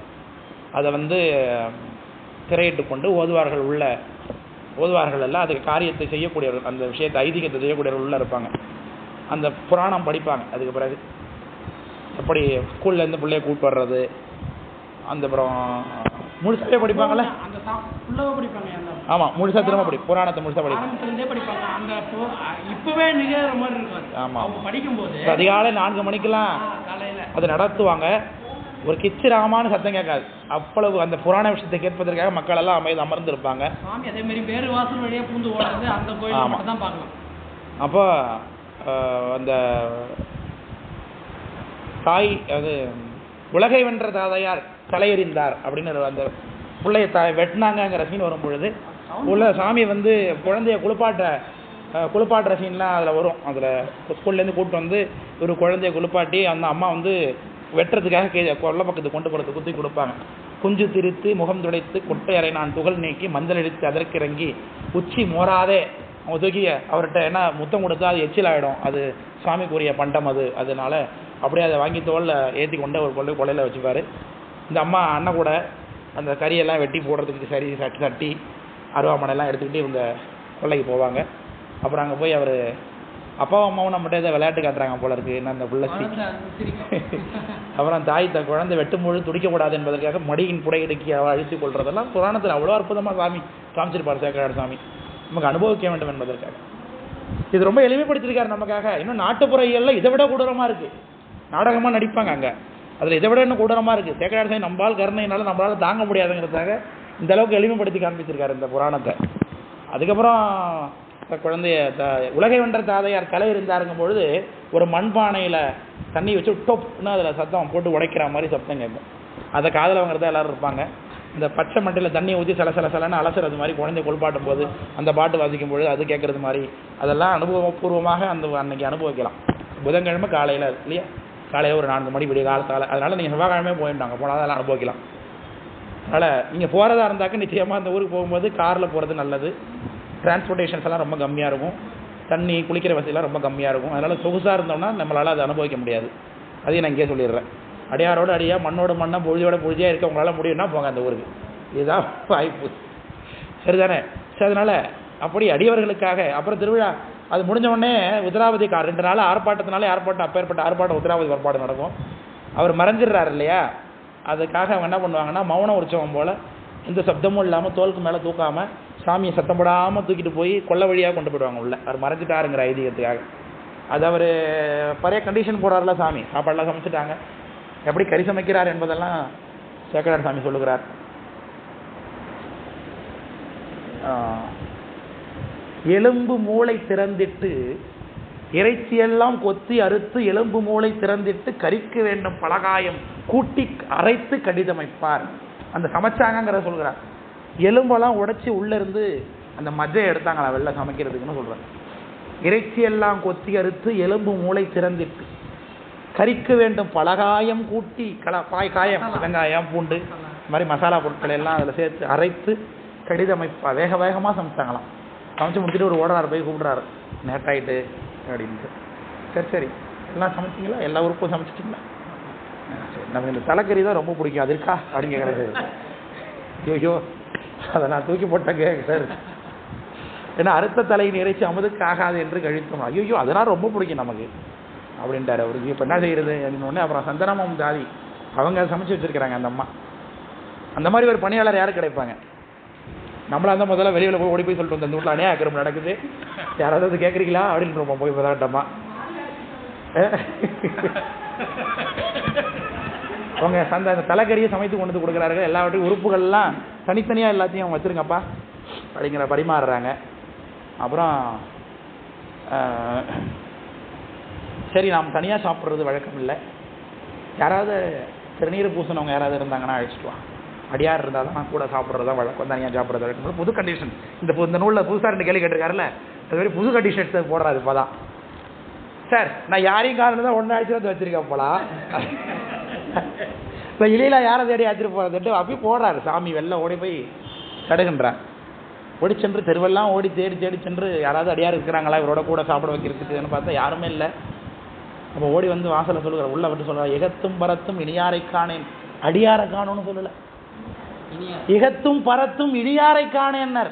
[SPEAKER 1] அதை வந்து திரையிட்டு கொண்டு ஓதுவார்கள் எல்லாம் அதுக்கு காரியத்தை செய்யக்கூடியவர்கள், அந்த விஷயத்தை ஐதீகத்தை செய்யக்கூடியவர்கள் உள்ளே இருப்பாங்க. அந்த புராணம் படிப்பாங்க. அதுக்கு பிறகு எப்படி ஸ்கூல்லேருந்து பிள்ளைய கூப்பிட்டு வர்றது, அந்த அப்புறம் முழுசாவே படிப்பாங்கல்ல. ஆமாம், முழுசாக திரும்ப புராணத்தை முழுசாக படிப்பாங்க. இப்போவே நிகழ்கிற மாதிரி இருக்கும். ஆமாம், படிக்கும்போது அதிகாலை 4 மணிக்கெல்லாம் அதை நடத்துவாங்க. ஒரு கிச்சு ராமான்னு சத்தம் கேட்காது. அவ்வளவு அந்த புராண விஷயத்தை கேட்பதற்காக மக்கள் எல்லாம் அமர்ந்து இருப்பாங்க. அதே மாதிரி வேறு வாசல் வழியாக பூந்து ஓடுறது அந்த கோயில் தான் பார்க்கலாம். அப்போ அந்த தாய் அது உலகை வென்ற தாதையார் தலையெறிந்தார் அப்படின்னு அந்த பிள்ளைய வெட்டினாங்கிற சீன் வரும் பொழுது உள்ள சாமி வந்து குழந்தைய குளிப்பாட்ட குளிப்பாட்டுற சீன்லாம் அதில் வரும். அதில் ஸ்கூல்லேருந்து கூப்பிட்டு வந்து ஒரு குழந்தைய குளிப்பாட்டி அந்த அம்மா வந்து வெட்டுறதுக்காக கொல்லை பக்கத்துக்கு கொண்டு போகிறது குத்தி கொடுப்பாங்க. குஞ்சு திரித்து முகம் துடைத்து கொட்டை அறை நான் துகள் நீக்கி மஞ்சள் அடித்து அதற்கிறங்கி உச்சி மோராதே அவங்க தூக்கி அவர்கிட்ட என்ன முத்தம் கொடுத்தா அது எச்சில் ஆகிடும், அது சுவாமிக்குரிய பண்டம் அது, அதனால அப்படியே அதை வாங்கி தோளில் ஏற்றி கொண்டு ஒரு கொள்ளையில் வச்சுப்பார். இந்த அம்மா அண்ணன் கூட அந்த கறியெல்லாம் வெட்டி போடுறதுக்கு சரி சட்டி அருவாமனைலாம் எடுத்துக்கிட்டு இவங்க கொள்ளைக்கு போவாங்க. அப்புறம் அங்கே போய் அவர் அப்பாவும் அம்மாவும் நம்மகிட்ட இதை விளையாட்டு காட்டுறாங்க போல இருக்கு, என்ன அந்த புள்ளசி. அப்புறம் தாய் குழந்தை வெட்டும்பொழுது துடிக்கக்கூடாது என்பதற்காக மடியின் புடையடுக்கி அவள் அழித்து கொள்றதெல்லாம் புராணத்தில் அவ்வளோ அற்புதமாக சாமி காமிச்சிருப்பார் சேக்கரார் சாமி, நமக்கு அனுபவிக்க வேண்டும் என்பதற்காக. இது ரொம்ப எளிமைப்படுத்திருக்காரு நமக்காக. இன்னும் நாட்டுப்புற இயல்ல இதை விட கொடூரமாக இருக்குது, நாடகமாக நடிப்பாங்க அங்கே, அதில் இதை விட இன்னும் கொடூரமாக இருக்குது. சேக்கரார் சாமி நம்மால் கருணையினால நம்மளால் தாங்க முடியாதுங்கிறதுக்காக இந்த அளவுக்கு எளிமைப்படுத்தி காண்பிச்சிருக்காரு இந்த புராணத்தை. அதுக்கப்புறம் குழந்தைய உலகை வென்ற தாதையார் கலை இருந்தாருங்கும் பொழுது ஒரு மண்பானையில் தண்ணி வச்சு டொப்னு அதில் சத்தம் போட்டு உடைக்கிற மாதிரி சத்தம் கேட்கும். அதை காதில் வாங்குறதா எல்லாரும் இருப்பாங்க. இந்த பச்சை மட்டையில் தண்ணியை ஊற்றி சலன்னு அலசுறது மாதிரி குழந்தை கொள்பாட்டும் போது அந்த பாட்டு வாசிக்கும் பொழுது அது கேட்குறது மாதிரி அதெல்லாம் அனுபவபூர்வமாக அன்னைக்கு அனுபவிக்கலாம். புதன்கிழமை காலையில் இல்லையா, காலையில் ஒரு 4 மணி விடிய காலத்தால், அதனால் நீங்கள் செவ்வாய்க்கிழமை போயிட்டாங்க போனால் அதெல்லாம் அனுபவிக்கலாம். அதனால் நீங்கள் போகிறதா இருந்தாக்க நிச்சயமாக அந்த ஊருக்கு போகும்போது காரில் போகிறது நல்லது. டிரான்ஸ்போர்ட்டேஷன்ஸ் எல்லாம் ரொம்ப கம்மியாக இருக்கும், தண்ணி குளிக்கிற வசதியெல்லாம் ரொம்ப கம்மியாக இருக்கும். அதனால் சொகுசாக இருந்தோம்னா நம்மளால் அதை அனுபவிக்க முடியாது. அதையும் நான் இங்கே சொல்லிடுறேன். அடியாரோடு அடியாக மண்ணோட மண்ணாக பொழுதியோட பொழுதியாக இருக்க உங்களால் முடியும்னா போங்க அந்த ஊருக்கு, இதுதான் வாய்ப்பு, சரிதானே? சரி, அதனால் அப்படி அடியவர்களுக்காக அப்புறம் திருவிழா அது முடிஞ்ச உடனே உத்திராவதி 2 நாள் ஆர்ப்பாட்டத்தினாலே அப்பேற்பட்ட ஆர்ப்பாட்டம் உத்திராவதி ஏற்பாடு நடக்கும். அவர் மறைஞ்சிடுறாரு இல்லையா, அதுக்காக அவங்க என்ன பண்ணுவாங்கன்னா மௌன உற்சவம் போல் எந்த சப்தமும் இல்லாமல் தோலுக்கு மேலே தூக்காமல் சாமியை சத்தம் போடாமல் தூக்கிட்டு போய் கொல்லை வழியாக கொண்டு போயிடுவாங்க உள்ள, அவர் மறைஞ்சிட்டாருங்கிற ஐதீகத்துக்காக. அது அவர் பழைய கண்டிஷன் போடுறாருல சாமி, சாப்பாடெல்லாம் சமைச்சிட்டாங்க, எப்படி கறி சமைக்கிறார் என்பதெல்லாம் சேக்கரார் சாமி சொல்லுகிறார். எலும்பு மூளை திறந்திட்டு இறைச்சியெல்லாம் கொத்தி அறுத்து எலும்பு மூளை திறந்திட்டு கறிக்கு வேண்டும் பலகாயம் கூட்டி அரைத்து கடிதமைப்பார். அந்த சமைச்சாங்கிற சொல்கிறார். எலும்பெல்லாம் உடைச்சி உள்ளே இருந்து அந்த மஜ்ஜையை எடுத்தாங்களா வெளில சமைக்கிறதுக்குன்னு சொல்கிறார். இறைச்சியெல்லாம் கொத்தி அறுத்து எலும்பு மூளை திறந்திட்டு கறிக்கு வேண்டும் பலகாயம் கூட்டி காயம் வெங்காயம் பூண்டு இந்த மாதிரி மசாலா பொருட்கள் எல்லாம் அதில் சேர்த்து அரைத்து கடிதமைப்பா வேகமாக சமைச்சாங்களாம். சமைச்சு முடிச்சுட்டு ஒரு ஓடனார் போய் கூப்பிட்றாரு, நேட்டாயிட்டு அப்படின்ட்டு. சரி எல்லாம் சமைச்சிங்களா, எல்லா உறுப்பும் சமைச்சிட்டிங்களா? சரி, நமக்கு இந்த தலைக்கறி தான் ரொம்ப பிடிக்கும், அது இருக்கா அப்படின்னு கேட்குறது. ஐயோ அதை நான் தூக்கி போட்டேங்க சார், ஏன்னா அறுத்த தலையின் இறைச்சி அமுதுக்கு ஆகாது என்று கழித்தோம். ஐயோ அதெல்லாம் ரொம்ப பிடிக்கும் நமக்கு அப்படின்ட்டார் அவருக்கு. இப்போ என்ன செய்யறது அப்படின்னு. அப்புறம் சந்தனமும் ஜாதி அவங்க சமைச்சு வச்சிருக்கிறாங்க அந்த அம்மா. அந்த மாதிரி ஒரு பணியாளர் யாரும் கிடைப்பாங்க? நம்மளா இருந்தால் முதல்ல வெளியில் போய் ஓடி போய் சொல்லிட்டு வந்தோம், இந்த வீட்டில் அநியாய அக்கிரமம் நடக்குது, யாராவது கேட்குறீங்களா அப்படின்னு போய் பதாட்டமா. அவங்க அந்த தலைக்கறியை சமைத்து கொண்டு வந்து கொடுக்குறார்கள். எல்லாவற்றையும் உறுப்புகள்லாம் தனித்தனியாக எல்லாத்தையும் அவங்க வச்சுருங்கப்பா அப்படிங்கிற பரிமாறுறாங்க. அப்புறம் சரி நாம் தனியாக சாப்பிட்றது வழக்கம் இல்லை, யாராவது திருநீர் பூசினவங்க யாராவது இருந்தாங்கன்னா அழைச்சிட்டு வாங்க, அடியார் இருந்தால் தான் கூட சாப்பிட்றது தான் வழக்கம், தனியாக சாப்பிட்றது வழக்கம். புது கண்டிஷன் இந்த நூலில் புதுசாக 2 கேள்வி கேட்டிருக்காருல்ல, அது மாதிரி புது கண்டிஷன்ஸ் போடுறாரு இப்போ தான். சார் நான் யாரையும் காரணம் தான் ஒன்றா அடிச்சு வந்து வச்சுருக்கேன் போலாம், இப்போ இலையில யாரை தேடி அடிச்சுட்டு போகிறதுட்டு அப்படியே போடுறாரு சாமி. வெளில ஓடி போய் தடுகின்றார். ஓடி சென்று தெருவெல்லாம் ஓடி தேடி சென்று யாராவது அடியார் இருக்கிறாங்களா இவரோட கூட சாப்பிட வைக்கிறதுக்குன்னு பார்த்தா யாருமே இல்லை. அப்போ ஓடி வந்து வாசலை சொல்லுகிறார், உள்ள விட்டு சொல்கிறார், இகத்தும் பரத்தும் இனியாரை காணேன், அடியாரை காணும்னு சொல்லலை, இகத்தும் பரத்தும் இனியாரை காணேன்னர்.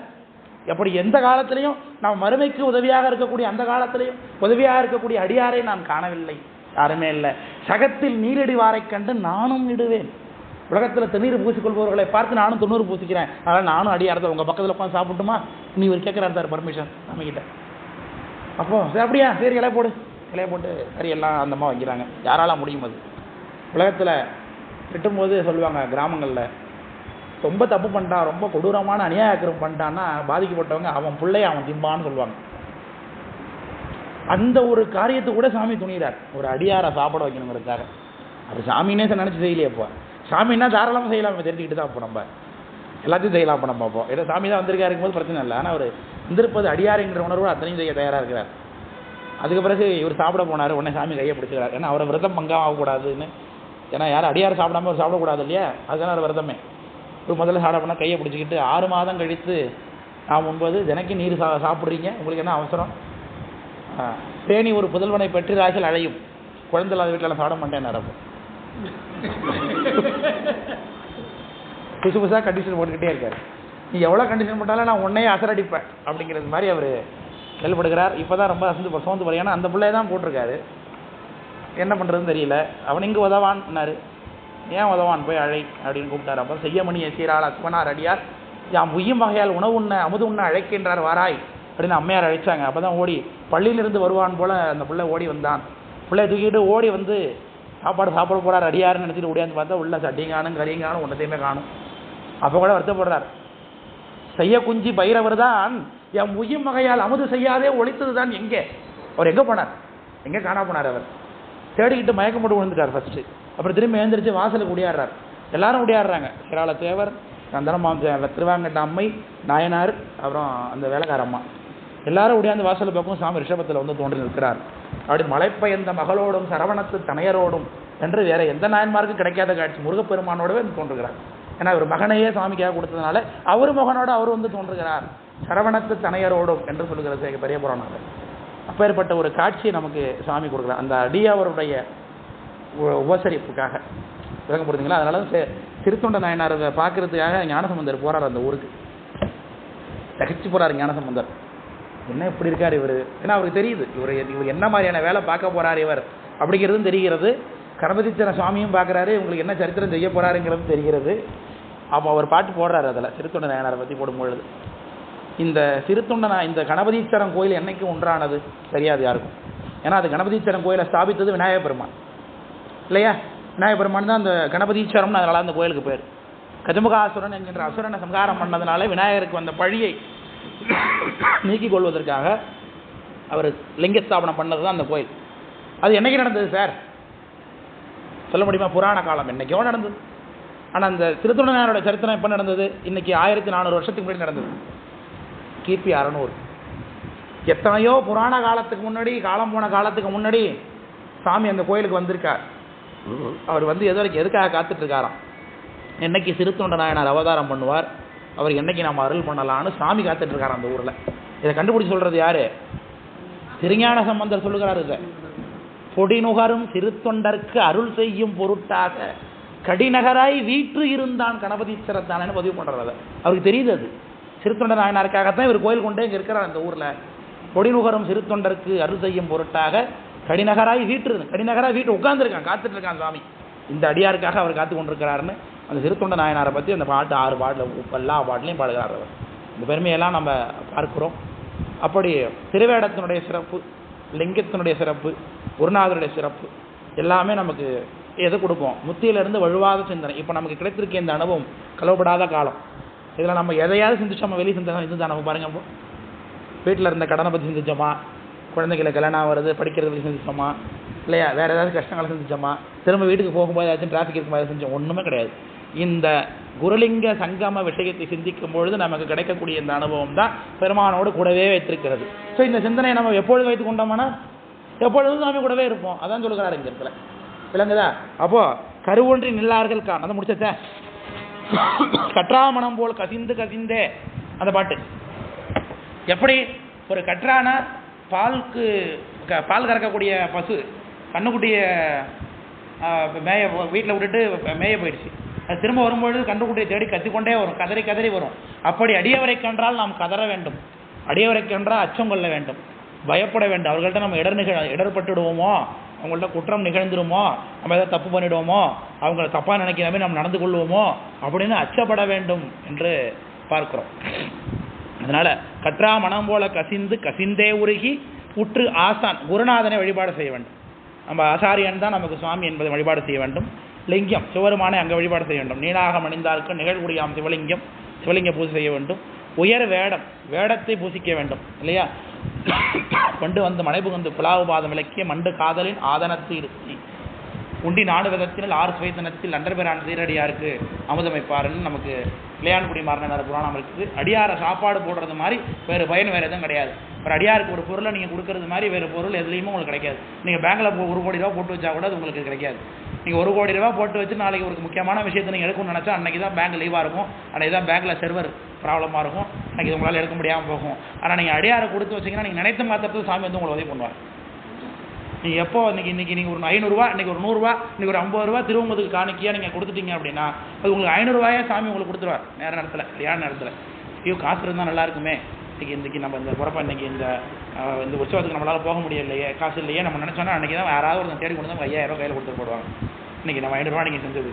[SPEAKER 1] எப்படி எந்த காலத்திலையும் நாம் மறுமைக்கு உதவியாக இருக்கக்கூடிய அந்த காலத்திலையும் உதவியாக இருக்கக்கூடிய அடியாரை நான் காணவில்லை, யாருமே இல்லை. சகத்தில் நீரிடிவாரை கண்டு நானும் இடுவேன். உலகத்தில் தண்ணீர் பூசிக்கொள்பவர்களை பார்த்து நானும் 90 பூசிக்கிறேன், அதனால் நானும் அடியாரத்தை உங்கள் பக்கத்தில் உட்காந்து சாப்பிட்டுமா நீ ஒரு கேட்குறாரு சார் பர்மிஷன் நம்மகிட்ட. அப்போ சரி அப்படியா, சரி இலைய போட்டு சரி எல்லாம் அந்தம்மா வைக்கிறாங்க. யாரால முடியும் அது? உலகத்தில் திட்டும்போது சொல்லுவாங்க கிராமங்களில், ரொம்ப தப்பு பண்ணிட்டான், ரொம்ப கொடூரமான அநியாயக்கிரம் பண்ணிட்டான்னா பாதிக்கப்பட்டவங்க அவன் பிள்ளைய அவன் திம்பான்னு சொல்லுவாங்க. அந்த ஒரு காரியத்தை கூட சாமி துணிகிறார், ஒரு அடியாரை சாப்பிட வைக்கணுங்கிறதுக்காக. அது சாமின்னே நினச்சி செய்யலையே. அப்போ சாமின்னா தாராளமாக செய்யலாம், தெரிஞ்சுக்கிட்டு தான் அப்போ நம்ம எல்லாத்தையும் செய்யலாம். அப்போ நம்ம அப்போ ஏதோ சாமி தான் வந்திருக்கா இருக்கும்போது பிரச்சனை இல்லை. ஆனால் ஒரு வந்திருப்பது அடியாருங்கிற உணர்வு அத்தனையும் செய்ய தயாராக இருக்கிறார். அதுக்கு பிறகு இவர் சாப்பிட போனார், உடனே சாமி கையை பிடிச்சிக்கிறார். ஏன்னா அவரை விரதம் பங்காகக்கூடாதுன்னு. ஏன்னா யாரும் அடியார் சாப்பிடாம அவர் சாப்பிடக்கூடாது இல்லையா, அதுதான் அவர் விரதமே. ஒரு முதல்ல சாப்பிட போனால் கையை பிடிச்சிக்கிட்டு 6 மாதம் கழித்து நாம் உண்பது தினைக்கு நீர் சாப்பிட்றீங்க, உங்களுக்கு என்ன அவசரம்? தேனி ஒரு புதல்வனை பெற்று ராசியில் அழையும், குழந்தை இல்லாத வீட்டில் சாப்பிட மாட்டேன் நடக்கும். புதுசு புதுசாக கண்டிஷன் போட்டுக்கிட்டே இருக்காரு. நீ எவ்வளோ கண்டிஷன் போட்டாலும் நான் உன்னையே அசரடிப்பேன் அப்படிங்கிறது மாதிரி அவர் செயல்படுகிறார். இப்போ தான் ரொம்ப சோர்ந்து போகிறார். ஏன்னா அந்த பிள்ளைய தான் போட்டிருக்காரு, என்ன பண்ணுறதுன்னு தெரியல. அவன் இங்கே உதவான்னாரு, ஏன் உதவான் போய் அழை அப்படின்னு கூப்பிட்டார். அப்போ செய்யமணியை சீராள் அஸ்வனார் அடியார் யாம் உய்யும் வகையால் உணவு உண்ண அமுது உண்ண அழைக்கின்றார் வாராய் அப்படின்னு அம்மையார் அழைச்சாங்க. அப்போ தான் ஓடி பள்ளியிலிருந்து வருவான் போல் அந்த பிள்ளை ஓடி வந்தான். பிள்ளைய தூக்கிட்டு ஓடி வந்து சாப்பாடு போகிறார் அடியாருன்னு நினச்சிட்டு ஓடியாந்து பார்த்தா உள்ள சட்டிங்கானும் கரிங்கானும் ஒன்றத்தையுமே காணும். அப்போ கூட வருத்தப்படுறார். செய்ய குஞ்சி பைரவர் தான் என் உய்யும் வகையால் அமுது செய்யாதே ஒழித்தது தான் எங்கே. அவர் எங்கே போனார், எங்கே காணா போனார்? அவர் தேடிக்கிட்டு மயக்கம் போட்டு விழுந்துட்டார் ஃபர்ஸ்ட்டு. அப்புறம் திரும்பி எழுந்திரிச்சு வாசலுக்கு உடையாடுறார். எல்லாரும் உடையாடுறாங்க. கிரால தேவர், சந்தனமா திருவாங்கட்ட அம்மை, நாயனார், அப்புறம் அந்த வேலைக்கார அம்மா எல்லாரும் உடையாந்து வாசல் பக்கம் சாமி ரிஷபத்தில் வந்து தோன்றி நிற்கிறார். அப்படி மலைப்பயந்த மகளோடும் சரவணத்து தனையரோடும் என்று வேற எந்த நாயன்மாருக்கும் கிடைக்காத காட்சி முருகப்பெருமானோடவே வந்து தோன்றுகிறார். ஏன்னா ஒரு மகனையே சாமிக்காக கொடுத்ததுனால அவர் மகனோட அவர் வந்து தோன்றுகிறார். சரவணத்து தனையரோடும் என்று சொல்லுகிற பெரிய புராணம். அப்பேற்பட்ட ஒரு காட்சியை நமக்கு சாமி கொடுக்குறார் அந்த அடியவருடைய உபசரிப்புக்காக. விளங்க போடுறீங்களா? அதனால திருத்தொண்ட நாயனார் பார்க்கறதுக்காக ஞானசம்பந்தர் போறார் அந்த ஊருக்கு. தகிச்சு போறாரு ஞானசம்பந்தர். என்ன இப்படி இருக்கார் இவர்? ஏன்னா அவருக்கு தெரியுது இவர் என்ன மாதிரியான வேலை பார்க்க போறார் இவர் அப்படிங்கிறதும் தெரிகிறது. கணபதீச்சர சுவாமியும் பார்க்குறாரு, உங்களுக்கு என்ன சரித்திரம் செய்ய போறாருங்கிறது தெரிகிறது. அப்போ அவர் பாட்டு போடுறாரு அதில் திருத்தொண்ட நாயனாரை பற்றி போடும்பொழுது. இந்த இந்த கணபதீச்சரம் கோயில் என்னைக்கு ஒன்றானது தெரியாது யாருக்கும். ஏன்னா அது கணபதீச்சரம் கோயிலை ஸ்தாபித்தது விநாயகப் பெருமான் இல்லையா? விநாயகப் பெருமான் தான் அந்த கணபதீச்சரம்னு அதனால அந்த கோயிலுக்கு பேர். கஜமுகாசுரன் என்கின்ற அசுரனை சம்ஹாரம் பண்ணதுனால விநாயகருக்கு வந்த பழியை நீக்கிக் கொள்வதற்காக அவர் லிங்க ஸ்தாபனம் பண்ணது தான் அந்த கோயில். அது என்னைக்கு நடந்தது சார் சொல்ல முடியுமா? புராண காலம் என்னைக்கோ நடந்தது. ஆனால் அந்த திருத்தொண்டனாரோட சரித்திரம் எப்போ நடந்தது? இன்னைக்கு 1400 வருஷத்துக்கு முன்னாடி நடந்தது. கிபி 600. எத்தனையோ புராண காலத்துக்கு முன்னாடி, காலம் போன காலத்துக்கு முன்னாடி சாமி அந்த கோயிலுக்கு வந்திருக்கார். அவர் வந்து எதுக்காக காத்துட்டு இருக்காராம்? என்னைக்கு திருத்தொண்ட நாயனார் அவதாரம் பண்ணுவார், அவர் என்னைக்கு நாம் அருள் பண்ணலான்னு சாமி காத்துட்டு இருக்காராம் அந்த ஊரில். இதை கண்டுபிடிச்சு சொல்றது யாரு? திருஞான சம்பந்தர் சொல்லுகிறார். இதை பொடிநுகரும் திருத்தொண்டருக்கு அருள் செய்யும் பொருட்டாக கடிநகராய் வீற்று இருந்தான் கணபதீச்சரத்தானு பதிவு பண்றாரு. அவருக்கு தெரியுது அது திருத்தொண்ட நாயனாருக்காகத்தான் இவர் கோயில் கொண்டே இங்கே இருக்கிறார் அந்த ஊரில். பொடிநுகரும் திருத்தொண்டருக்கு அருள் செய்யும் பொருட்டாக கடிநகராய் வீட்டு உட்கார்ந்துருக்கான், காத்துட்டு இருக்கான் சாமி. இந்த அடியாருக்காக அவர் காத்து கொண்டிருக்கிறாருன்னு அந்த திருத்தொண்ட நாயனாரை பற்றி அந்த பாட்டு 6 பாட்டில் எல்லா பாட்டிலையும் பாடுகிறார் அவர். இந்த பெருமையெல்லாம் நம்ம பார்க்கிறோம். அப்படி திருவேடத்தினுடைய சிறப்பு, லிங்கத்தினுடைய சிறப்பு, குருநாதருடைய சிறப்பு எல்லாமே நமக்கு எது கொடுக்கும்? முத்தியிலிருந்து வழுவாத சிந்தனை. இப்போ நமக்கு கிடைத்திருக்க இந்த அனுபவம் கலவப்படாத காலம். இதில் நம்ம எதையாவது சிந்திச்சோமா? வெளியே சிந்தனை நம்ம பாருங்க. இப்போ வீட்டில் இருந்த கடனை பற்றி சிந்திச்சோமா? குழந்தைகளை கல்யாணம் வருது படிக்கிறதுக்கு சிந்திச்சோமா? இல்லையா? வேறு ஏதாவது கஷ்டங்களை சிந்திச்சோமா? திரும்ப வீட்டுக்கு போகும்போது ஏதாச்சும் டிராஃபிக் இருக்கும் போது செஞ்சோம்? ஒன்றுமே கிடையாது. இந்த குருலிங்க சங்கம விஷயத்தை சிந்திக்கும் பொழுது நமக்கு கிடைக்கக்கூடிய இந்த அனுபவம் தான் பெருமானோடு கூடவே வைத்திருக்கிறது. ஸோ இந்த சிந்தனையை நம்ம எப்பொழுது வைத்துக் கொண்டோம்னா எப்பொழுதும் நாம கூடவே இருப்போம். அதான் சொல்லுகிறாரு இந்த இடத்துல. விளங்குதா? அப்போ கருவொன்றி நில்லார்கள் அதை முடிச்ச கற்றாமணம் போல் கசிந்தே அந்த பாட்டு. எப்படி ஒரு கற்றான பால் கறக்கக்கூடிய பசு கண்ணுக்குட்டிய வீட்டில் விட்டுட்டு மேய போயிடுச்சு. அது திரும்ப வரும்பொழுது கண்ணுக்குட்டியை தேடி கத்திக்கொண்டே வரும், கதறி வரும். அப்படி அடியவரை கண்டால் நாம் கதற வேண்டும், அடியவரை கண்டால் அச்சம் கொள்ள வேண்டும், பயப்பட வேண்டும். அவர்கள்ட்ட நம்ம இடர்பட்டுடுவோமோ, அவங்கள்ட்ட குற்றம் நிகழ்ந்துருமோ, நம்ம ஏதாவது தப்பு பண்ணிடுவோமோ, அவங்களை தப்பாக நினைக்கிறமே நம்ம நடந்து கொள்வோமோ அப்படின்னு அச்சப்பட வேண்டும் என்று பார்க்கிறோம். அதனால கற்றா மனம் போல கசிந்தே உருகி உற்று ஆசான் குருநாதனை வழிபாடு செய்ய வேண்டும். நம்ம ஆசாரியன் தான் நமக்கு சுவாமி என்பதை வழிபாடு செய்ய வேண்டும். லிங்கம் சிவருமானை அங்கே வழிபாடு செய்ய வேண்டும். நீனாகம் அணிந்தாருக்கு நிகழ்குடியாம் சிவலிங்க பூஜை செய்ய வேண்டும். உயர் வேடத்தை பூசிக்க வேண்டும் இல்லையா? கொண்டு வந்து மனைபுகுந்து புலாவு பாதம் விளக்கிய மண்டு காதலின் ஆதனத்து இருத்தி உண்டி நாடு விதத்தில் 6 சுவைத்தனத்தில் அன்றபெறான் சீரடியாருக்கு அமுதமைப்பாருன்னு நமக்கு இளையான்குடி மாறினார் புராணம் இருக்குது. அடியாரை சாப்பாடு போடுறது மாதிரி வேறு பயன் வேறு எதுவும் கிடையாது. ஒரு அடியாருக்கு ஒரு பொருளை நீங்கள் கொடுக்கறது மாதிரி வேறு பொருள் எதுலேயுமே உங்களுக்கு கிடைக்காது. நீங்கள் பேங்கில் 1 கோடி ரூபா போட்டு வச்சா கூட அது உங்களுக்கு கிடைக்காது. நீங்கள் 1 கோடி ரூபா போட்டு வச்சு நாளைக்கு ஒரு முக்கியமான விஷயத்தை நீங்கள் எடுக்கணும்னு நினச்சா அன்றைக்கி தான் பேங்க் லீவாக இருக்கும், அன்றைக்கி தான் பேங்க்கில் சர்வர் ப்ராப்ளமாக இருக்கும், அன்றைக்கி உங்களால் எடுக்க முடியாமல் போகும். ஆனால் நீங்கள் அடியாரை கொடுத்து வச்சிங்கன்னா நீங்கள் நினைத்த மாத்திரத்தில் சாமி வந்து உங்களை உதவி பண்ணுவார். நீங்கள் எப்போ இன்றைக்கி நீங்கள் ஒரு 500 ரூபா, இன்றைக்கி ஒரு 100 ரூபா, இன்றைக்கி ஒரு 50 ரூபா திருவங்கத்துக்கு காணிக்கையாக நீங்கள் கொடுத்துட்டீங்க அப்படின்னா அது உங்களுக்கு 500 ரூபாயே சாமி உங்களுக்கு கொடுத்துருவார் நேர நேரத்தில், சரியான நேரத்தில். ஐயோ காசு இருந்தால் நல்லா இருக்குமே, இன்றைக்கி நம்ம இந்த பிறப்பா இன்றைக்கி இந்த உற்சவத்துக்கு நம்மளால் போக முடியலையே, காசு இல்லையே நம்ம நினச்சோன்னா அன்றைக்கி தான் யாராவது ஒரு தேடி கொண்டு வந்து 5000 ரூபா கையில் கொடுத்துட்டு போடுவாங்க. இன்றைக்கி நம்ம 500 ரூபா நீங்கள் செஞ்சது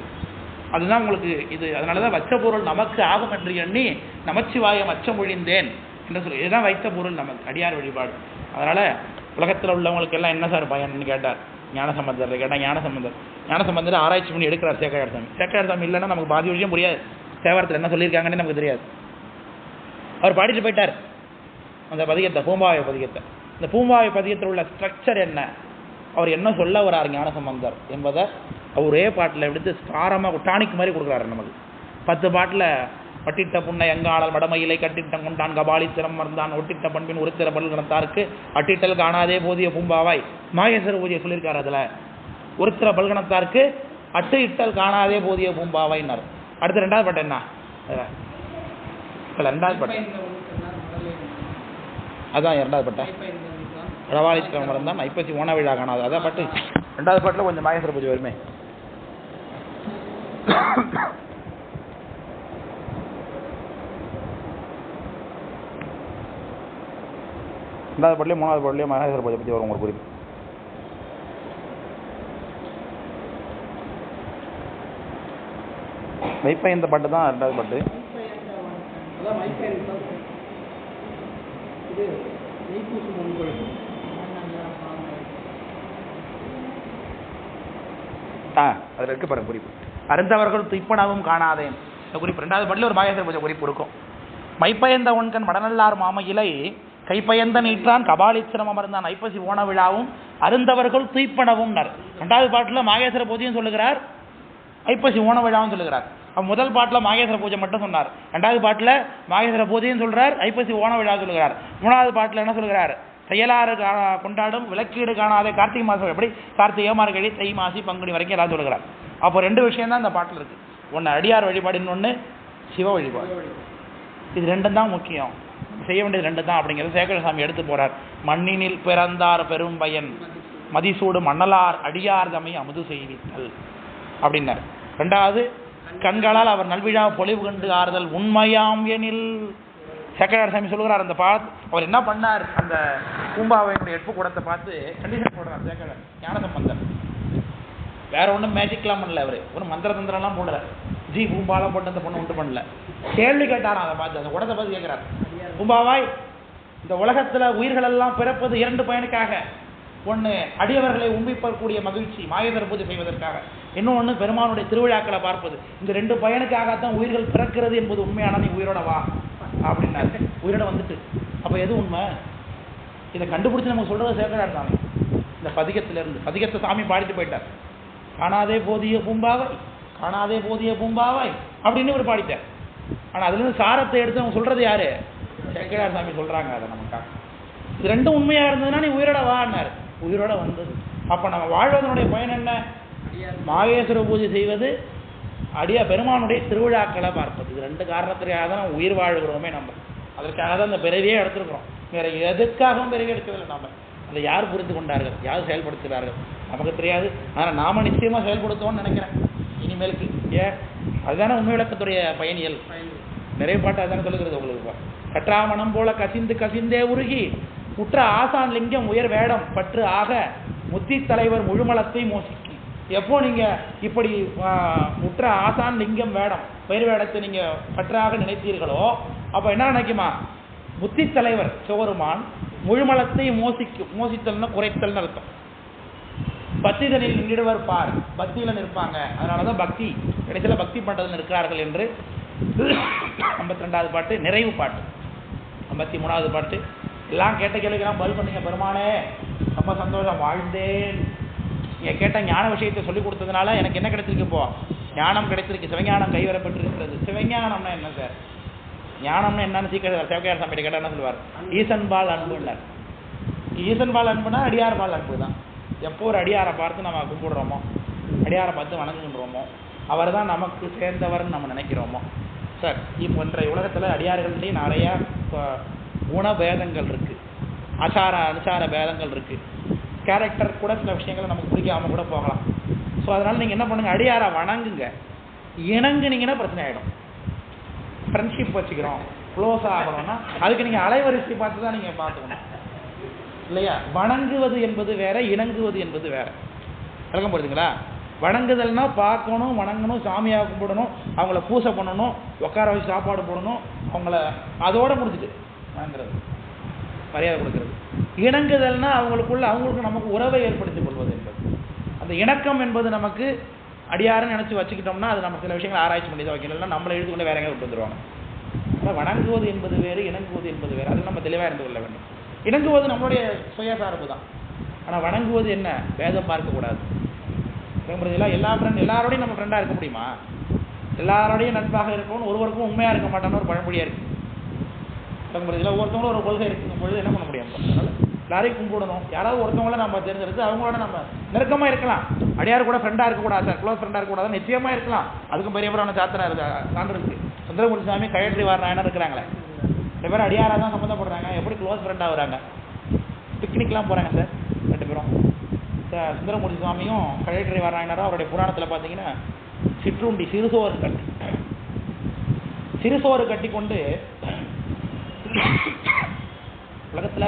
[SPEAKER 1] அதுதான் உங்களுக்கு இது. அதனால தான் வச்ச பொருள் நமக்கு ஆகும் என்று எண்ணி நமச்சிவாயம் அச்சம் ஒழிந்தேன் என்று சொல்லி இதுதான் வைத்த பொருள் நமக்கு அடியார் வழிபாடு. அதனால் உலகத்தில் உள்ளவங்களுக்கு எல்லாம் என்ன சார் பயன்னு கேட்டார் ஞானசம்பந்தர். கேட்டால் ஞானசம்பந்தர் ஆராய்ச்சி பண்ணி எடுக்கிறார் சேக்கரார் சாமி. சேக்கரார் சாமி இல்லைன்னா நமக்கு பாதி விஷயம் புரியாது, தேவாரத்தில் என்ன சொல்லியிருக்காங்கன்னு நமக்கு தெரியாது. அவர் பாடிட்டு போயிட்டார் அந்த பதிகத்தை, பூம்பாவை பதிகத்தை. இந்த பூம்பாவை பதிகத்தில் உள்ள ஸ்ட்ரக்சர் என்ன, அவர் என்ன சொல்ல வரார் ஞானசம்பந்தர் என்பதை அவரே பாட்டில் எடுத்து சாரமாக டானிக் மாதிரி கொடுக்குறாரு நமக்கு. 10 பாட்டில் பட்டிட்ட புண்ணை எங்காளல் மடமையிலை கட்டிட்டம் கொண்டான் கபாலித்திரம் மறந்தான் ஒட்டிட்ட பண்பின் ஒருத்திர பல்கணத்தாருக்கு அட்டிட்டல் காணாதே போதிய பூம்பாவாய் மாகேஸ்வர பூஜையை சொல்லியிருக்காரு. அதில் ஒருத்திர பல்கணத்தாருக்கு அட்டு இட்டல் காணாதே போதிய பூம்பாவாய்னார். அடுத்து 2வது பாட்டு என்ன, 2வது பாட்டு அதான் 2வது பாட்டா கபாலித்திரம் மறந்தான் ஐப்பசி ஓன விழா காணாது அதான் பாட்டு. 2வது பாட்டில் கொஞ்சம் மாகேஸ்வர பூஜை வருமே. ரெண்டாவது பாட்டிலையும் 3வது பாட்டிலையும் மகேஸ்வர பூஜை பற்றி வரும் உங்களுக்கு குறிப்பு. வைப்பயந்த பாட்டு தான் 2வது பாட்டு. அதில் இருக்கு பாருங்க குறிப்பு. அருந்தவர்கள் துய்ப்பனவும் காணாதேன் இந்த குறிப்பு 2வது பாட்டில் ஒரு மகேஸ்வர பூஜை குறிப்பு இருக்கும். மைப்பயந்த ஒன்கண் மடநல்லார் மாமையிலை கைப்பயந்த நீற்றான் கபாலித்திரம் அமர்ந்தான் ஐப்பசி ஓன விழாவும் அருந்தவர்கள் துய்ப்பனவும். 2வது பாட்டில் மாகேஸ்வர பூஜையும் சொல்லுகிறார், ஐப்பசி ஓன விழாவும் சொல்லுகிறார். முதல் பாட்டில் மாகேஸ்வர பூஜை மட்டும் சொன்னார், 2வது பாட்டில் மாகேஸ்வர பூஜையும் சொல்கிறார், ஐப்பசி ஓன விழா சொல்லுகிறார். 3வது பாட்டில் என்ன சொல்கிறார், தையலாறு கொண்டாடும் விளக்கீடு காணாத கார்த்திகை மாதம் எப்படி கார்த்திகை மார்கழி தை மாசி பங்குனி வரைக்கும் எல்லாம் சொல்லுகிறார். அப்போ 2 விஷயம் தான் இந்த பாட்டில் இருக்குது. ஒன்று அடியார் வழிபாடு, இன்னொன்று சிவ வழிபாடு. இது 2 தான் முக்கியம், செய்ய வேண்டியது 2 தான் அப்படிங்கிறது சேகரசாமி எடுத்து போறார். மண்ணினில் பிறந்தார் பெரும் பயன் மதிசூடு மண்ணலார் அடியார் தம்மை அமுது செய்வித்தல் அப்படின்னார். 2வது கண்களால் அவர் நல்விழா பொலிவு கண்டு ஆறுதல் உண்மையாம் எனில். சேக்கரார் சொல்லுகிறார் அந்த பாத் அவர் என்ன பண்ணார், அந்த பூம்பாவையினுடைய எடுப்பு கூடத்தை பார்த்து கண்டிஷன் போடுறார் சேக்கரார் ஞானசம்பந்தர். வேற ஒன்றும் மேஜிக்லாம் பண்ணல, அவர் ஒரு மந்திர தந்திரம்லாம் போடல, பூம்பாலாம் போட்டு அந்த பொண்ணு உண்டு பண்ணல. கேள்வி கேட்டாராம் அதை பார்த்து, அந்த குடத்தை பார்த்து கேட்கிறார், பூம்பாவாய் இந்த உலகத்துல உயிர்கள் எல்லாம் பிறப்பது 2 பயனுக்காக. ஒன்று அடியவர்களை உண்பிப்பக்கூடிய மகிழ்ச்சி மாகேஸ்வர பூஜை செய்வதற்காக, இன்னொன்று பெருமானுடைய திருவிழாக்களை பார்ப்பது. இந்த 2 பயனுக்காகத்தான் உயிர்கள் பிறக்கிறது என்பது உண்மையான நீ உயிரோட வா அப்படின்னாரு. உயிரோட வந்துட்டு அப்போ எது உண்மை இதை கண்டுபிடிச்சி நமக்கு சொல்றதை சேர்க்கிறார் சாமி. இந்த பதிகத்திலிருந்து பதிகத்தை சாமி பாடிட்டு போயிட்டார். காணாதே போதிய பூம்பாவை காணாதே போதிய பூம்பாவை அப்படின்னு ஒரு பாடிட்டார். ஆனால் அதுலேருந்து சாரத்தை எடுத்து அவங்க சொல்றது யாரு, சேக்கரார் சாமி சொல்றாங்க. அதை நமக்காக இது 2 உண்மையா இருந்ததுன்னா நீ உயிரோட வான்னாரு. உயிரோட வந்தது. அப்ப நம்ம வாழ்வதனுடைய பயன் என்ன, மாகேஸ்வர பூஜை செய்வது, அடியா பெருமானுடைய திருவிழாக்களை பார்ப்பது. இது 2 காரணத்திற்காக தான் நம்ம உயிர் வாழ்கிறோமே. நம்ம அதற்காக தான் இந்த பிறவியே எடுத்திருக்கிறோம், வேற எதுக்காகவும் பிறவி எடுக்கவில்லை. நம்ம அதை யார் புரிந்து கொண்டார்கள், யார் செயல்படுத்துகிறார்கள் நமக்கு தெரியாது. ஆனால் நாம நிச்சயமா செயல்படுத்துவோம்னு நினைக்கிறேன் இனிமேலுக்கு. ஏன் அதுதானே உண்மை விளக்கத்துடைய பயனியல். நிறைய பாட்டு அதானே சொல்லுகிறது உங்களுக்கு. கற்றாமணம் போல கசிந்து கசிந்தே உருகி உற்ற ஆசான் லிங்கம் உயர் வேடம் பற்று ஆக முத்தி தலைவர் முழுமலத்தை மோசிக்கு. எப்போ நீங்க இப்படி உற்ற ஆசான் லிங்கம் வேடம் பயிர் வேடத்தை நீங்க பற்றாக நினைத்தீர்களோ அப்ப என்ன நினைக்குமா, புத்தி தலைவர் சிவருமான் முழுமலத்தை மோசிக்கும். மோசித்தல்னா குறைத்தல்னு அர்த்தம். பக்திதனில் நின்றுவர் பார், பக்தியில நிற்பாங்க. அதனாலதான் பக்தி கடைசியில பக்தி பண்றதுன்னு இருக்கிறார்கள் என்று 52வது பாட்டு நிறைவு பாட்டு. 53வது பாட்டு எல்லாம் கேட்ட கேள்விக்கெல்லாம் பதில் பண்ணீங்க பெருமானே, ரொம்ப சந்தோஷம், வாழ்ந்தேன் நீங்கள் கேட்ட ஞான விஷயத்தை சொல்லிக் கொடுத்ததுனால எனக்கு என்ன கிடைச்சிருக்கு? இப்போ ஞானம் கிடைச்சிருக்கு, சிவஞானம் கைவரப்பட்டிருக்கிறது. சிவஞானம்னா என்ன சார்? ஞானம்னா என்னன்னு சீக்கிரம் சிவகையார் சாமிகிட்ட கேட்டால் என்ன சொல்லுவார்? ஈசன்பால் அன்புன்னார். ஈசன்பால் அன்புனா அடியார்பால் அன்பு தான். எப்போ ஒரு அடியாரை பார்த்து நம்ம கும்பிடுறோமோ, அடியாரை பார்த்து வணங்குகின்றோமோ, அவர் தான் நமக்கு சேர்ந்தவர்னு நம்ம நினைக்கிறோமோ சார். இப்போ இன்றைய உலகத்தில் அடியார்கள்லேயும் நிறையா குணபேதங்கள் இருக்குது, அனுசார பேதங்கள் இருக்குது. கேரக்டர் கூட சில விஷயங்கள் நமக்கு பிடிக்காமல் கூட போகலாம். ஸோ அதனால் நீங்கள் என்ன பண்ணுங்கள், அடியாரை வணங்குங்க. இணங்குனீங்கன்னா பிரச்சனை ஆகிடும். ஃப்ரெண்ட்ஷிப் வச்சுக்கிறோம், க்ளோஸ் ஆகணும்னா அதுக்கு நீங்கள் அலைவரிசை பார்த்து தான் நீங்கள் பார்த்துக்கணும் இல்லையா? வணங்குவது என்பது வேற, இணங்குவது என்பது வேற. விளக்கம் போடுதுங்களா? வணங்குதல்னா பார்க்கணும், வணங்கணும், சாமியாக கும்பிடணும், அவங்கள பூசை பண்ணணும், உட்கார வச்சு சாப்பாடு போடணும், அவங்கள அதோடு முடிச்சுட்டு வணங்குறது, மரியாதை கொடுக்கறது. இணங்குதல்னா அவங்களுக்கு நமக்கு உறவை ஏற்படுத்திக் கொள்வது என்பது. அந்த இணக்கம் என்பது நமக்கு அடியாருன்னு நினச்சி வச்சுக்கிட்டோம்னா அது நம்ம சில விஷயங்கள் ஆராய்ச்சி பண்ணி தான் வைக்கணும், இல்லைன்னா நம்மளை எழுதுக்கொண்டு வேற எங்கேயும் விட்டு வந்துடுவாங்க. ஆனால் வணங்குவது என்பது வேறு, இணங்குவது என்பது வேறு. அது நம்ம தெளிவாக இருந்து கொள்ள வேண்டும். இணங்குவது நம்மளுடைய சுயசார்பு தான். ஆனால் வணங்குவது என்ன? வேதம் பார்க்கக்கூடாது. எல்லாரோடையும் நம்ம ஃப்ரெண்டாக இருக்க முடியுமா? எல்லாரோடையும் நட்பாக இருக்கணும்னு ஒருவருக்கும் உண்மையாக இருக்க மாட்டான்னு ஒரு பழமொழியாக இருக்குது. ஒவ்வொருத்தவங்களும் ஒரு கொள்கை இருக்கும் பொழுது என்ன பண்ண முடியும்? அதனால எல்லாரையும் கும்பிடணும். யாராவது ஒருத்தவங்கள நம்ம தேர்ந்தெடுத்து அவங்களோட நம்ம நெருக்கமாக இருக்கலாம். அடியார் கூட ஃப்ரெண்டாக இருக்கக்கூடாது சார், க்ளோஸ் ஃப்ரெண்டாக இருக்கக்கூடாது, நிச்சயமாக இருக்கலாம். அதுக்கும் பெரிய புராண சாத்திரம் சான்று இருக்குது. சுந்தரமூர்த்தி சாமி, கயற்றி வாரணாயனர் இருக்கிறாங்களே, ரெண்டு பேரும் அடியாராக தான் சம்மந்தப்படுறாங்க. எப்படி க்ளோஸ் ஃப்ரெண்டாக வராங்க? பிக்னிக்லாம் போகிறாங்க சார் ரெண்டு பேரும். சுந்தரமூர்த்தி சுவாமியும் கயற்றி வாரணாயனரும் அவருடைய புராணத்தில் பார்த்தீங்கன்னா சிற்றுண்டி சிறுசோறு கட்டி கொண்டு உலகத்தில்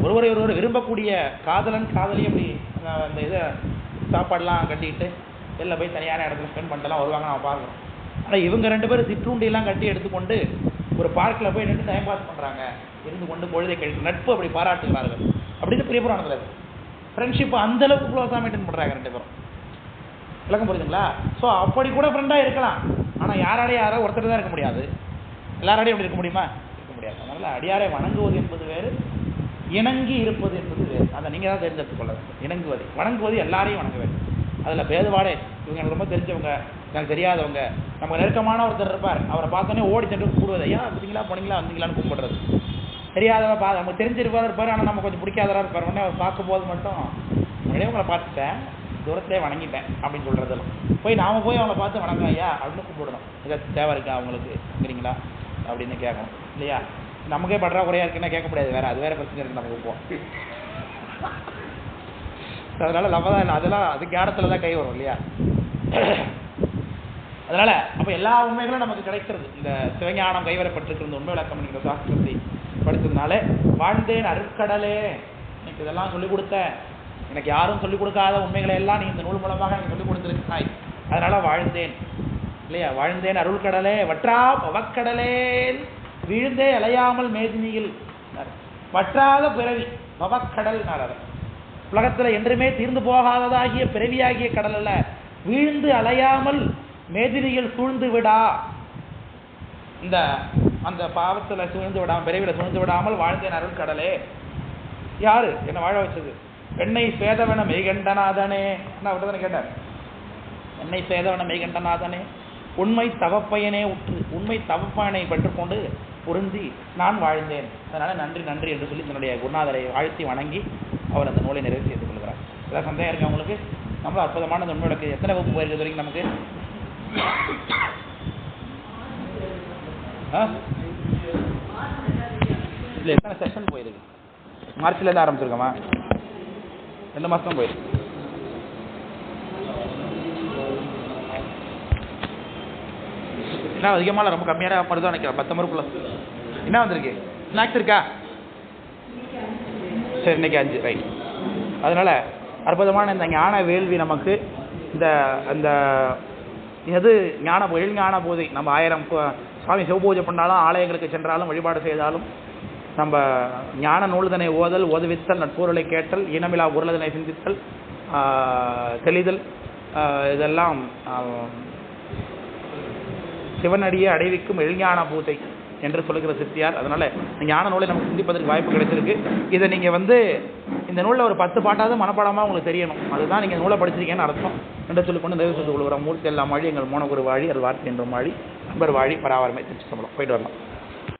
[SPEAKER 1] ஒருவர் விரும்பக்கூடிய காதலன் காதலி அப்படி அந்த இதை சாப்பாடெலாம் கட்டிக்கிட்டு வெளில போய் தனியான இடத்துல ஸ்பெண்ட் பண்ணிட்டுலாம் வருவாங்க, நம்ம பார்க்குறோம். ஆனால் இவங்க ரெண்டு பேரும் சிற்றுண்டியெல்லாம் கட்டி எடுத்துக்கொண்டு ஒரு பார்க்கில் போய் நின்று டைம் பாஸ் பண்ணுறாங்க, இருந்து கொண்டு பொழுதை கழித்து நட்பு அப்படி பாராட்டுகிறார்கள் அப்படின்னு பெரிய புராணத்தில் இருக்குது. ஃப்ரெண்ட்ஷிப் அந்தளவுக்கு க்ளோஸாக மெயின்டைன் பண்ணுறாங்க ரெண்டு பேரும். விளக்கம் புரியுதுங்களா? ஸோ அப்படி கூட ஃப்ரெண்டாக இருக்கலாம். ஆனால் யாராலையும் ஒருத்தர் தான் இருக்க முடியாது. எல்லாரோடையும் அப்படி இருக்க முடியுமா? இருக்க முடியாது. அதனால் அடியாரை வணங்குவது என்பது வேறு, இணங்கி இருப்பது என்பது வேறு. அதை நீங்கள் தான் தேர்ந்தெடுத்துக் கொள்ள வேண்டும். இணங்குவது, வணங்குவது எல்லாரையும் வணங்க வேண்டும். அதில் பேதுபாடே இவங்க எனக்கு ரொம்ப தெரிஞ்சவங்க, எனக்கு தெரியாதவங்க, நம்ம நெருக்கமான ஒருத்தர் இருப்பார், அவரை பார்த்தோன்னே ஓடி சென்று கூடுவது, ஐயா பார்த்தீங்களா போனீங்களா வந்தீங்களான்னு கும்பிடுறது. தெரியாதவ நமக்கு தெரிஞ்சிருப்பார், ஆனால் நம்ம கொஞ்சம் பிடிக்காதவராக இருப்பார். உடனே அவர் பார்க்கும்போது மட்டும் உடனே உங்களை பார்த்துட்டேன், தூரத்திலே வணங்கிட்டேன் அப்படின்னு சொல்கிறதெல்லாம் போய் நாம் போய் அவங்கள பார்த்து வணங்க ஐயா அப்படின்னு கூப்பிடணும். ஏதாச்சும் தேவை இருக்கா அவங்களுக்கு இருக்கிறீங்களா அப்படின்னு கேட்கணும் இல்லையா? நமக்கே படுறா குறையாக இருக்குன்னா கேட்க முடியாது, வேறு அது வேறு பிரச்சனை இருக்குது நமக்கு. இப்போ அதனால் நம்ம தான் அதெல்லாம் அதுக்கு இடத்துல தான் கை வரும் இல்லையா? அதனால் அப்போ எல்லா உண்மைகளும் நமக்கு கிடைக்கிறது. இந்த சிவஞானம் கைவரப்பட்டிருக்கிற உண்மை விளக்கம் பண்ணிக்கிற சாஸ்திரத்தை படித்ததுனால வாழ்ந்தேன் அருட்கடலே, எனக்கு இதெல்லாம் சொல்லிக் கொடுத்தேன், எனக்கு யாரும் சொல்லிக் கொடுக்காத உண்மைகளை எல்லாம் நீ இந்த நூல் மூலமாக எனக்கு சொல்லிக் கொடுத்துருக்காய், அதனால் வாழ்ந்தேன் இல்லையா? வாழ்ந்தேன் அருள்கடலே வற்றா பவக்கடலே வீழ்ந்தே அலையாமல் மேதினியில். வற்றாத பிறவி பவக்கடல் நாளர், உலகத்தில் என்றுமே தீர்ந்து போகாததாகிய பிறவியாகிய கடல் அல்ல, வீழ்ந்து அலையாமல் மேதினியில் சூழ்ந்து விடா. இந்த அந்த பாவத்தில் சூழ்ந்து விடாமல், பிறவியில் சூழ்ந்து விடாமல் வாழ்ந்தேன் அருள் கடலே. யாரு என்ன வாழ வச்சது? என்னை சேதவன மெய்கண்டநாதனே. என்ன அவர்தானே கேட்டார்? என்னை சேதவன மெய்கண்டநாதனே, உண்மை தவப்பயனே உற்று, உண்மை தவப்பயனை பெற்றுக்கொண்டு பொருந்தி நான் வாழ்ந்தேன், அதனால் நன்றி நன்றி என்று சொல்லி தன்னுடைய குருநாதரை வாழ்த்தி வணங்கி அவர் அந்த நூலை நிறைவு செய்து கொள்கிறார். ஏதாவது சந்தேகம் இருக்கு அவங்களுக்கு? நம்மளும் அற்புதமான அந்த உண்மையோட எத்தனை வகுப்பு போயிருக்கிறது வரைக்கும் நமக்கு? இல்லை எத்தனை செஷன் போயிருக்கு? மார்ச்லேருந்து ஆரம்பிச்சிருக்கோமா? 2 மாதம் தான் போயிருக்கு. என்ன அதிகமாக ரொம்ப கம்மியான மாதிரி தான் நினைக்கிறேன். 10 மணிக்குள்ள என்ன வந்திருக்கு? ஸ்நாக்ஸ் இருக்கா? சரி, இன்னைக்கு 5 ரைட். அதனால் அற்புதமான இந்த ஞான வேள்வி நமக்கு இந்த அந்த எது ஞான போதை நம்ம 1000 சுவாமி சிவபூஜை பண்ணாலும், ஆலயங்களுக்கு சென்றாலும், வழிபாடு செய்தாலும், நம்ம ஞான நூல்தனை ஓதல், ஓதுவித்தல், நட்பொருளை கேட்டல், இனமிலா உருளதனை சிந்தித்தல், தெளிதல், இதெல்லாம் சிவனடியை அடைவிக்கும் எழிஞான பூஜை என்று சொல்லுகிற சித்தியார். அதனால் ஞான நூலை நமக்கு சிந்திப்பதற்கு வாய்ப்பு கிடைச்சிருக்கு. இதை நீங்கள் இந்த நூலில் ஒரு 10 பாட்டாவது மனப்பாடமாக உங்களுக்கு தெரியணும். அதுதான் நீங்கள் நூலை படிச்சிருக்கேன்னு அர்த்தம் என்று சொல்லிக்கொண்டு நிறைவு செய்து கொள்கிறோம். மூர்த்தி எல்லாம் வாழி எங்கள் மோனகுரு வாழி அது வார்த்தை என்றும் வாழி நண்பர் வாழி பராவரமே திருச்சி சம்பளம் போயிட்டு வரலாம்.